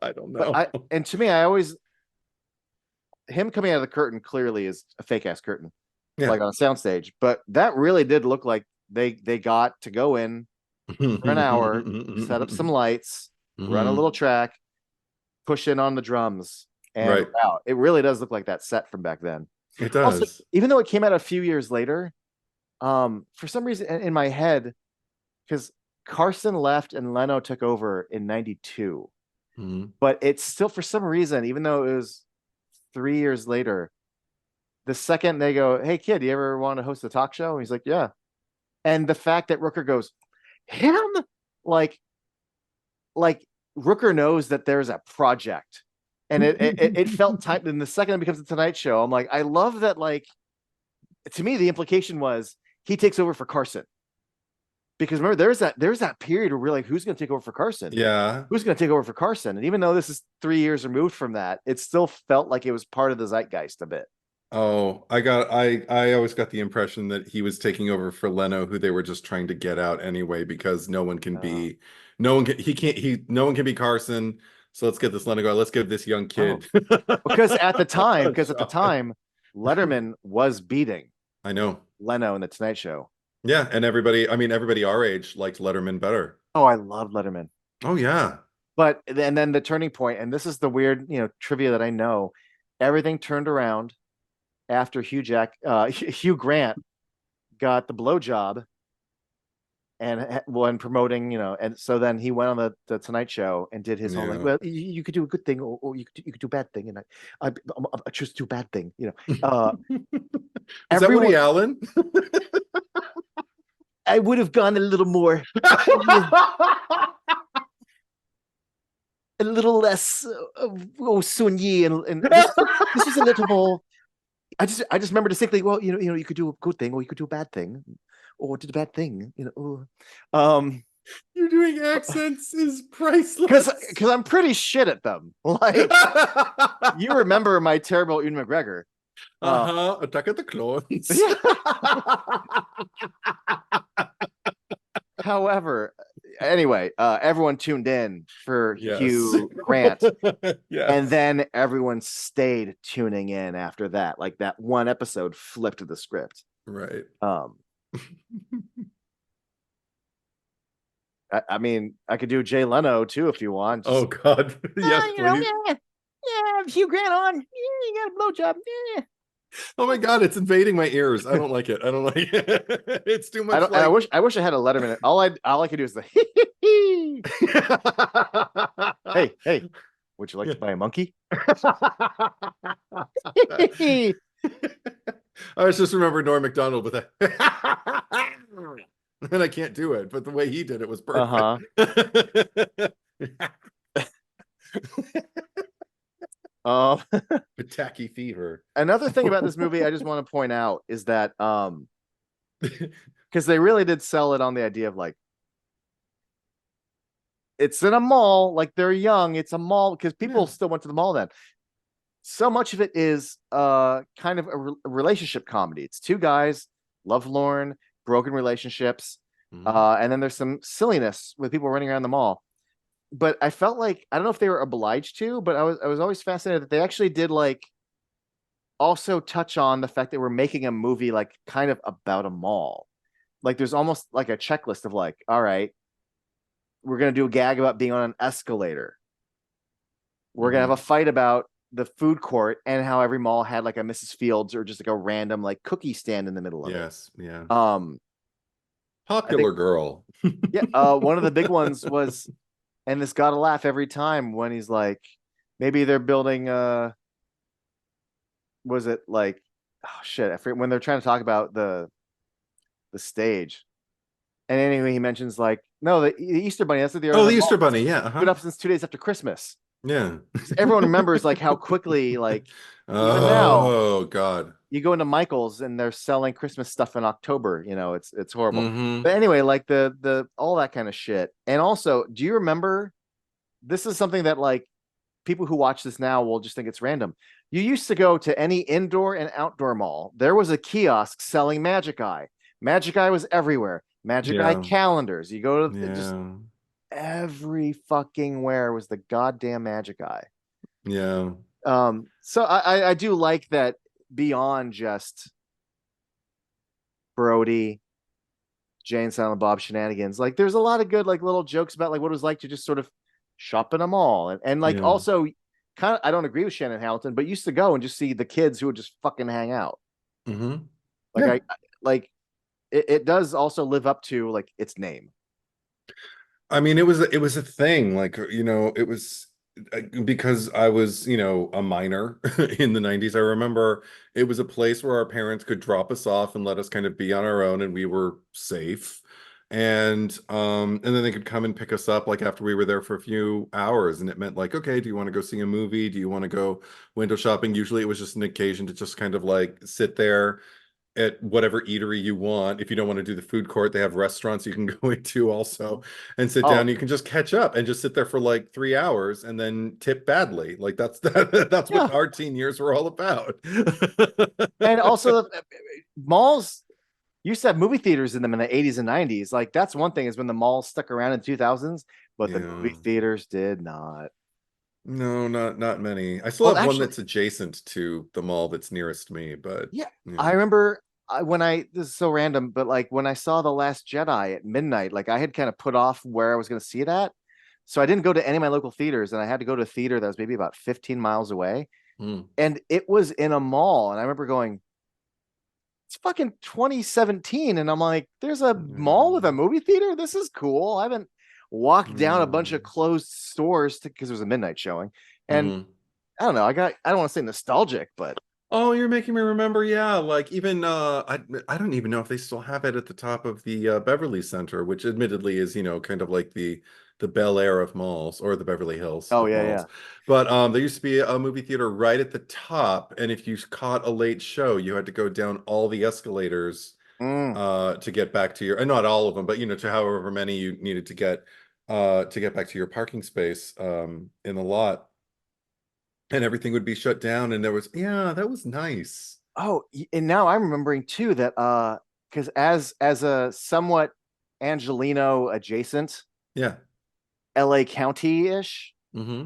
I don't but know. I and to me I always him coming out of the curtain clearly is a fake ass curtain, Yeah. like on a soundstage. But that really did look like they got to go in for an hour, set up some lights, run a Mhm. little track, push in on the drums, and Right. we're out. It really does look like that set from back then. It Also, does. even though it came out a few years later, for some reason in my head, because Carson left and Leno took over in '92, Mhm. but it's still for some reason, even though it was 3 years later, the second they go, "Hey kid, you ever want to host a talk show?" And he's like, "Yeah." And the fact that Rooker goes, "Him," like like Rooker knows that there's a project, and it felt time. And the second it becomes the Tonight Show, I'm like, I love that. Like to me, the implication was he takes over for Carson, because remember there's that period where we're like, who's going to take over for Carson? Yeah. Who's going to take over for Carson? And even though this is 3 years removed from that, it still felt like it was part of the zeitgeist a bit. Oh, I always got the impression that he was taking over for Leno, who they were just trying to get out anyway, because Uh, no one can be Carson. So let's get this Leno guy. Let's give this young oh, kid because a at the shot. time, Letterman was beating I know. Leno in the Tonight Show. Yeah, and everybody our age liked Letterman better. Oh, I love Letterman. Oh yeah. But and then the turning point, and this is the weird, trivia that I know. Everything turned around after Hugh Grant got the blowjob and when promoting, and so then he went on the Tonight Show and did his whole like, Yeah. well, you could do a good thing, or you could do a bad thing, and I choose to do a bad thing. Is that Everyone, Woody Allen? I would have gone a little more, a little less Sun Yi, and this was a little more. I just remember distinctly. Well, you could do a good thing, or you could do a bad thing, or did a bad thing. You're doing accents is priceless. Because I'm pretty shit at them. Like you remember my terrible Ewan McGregor. Uh-huh. Attack of the Clones. However, anyway, everyone tuned in for Yes. Hugh Grant, Yes. and then everyone stayed tuning in after that. Like that one episode flipped the script. Right. I mean, I could do Jay Leno too if you want. Oh God. Yes, please. Hugh Grant on. Yeah, you got a blowjob. Yeah. Oh my God, it's invading my ears. I don't like it. I don't like it. It's too much I like wish I had a Letterman. All I could do is the hey, would you like to buy a monkey? I was just remember Norm Macdonald with that. And I can't do it, but the way he did it was perfect. Uh-huh. Um, Tacky fever. another thing about this movie I just want to point out is that because they really did sell it on the idea of like it's in a mall, like they're young, it's a mall because people Yeah. still went to the mall then. So much of it is kind of a relationship comedy. It's two guys, lovelorn, broken relationships, Mhm. and then there's some silliness with people running around the mall. But I felt like I don't know if they were obliged to, but I was always fascinated that they actually did like also touch on the fact that we're making a movie like kind of about a mall. Like there's almost like a checklist of like, all right, we're gonna do a gag about being on an escalator. We're gonna have a Mhm. fight about the food court and how every mall had like a Mrs. Fields or just like a random like cookie stand in the middle of it. Yes, yeah. Um, I think Popular girl. yeah, one of the big ones was, and this got a laugh every time when he's like, maybe they're building was it like oh shit, I forget when they're trying to talk about the stage. And anyway, he mentions like, no, the Easter Bunny, that's what the Oh, other the Easter mall. Bunny. Yeah. It's been Uh-huh. up since 2 days after Christmas. Yeah. Because everyone remembers like how quickly, like, even now, Oh, God. you go into Michael's and they're selling Christmas stuff in October. It's horrible. Hmm. But anyway, like the all that kind of shit. And also, do you remember this is something that like people who watch this now will just think it's random. You used to go to any indoor and outdoor mall. There was a kiosk selling Magic Eye. Magic Eye was everywhere. Magic Eye Yeah. calendars. You go to just Yeah. every fucking where was the goddamn Magic Eye. Yeah. So I do like that beyond just Brody, Jane Silent Bob shenanigans. Like there's a lot of good like little jokes about like what it was like to just sort of shop in a mall and like Yeah. also kind of I don't agree with Shannon Hamilton, but used to go and just see the kids who would just fucking hang out. Hmm. Like Yeah. like it does also live up to like its name. I mean, it was a thing, like, it was because I was, a minor in the 90s. I remember it was a place where our parents could drop us off and let us kind of be on our own and we were safe. And then they could come and pick us up like after we were there for a few hours. And it meant like, okay, do you want to go see a movie? Do you want to go window shopping? Usually it was just an occasion to just kind of like sit there at whatever eatery you want. If you don't want to do the food court, they have restaurants you can go into also and sit down. Oh, You can just catch up and just sit there for like 3 hours and then tip badly. Like that's yeah. what our teen years were all about. And also malls used to have movie theaters in them in the 80s and 90s. Like that's one thing is when the malls stuck around in 2000s, but the Yeah. movie theaters did not. No, not many. I still Well, have one actually, that's adjacent to the mall that's nearest me, but yeah, yeah. I remember when I this is so random, but like when I saw The Last Jedi at midnight, like I had kind of put off where I was going to see it at. So I didn't go to any of my local theaters and I had to go to a theater that was maybe about 15 miles away. Mm. And it was in a mall. And I remember going, it's fucking 2017. And I'm like, there's a mall with a Yeah. movie theater. This is cool. I haven't walked down a bunch Yeah. of closed stores because there was a midnight showing. And Mhm. I don't know, I don't want to say nostalgic, but Oh, you're making me remember. Yeah, like even I don't even know if they still have it at the top of the Beverly Center, which admittedly is, kind of like the Bel Air of malls or the Beverly Hills oh of yeah, malls. yeah. But there used to be a movie theater right at the top, and if you caught a late show, you had to go down all the escalators Mm. to get back to your, and not all of them, but to however many you needed to get back to your parking space in the lot, and everything would be shut down, and there was, yeah, that was nice. Oh, and now I'm remembering too that because as a somewhat Angelino adjacent Yeah. LA County ish, Hmm.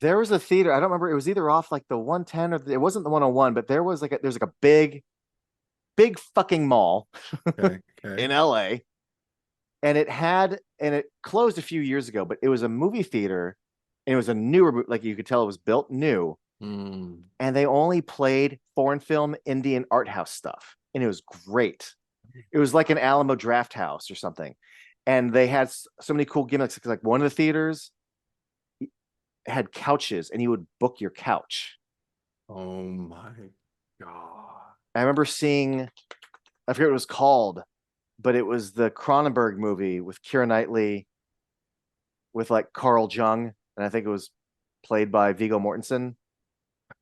there was a theater. I don't remember. It was either off like the 110 or it wasn't the 101, but there was like there's like a big fucking mall Okay. in Okay. LA, and it closed a few years ago, but it was a movie theater, and it was a newer like you could tell it was built new, Mm. and they only played foreign film Indian art house stuff, and it was great. It was like an Alamo Draft House or something, and they had so many cool gimmicks. Like one of the theaters had couches, and you would book your couch. Oh my. God. I remember seeing, I forget what it was called, but it was the Cronenberg movie with Keira Knightley, with like Carl Jung, and I think it was played by Viggo Mortensen.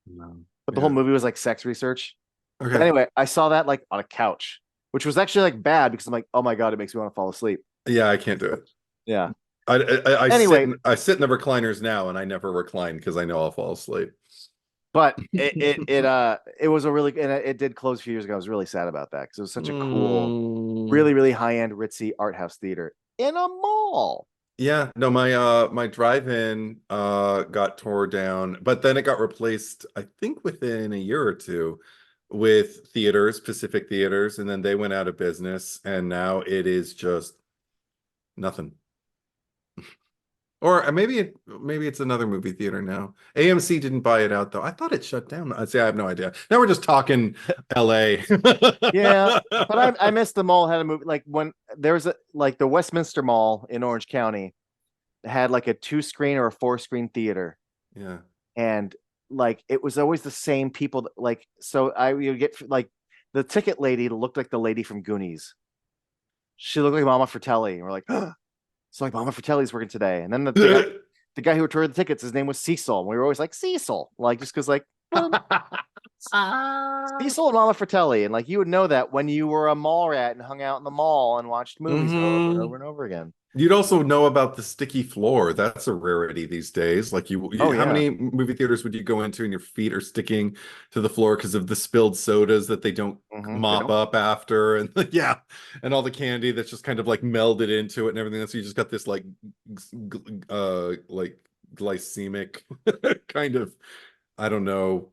No. But the whole Yeah. movie was like sex research. But Okay. anyway, I saw that like on a couch, which was actually like bad because I'm like, oh my god, it makes me want to fall asleep. Yeah, I can't do it. Yeah. I sit Anyway, in the recliners now, and I never recline because I know I'll fall asleep. but it was a really, and it did close a few years ago. I was really sad about that because it was such a cool, Mm. really really high end ritzy art house theater in a mall. Yeah, no, my drive-in got tore down, but then it got replaced, I think within a year or two, with theaters, Pacific Theaters, and then they went out of business, and now it is just nothing. Or maybe it's another movie theater now. AMC didn't buy it out though. I thought it shut down. I say I have no idea. Now we're just talking LA. Yeah, but I miss the mall had a movie like when there was a like the Westminster Mall in Orange County had like a 2 screen or a 4 screen theater, Yeah. and like it was always the same people that, like so I you get like the ticket lady looked like the lady from Goonies. She looked like Mama Fratelli, and we're like, oh, so like Mama Fratelli's working today. And then the guy who returned the tickets, his name was Cecil. And we were always like Cecil, like just because like Cecil and Mama Fratelli, and like you would know that when you were a mall rat and hung out in the mall and watched movies over and hmm over and over again. You'd also know about the sticky floor. That's a rarity these days. Like Oh how yeah. many movie theaters would you go into and your feet are sticking to the floor because of the spilled sodas that they don't They mop don't. up after, and yeah, and all the candy that's just kind of like melded into it and everything. So you just got this like glycemic kind of, I don't know,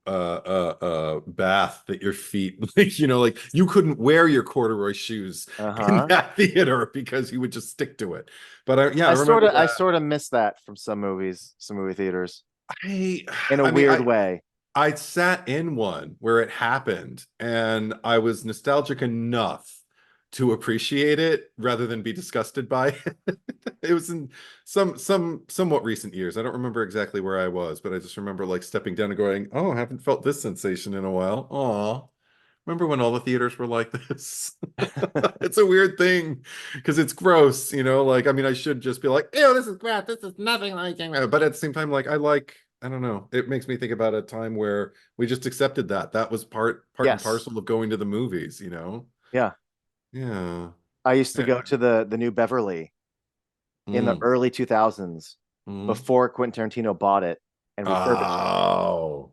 bath that your feet, like, like you couldn't wear your corduroy shoes in Uh-huh. that theater because you would just stick to it. But yeah, I I sort remember of I that. sort of miss that from some movies, some movie theaters I, in a I mean, weird way. I sat in one where it happened, and I was nostalgic enough to appreciate it rather than be disgusted by it. It was in somewhat recent years. I don't remember exactly where I was, but I just remember like stepping down and going, "Oh, I haven't felt this sensation in a while." Aw. Remember when all the theaters were like this? It's a weird thing because it's gross, like I mean I should just be like, "Ew, this is crap. This is nothing like it." But at the same time, like I don't know. It makes me think about a time where we just accepted that. That was part and Yes. parcel of going to the movies. Yeah. Yeah. I used to Yeah. go to the New Beverly in the Mm. early 2000s Mm. before Quentin Tarantino bought it and refurbished it. Oh.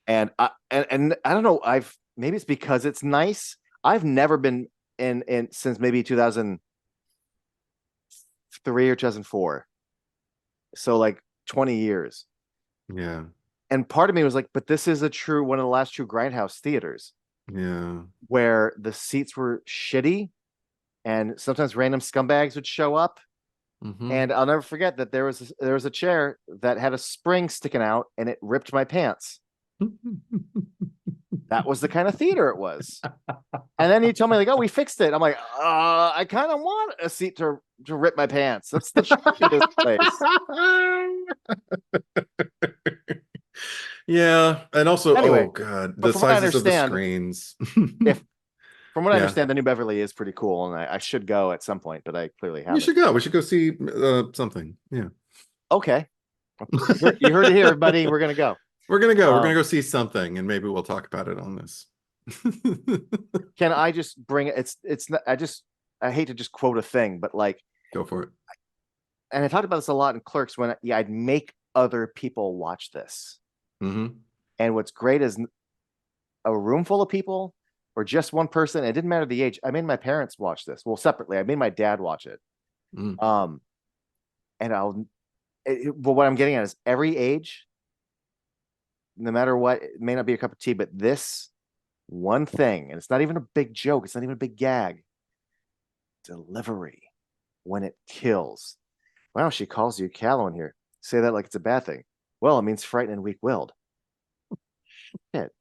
And I don't know, I've maybe it's because it's nice. I've never been in since maybe 2003 or 2004. So like 20 years. Yeah. And part of me was like, but this is a true one of the last true grindhouse theaters Yeah. where the seats were shitty and sometimes random scumbags would show up. Hmm. And I'll never forget that there was a chair that had a spring sticking out and it ripped my pants. That was the kind of theater it was. And then he told me like, "Oh, we fixed it." I'm like, I kind of want a seat to rip my pants. That's the charm of this place." Yeah. And also, oh Anyway, God, but the sizes of the screens. if from what I Yeah. understand, the New Beverly is pretty cool, and I should go at some point, but I clearly We haven't. should go. We should go see something. Yeah. Okay, you heard it here, everybody. We're gonna go. We're gonna go. We're gonna Um, go see something, and maybe we'll talk about it on this. can I just bring it? It's not, I hate to just quote a thing, but like, Go for it. and I talked about this a lot in Clerks when yeah, I'd make other people watch this. Hmm. And what's great is a room full of people or just one person. It didn't matter the age. I made my parents watch this. Well, separately, I made my dad watch it. Mm. Um, and but what I'm getting at is every age, no matter what, it may not be a cup of tea, but this one thing, and it's not even a big joke, it's not even a big gag. Delivery when it kills. Wow, she calls you callow in here. Say that like it's a bad thing. Well, it means frightened and weak-willed. Shit.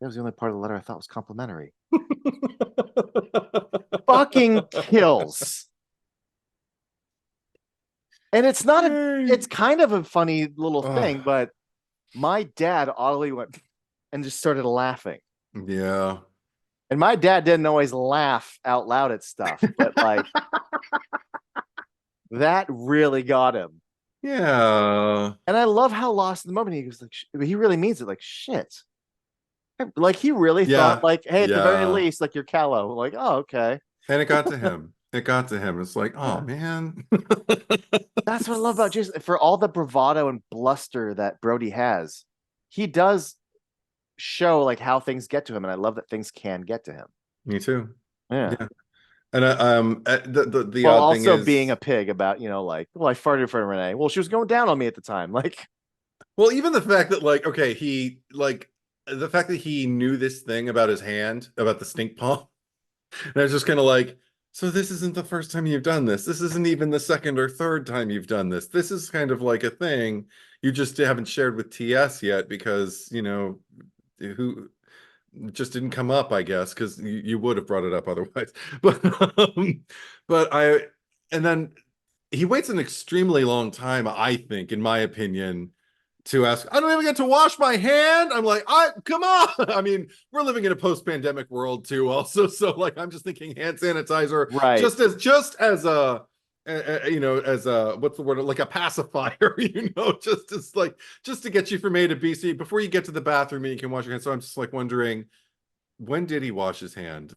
That was the only part of the letter I thought was complimentary. Fucking kills. And it's not it's kind of a funny little Oh, thing, but my dad audibly went and just started laughing. Yeah. And my dad didn't always laugh out loud at stuff, but like that really got him. Yeah. And I love how lost in the moment he was like, he really means it. Like, shit. Like he really thought, Yeah. like, hey, at the very Yeah. least, like you're callow. Like, oh, okay. And it got to him. It got to him. It's like, oh Yeah. man. That's what I love about Jason. For all the bravado and bluster that Brody has, he does show like how things get to him, and I love that things can get to him. Me too. Yeah. Yeah. And the While odd thing also being is, a pig about, like, well, I farted in front of Renee. Well, she was going down on me at the time. Like, well, even the fact that like, okay, the fact that he knew this thing about his hand, about the stink palm, and I was just kind of like, so this isn't the first time you've done this. This isn't even the second or third time you've done this. This is kind of like a thing you just haven't shared with TS yet because, who just didn't come up, I guess, because you would have brought it up otherwise. But but and then he waits an extremely long time, I think, in my opinion, to ask, I don't even get to wash my hand. I'm like, come on. I mean, we're living in a post-pandemic world too, also. So like I'm just thinking hand sanitizer right. just as as a what's the word, like a pacifier, just to get you from A to B. So before you get to the bathroom and you can wash your hands. So I'm just like wondering, when did he wash his hand?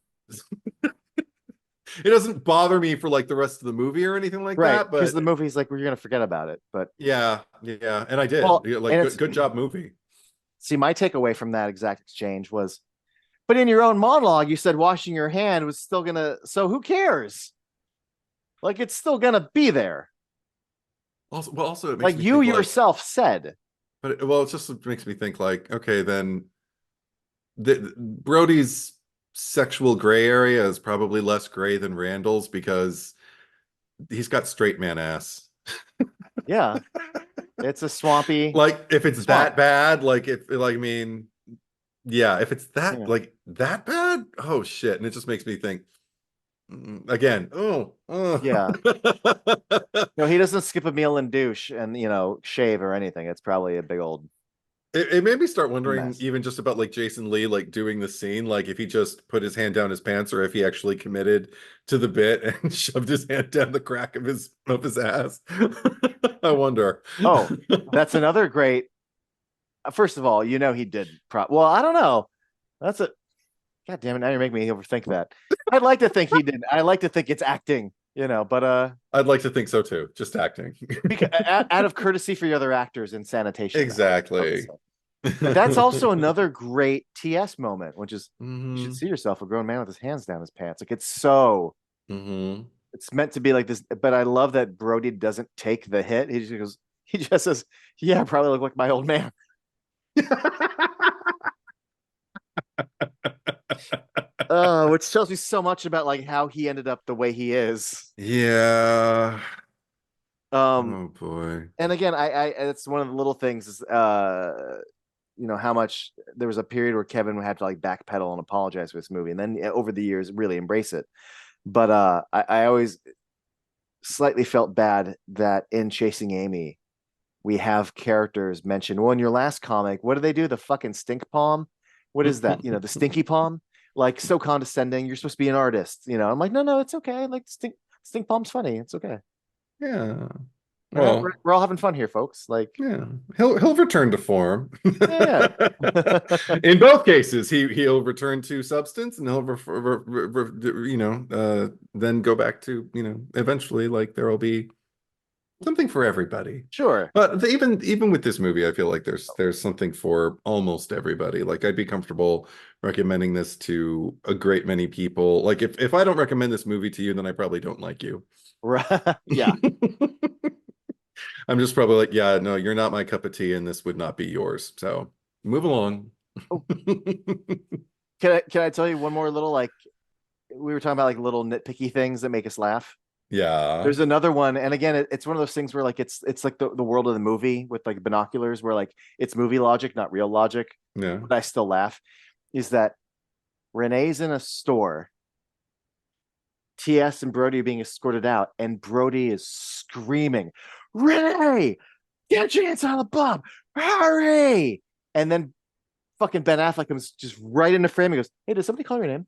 It doesn't bother me for like the rest of the movie or anything like Right. that, Because but the movie's like, we're going to forget about it. But, yeah, and I did. well, Yeah, like and it's, good job movie. see, my takeaway from that exact exchange was, but in your own monologue, you said washing your hand was still going to, so who cares? Like, it's still going to be there. Also it makes Like me you think like, yourself said. it just makes me think like, okay, then Brody's sexual gray area is probably less gray than Randall's because he's got straight man ass. Yeah. It's a swampy Like if it's swamp. that bad, like if like I mean, yeah, if it's that Yeah. like that bad, oh shit. And it just makes me think again, oh. Yeah. No, he doesn't skip a meal and douche and, shave or anything. It's probably a big old It made me start wondering mess. even just about like Jason Lee like doing the scene, like if he just put his hand down his pants or if he actually committed to the bit and shoved his hand down the crack of his ass. I wonder. Oh, that's another great. First of all, he did. Well, I don't know. That's a. God damn it! Now you're making me overthink that. I'd like to think he did. I like to think it's acting, but I'd like to think so too. Just acting. because out of courtesy for your other actors in sanitation. Exactly. But that's also another great TS moment, which is you should Hmm. see yourself, a grown man with his hands down his pants. Like it's so. Hmm. It's meant to be like this, but I love that Brody doesn't take the hit. He just goes. He just says, "Yeah, I probably look like my old man." Which tells me so much about like how he ended up the way he is. Yeah. Um, Oh boy. and again, I it's one of the little things is how much there was a period where Kevin had to like backpedal and apologize for this movie, and then over the years really embrace it. But I always slightly felt bad that in Chasing Amy, we have characters mentioned. Well, in your last comic, what do they do? The fucking stink palm. What is that? The stinky palm. Like so condescending. You're supposed to be an artist. I'm like, no, it's okay. Like stink palm's funny. It's okay. Yeah. We're, Well, we're all having fun here, folks. Like, yeah, he'll return to form. yeah. In both cases, he'll return to substance, and he'll then go back to eventually like there will be something for everybody. Sure. But even with this movie, I feel like there's something for almost everybody. Like I'd be comfortable recommending this to a great many people. Like if I don't recommend this movie to you, then I probably don't like you. Right. Yeah. I'm just probably like, yeah, no, you're not my cup of tea, and this would not be yours. So move along. Oh, can I tell you one more little like we were talking about like little nitpicky things that make us laugh? Yeah. There's another one, and again, it's one of those things where like it's like the world of the movie with like binoculars, where like it's movie logic, not real logic. Yeah. But I still laugh. Is that Renee's in a store, TS and Brody are being escorted out, and Brody is screaming, "Renee, get your hands on the bomb, hurry!" And then fucking Ben Affleck comes just right in the frame and goes, "Hey, did somebody call your name?"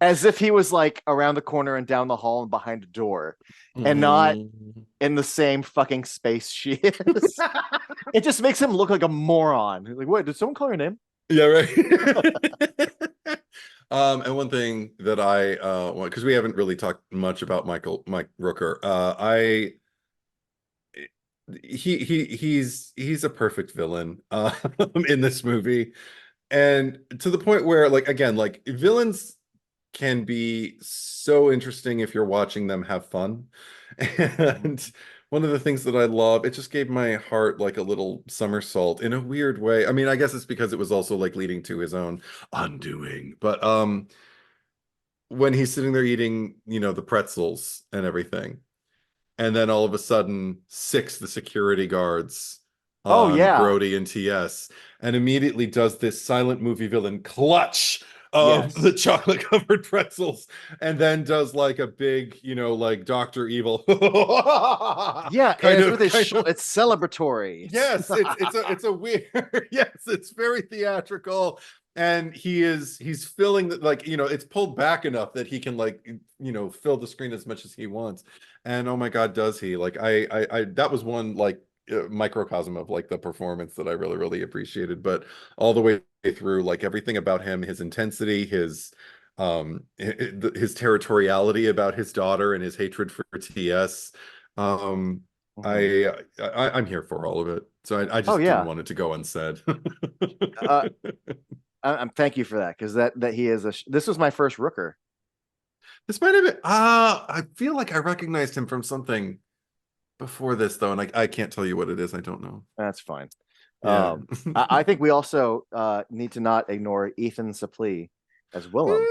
As if he was like around the corner and down the hall and behind a door, and not Mhm. in the same fucking space she is. It just makes him look like a moron. Like, wait, did someone call your name? Yeah, right. And one thing that I want, because we haven't really talked much about Mike Rooker. He's a perfect villain in this movie. And to the point where, like, again, like villains can be so interesting if you're watching them have fun. And one of the things that I love, it just gave my heart like a little somersault in a weird way. I mean, I guess it's because it was also like leading to his own undoing. But when he's sitting there eating, the pretzels and everything, and then all of a sudden, the security guards Oh on yeah, Brody and TS, and immediately does this silent movie villain clutch of the yes, chocolate covered pretzels, and then does like a big, like Dr. Evil yeah, and kind it's with of his kind of it's celebratory. yes, it's a weird yes, it's very theatrical. And he's filling the, like, it's pulled back enough that he can, like, fill the screen as much as he wants. And oh my God, does he? Like, I that was one, like, microcosm of like the performance that I really, really appreciated. But all the way through, like, everything about him, his intensity, his territoriality about his daughter, and his hatred for TS. um Mhm. I'm here for all of it. So I Oh just didn't yeah, want it to go unsaid. uh, I'm thank you for that, because that he is this was my first Rooker. This might have been, I feel like I recognized him from something before this though, and I can't tell you what it is. I don't know. That's fine. Yeah. I think we also need to not ignore Ethan Suplee as Willem,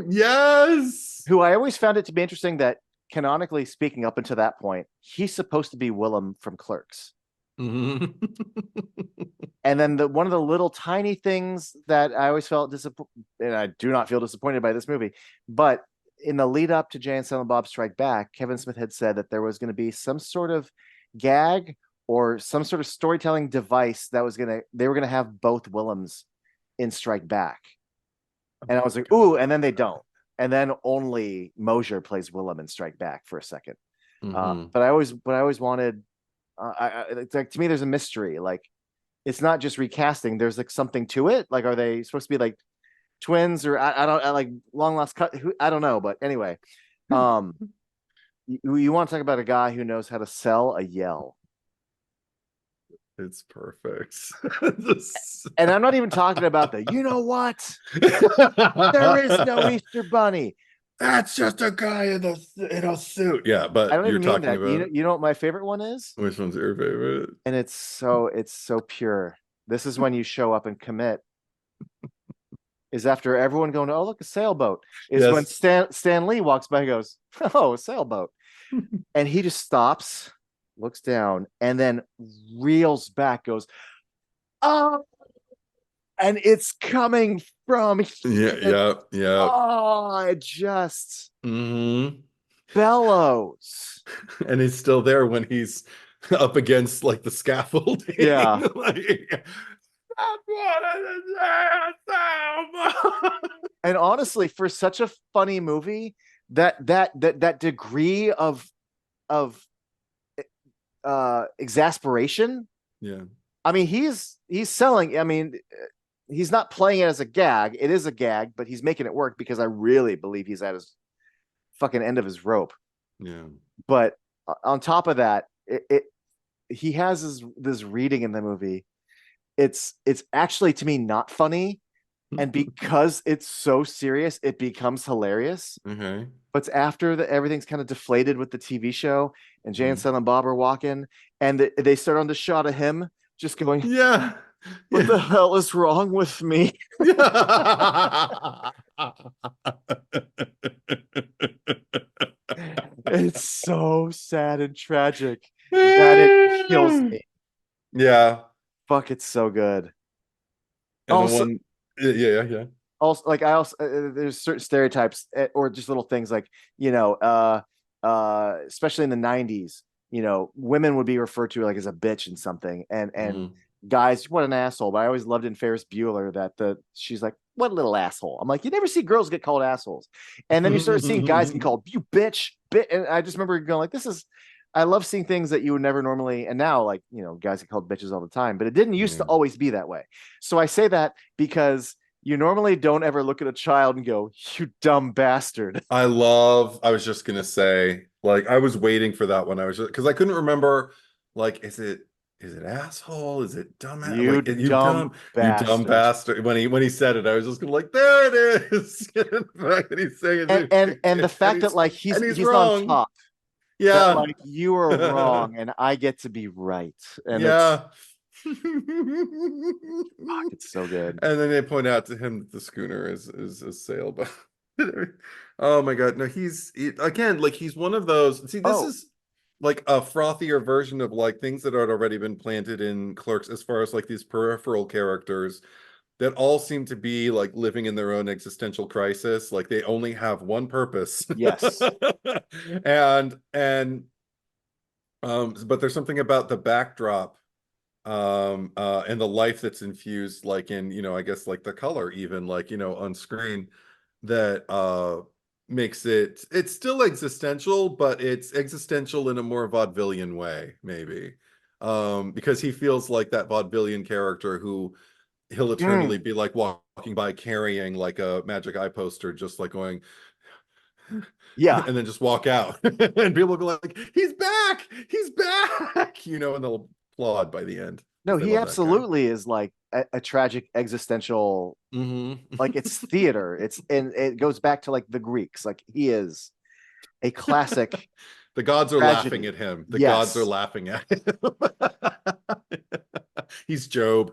Yes. who I always found it to be interesting that, canonically speaking, up until that point, he's supposed to be Willem from Clerks. Mhm. And then one of the little tiny things that I always felt disappointed, and I do not feel disappointed by this movie, but in the lead up to Jay and Silent Bob Strike Back, Kevin Smith had said that there was going to be some sort of gag or some sort of storytelling device that they were gonna have both Willems in Strike Back. Oh And I my was like, ooh, and then they God. don't. And then only Mosier plays Willem in Strike Back for a second. Hmm. But I always wanted, it's like, to me, there's a mystery. Like, it's not just recasting. There's like something to it. Like, are they supposed to be like twins, or I don't, like long lost cut? I don't know. But anyway, um, you want to talk about a guy who knows how to sell a yell. It's perfect. And I'm not even talking about you know what? There is no Easter Bunny. That's just a guy in a suit. Yeah, I but don't you're even mean talking that. You know, about, you know what my favorite one is? which one's your favorite? And it's so pure. This is when you show up and commit. Is after everyone going, oh, look, a sailboat. Is when Yes. Stan Lee walks by and goes, oh, a sailboat. And he just stops, looks down, and then reels back, goes, oh, and it's coming from Yeah, it. yeah, yeah. Oh, it just Hmm. bellows. And he's still there when he's up against like the scaffolding. Yeah. Like, "That's what it is." And honestly, for such a funny movie, that degree of exasperation. Yeah. I mean, he's selling. I mean, he's not playing it as a gag. It is a gag, but he's making it work, because I really believe he's at his fucking end of his rope. Yeah. But on top of that, he has this reading in the movie. It's actually, to me, not funny, and because it's so serious, it becomes hilarious. Okay. But it's after everything's kind of deflated with the TV show, and Jay and Mhm. Silent Bob are walking, and they start on the shot of him just going, Yeah. "What the Yeah. hell is wrong with me?" Yeah. It's so sad and tragic that it kills me. Yeah. Fuck, it's so good. And the Also, one, yeah, yeah. like I also there's certain stereotypes, or just little things like, especially in the 90s, women would be referred to like as a bitch and something, and Mm. guys, what an asshole. But I always loved in Ferris Bueller that she's like, what a little asshole. I'm like, you never see girls get called assholes, and then you start seeing guys getting called you bitch, and I just remember going like, this is. I love seeing things that you would never normally, and now like guys get called bitches all the time, but it didn't used to Yeah. always be that way. So I say that because you normally don't ever look at a child and go, you dumb bastard. I was just gonna say, like, I was waiting for that one. I was just because I couldn't remember, like, is it asshole? Is it dumb? You Like, dumb you dumb bastard. bastard. When he said it, I was just gonna like, there it is. The fact that he's saying And the it, fact that like and he's he's on wrong. top, that Yeah. like you are wrong and I get to be right. And it's Yeah. fuck, it's so good. And then they point out to him that the schooner is a sailboat. Oh my God. No, again, like he's one of those. See, this Oh, is like a frothier version of like things that had already been planted in Clerks as far as like these peripheral characters that all seem to be like living in their own existential crisis. Like they only have one purpose. yes. And but there's something about the backdrop and the life that's infused like in I guess like the color even like on screen that makes it's still existential, but it's existential in a more vaudevillian way maybe, because he feels like that vaudevillian character who he'll eternally Mm, be like walking by carrying like a magic eye poster just like going yeah. and then just walk out and people go like he's back, and they'll applaud by the end No, because they he love that guy. absolutely is like a tragic existential, like it's Mm-hmm. theater. It's and it goes back to like the Greeks. Like he is a classic The gods are laughing tragedy. at him. The gods are Yes. laughing at him. He's Job.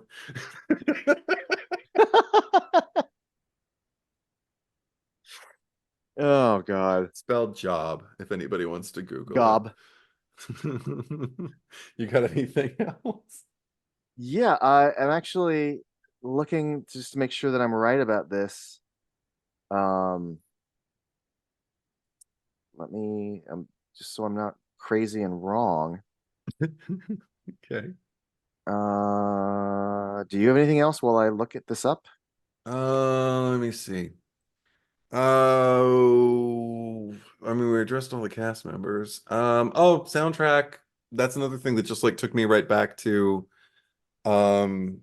Oh God. Spelled job, if anybody wants to Google it. Gob. You got anything else? Yeah, I'm actually looking just to make sure that I'm right about this. Um, let me just so I'm not crazy and wrong. Okay. Do you have anything else while I look at this up? Let me see. Oh, I mean, we addressed all the cast members. Oh, soundtrack. That's another thing that just like took me right back to um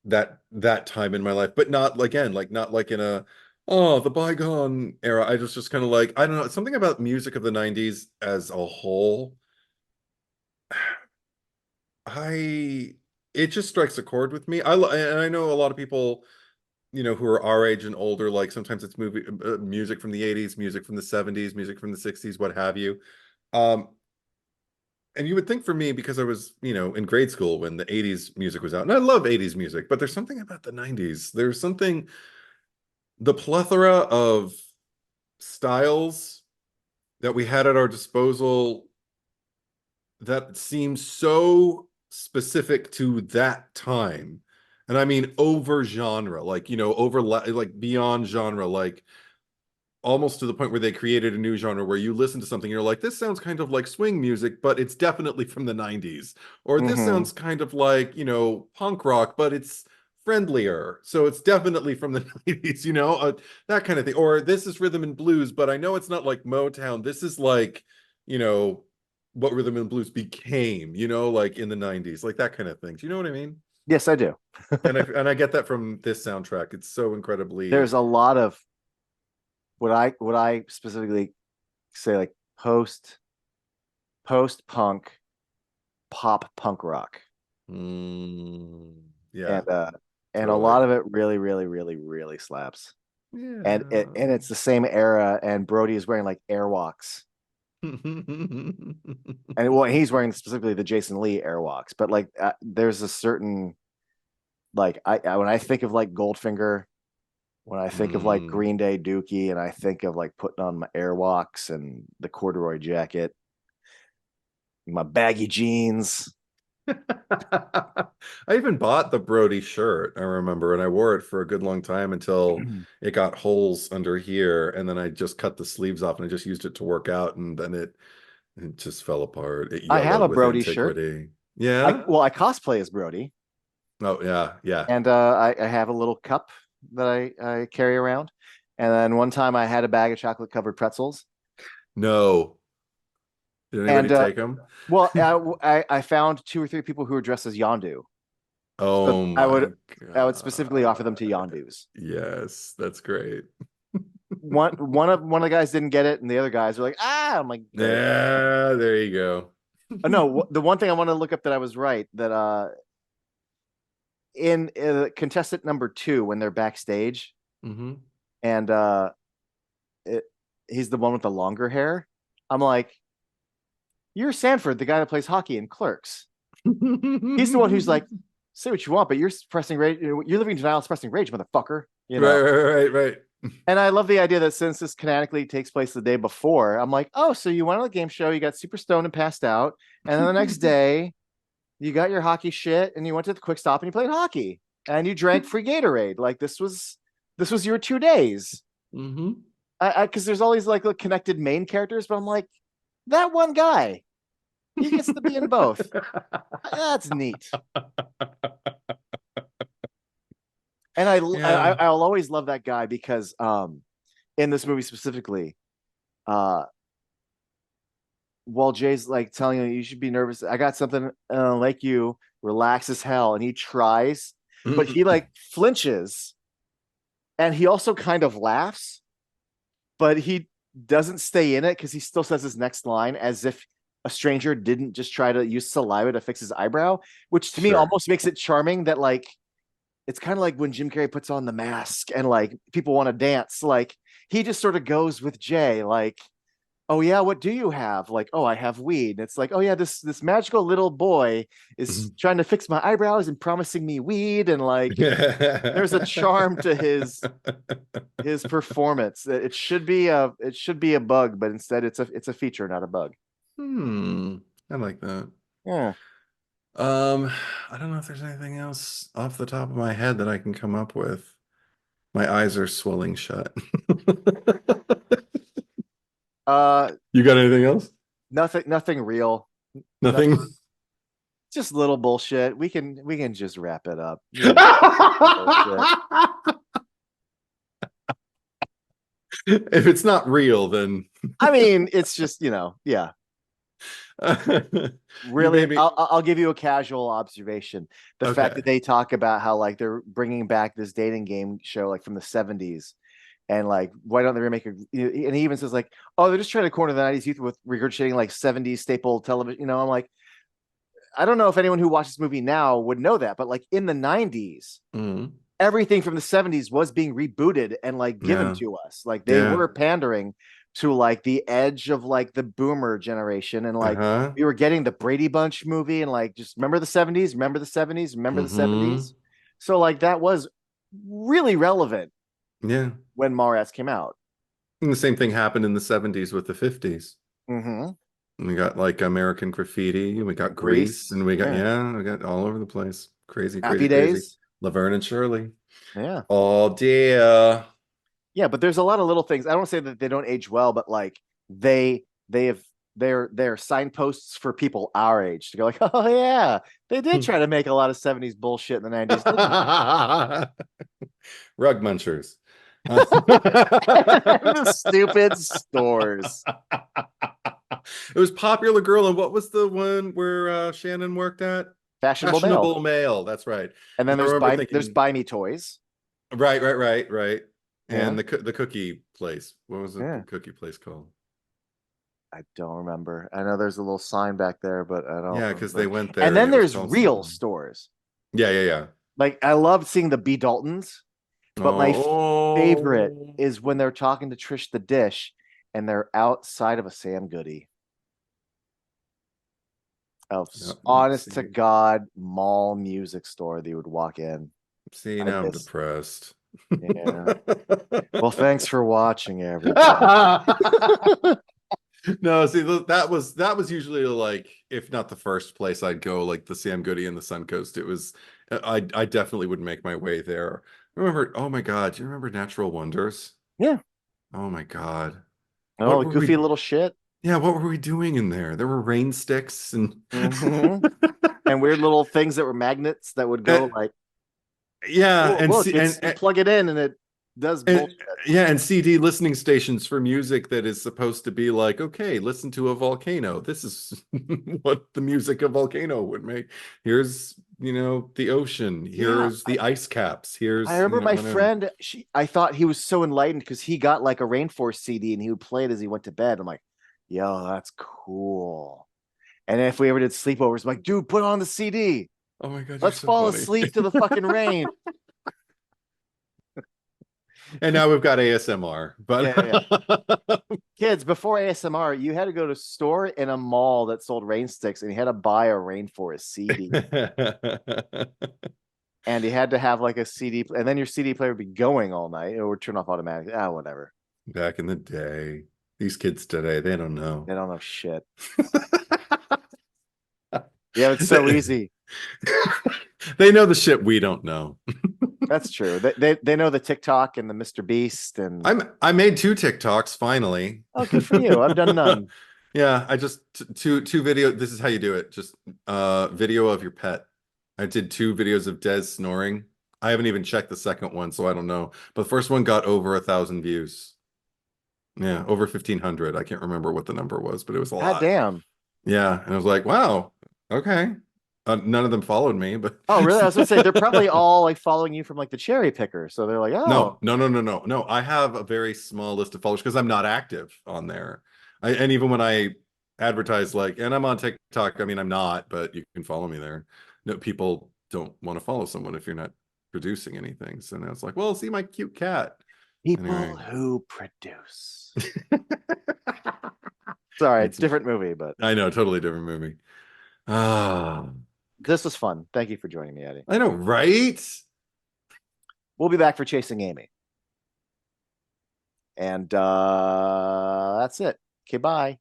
that time in my life, but not again, like not like in a the bygone era. I just kind of like, I don't know, something about music of the 90s as a whole. I It just strikes a chord with me. And I know a lot of people who are our age and older, like sometimes it's music from the 80s, music from the 70s, music from the 60s, what have you. Um, and you would think for me, because I was, in grade school when the 80s music was out, and I love 80s music, but there's something about the 90s. There's something, the plethora of styles that we had at our disposal that seems so specific to that time. And I mean over genre, like, over like beyond genre, like almost to the point where they created a new genre where you listen to something, you're like, this sounds kind of like swing music, but it's definitely from the 90s. Or this Mm-hmm. sounds kind of like, punk rock, but it's friendlier. So it's definitely from the 90s, that kind of thing. Or this is rhythm and blues, but I know it's not like Motown. This is like, you know, what rhythm and blues became, like in the 90s, like that kind of thing. Do you know what I mean? Yes, I do. And I get that from this soundtrack. It's so incredibly There's a lot of what I specifically say like post punk pop punk rock. mm, yeah, And a totally. lot of it really really really really slaps. And Yeah. it's the same era and Brody is wearing like airwalks. And well, he's wearing specifically the Jason Lee airwalks, but like there's a certain like when I think of like Goldfinger, when I think of like Mm. Green Day Dookie, and I think of like putting on my airwalks and the corduroy jacket, my baggy jeans. I even bought the Brody shirt, I remember, and I wore it for a good long time until it got holes under here, and then I just cut the sleeves off and I just used it to work out, and then It just fell apart. It I have yellowed a with Brody shirt. antiquity. Yeah. I cosplay as Brody, Oh yeah, yeah. and I have a little cup that I carry around. And then one time I had a bag of chocolate covered pretzels, No. Did anybody and take them? well, I found two or three people who were dressed as Yondu, so Oh my I would specifically offer them to God. Yondus. Yes, that's great. One of the guys didn't get it, and the other guys were like, "Ah!" I'm like, "Great." Yeah, there you go. No, the one thing I want to look up that I was right that in contestant number 2 when they're backstage Mm-hmm. and it, he's the one with the longer hair. I'm like, "You're Sanford, the guy that plays hockey in Clerks." He's the one who's like, "Say what you want, but you're suppressing rage. You're living in denial, suppressing rage, motherfucker." You know. Right. And I love the idea that since this canonically takes place the day before, I'm like, "Oh, so you went on the game show, you got super stoned and passed out, and then the next day you got your hockey shit and you went to the quick stop and you played hockey and you drank free Gatorade. Like this was your 2 days." Mm-hmm. I because there's all these like connected main characters, but I'm like, that one guy, he gets to be in both. That's neat. And Yeah. I'll always love that guy because in this movie specifically, uh while Jay's like telling you should be nervous, I got something like you, relax as hell, and he tries, but he like flinches, and he also kind of laughs, but he doesn't stay in it because he still says his next line as if a stranger didn't just try to use saliva to fix his eyebrow, which to me Sure. almost makes it charming that like it's kind of like when Jim Carrey puts on the mask and like people want to dance, like he just sort of goes with Jay, like, "Oh yeah, what do you have?" Like, "Oh, I have weed." And it's like, "Oh yeah, this magical little boy is trying to fix my eyebrows and promising me weed." And like there's a charm to his performance. It should be a bug, but instead it's a feature, not a bug. I like that. Yeah. I don't know if there's anything else off the top of my head that I can come up with. My eyes are swelling shut. Uh You got anything else? nothing real. Nothing. Nothing, just little bullshit. We can just wrap it up. Bullshit. If it's not real, then I mean, it's just, yeah. you Really, maybe I'll give you a casual observation. The fact okay. that they talk about how like they're bringing back this dating game show like from the 70s, and like why don't they remake it? And he even says like, "Oh, they're just trying to corner the 90s youth with regurgitating like 70s staple television." I'm like, I don't know if anyone who watches this movie now would know that, but like in the 90s, Mhm. everything from the 70s was being rebooted and like given Yeah, to us. Like they yeah. were pandering to like the edge of like the boomer generation, and like Uh-huh. we were getting the Brady Bunch movie, and like just remember the 70s, remember the 70s, remember the Mm-hmm. 70s. So like that was really relevant Yeah. when Mallrats came out. And the same thing happened in the 70s with the 50s. Mm-hmm. We got like American Graffiti, and we got Grease, Grease. and we got Yeah. yeah, we got all over the place. Crazy, Happy crazy, crazy. Days. Laverne and Shirley. Yeah. Oh dear. Yeah, but there's a lot of little things. I don't say that they don't age well, but like they have they're signposts for people our age to go like, "Oh yeah, they did try to make a lot of 70s bullshit in the 90s, didn't Rug munchers. they?" Stupid stores. It was Popular Girl, and what was the one where Shannon worked at? Fashionable male. Fashionable Male. That's right. And then And I there's remember there's thinking, buy me toys. right. Yeah. And the cookie place. What was the Yeah. cookie place called? I don't remember. I know there's a little sign back there, but I don't Yeah, because they remember. went And there and then it was there's called real something. stores. Yeah. Like I loved seeing the B. Daltons, but my favorite Oh, is when they're talking to Trish the Dish and they're outside of a Sam Goody. Of yeah, honest to see, God mall music store they would walk in. see, I now I'm miss. depressed. Yeah. Well, thanks for watching, everybody. No, see, that was usually like, if not the first place I'd go, like the Sam Goody and the Suncoast. It was, I definitely would make my way there. Remember, oh my God, do you remember Natural Wonders? Yeah. Oh my God. Oh, What were goofy we little shit. Yeah, what were we doing in there? There were rain sticks and Hmm. And weird little things that were magnets that would go and- like, yeah, oh, look, it's you plug it in and it does and bullshit. yeah, and CD listening stations for music that is supposed to be like, okay, listen to a volcano. This is what the music of volcano would make. Here's, the ocean. Yeah, Here's the ice caps. I Here's, remember my whatever. friend. I thought he was so enlightened because he got like a Rainforest CD and he would play it as he went to bed. I'm like, yo, that's cool. And if we ever did sleepovers, I'm like, dude, put on the CD. Oh my God, you're Let's so fall funny. asleep to the fucking rain. And now we've got ASMR, but Yeah, yeah. Kids, before ASMR, you had to go to a store in a mall that sold rain sticks and you had to buy a Rainforest CD. And you had to have like a CD, and then your CD player would be going all night. It would turn off automatically. Ah, whatever. Back in the day, these kids today, they don't know. They don't know shit. Yeah, it's so easy. They know the shit we don't know. That's true. They know the TikTok and the Mr. Beast and I made 2 TikToks finally. oh, good for you. I've done none. Yeah, I just two video. This is how you do it. Just video of your pet. I did 2 videos of Des snoring. I haven't even checked the second one, so I don't know. But the first one got over 1,000 views. Yeah, over 1,500. I can't remember what the number was, but it was a God lot. damn. Yeah, and I was like, wow, okay. None of them followed me, but Oh, really? I was gonna say they're probably all like following you from like the cherry picker. So they're like, oh, no. I have a very small list of followers because I'm not active on there. And even when I advertise like, and I'm on TikTok, I mean, I'm not, but you can follow me there. No, people don't want to follow someone if you're not producing anything. So now it's like, well, see my cute cat. people Anyway. who produce. Sorry, it's a It's, different movie, but I know, totally different movie. Ah, this was fun. Thank you for joining me, Eddie. I know, right? We'll be back for Chasing Amy. And that's it. Okay, bye.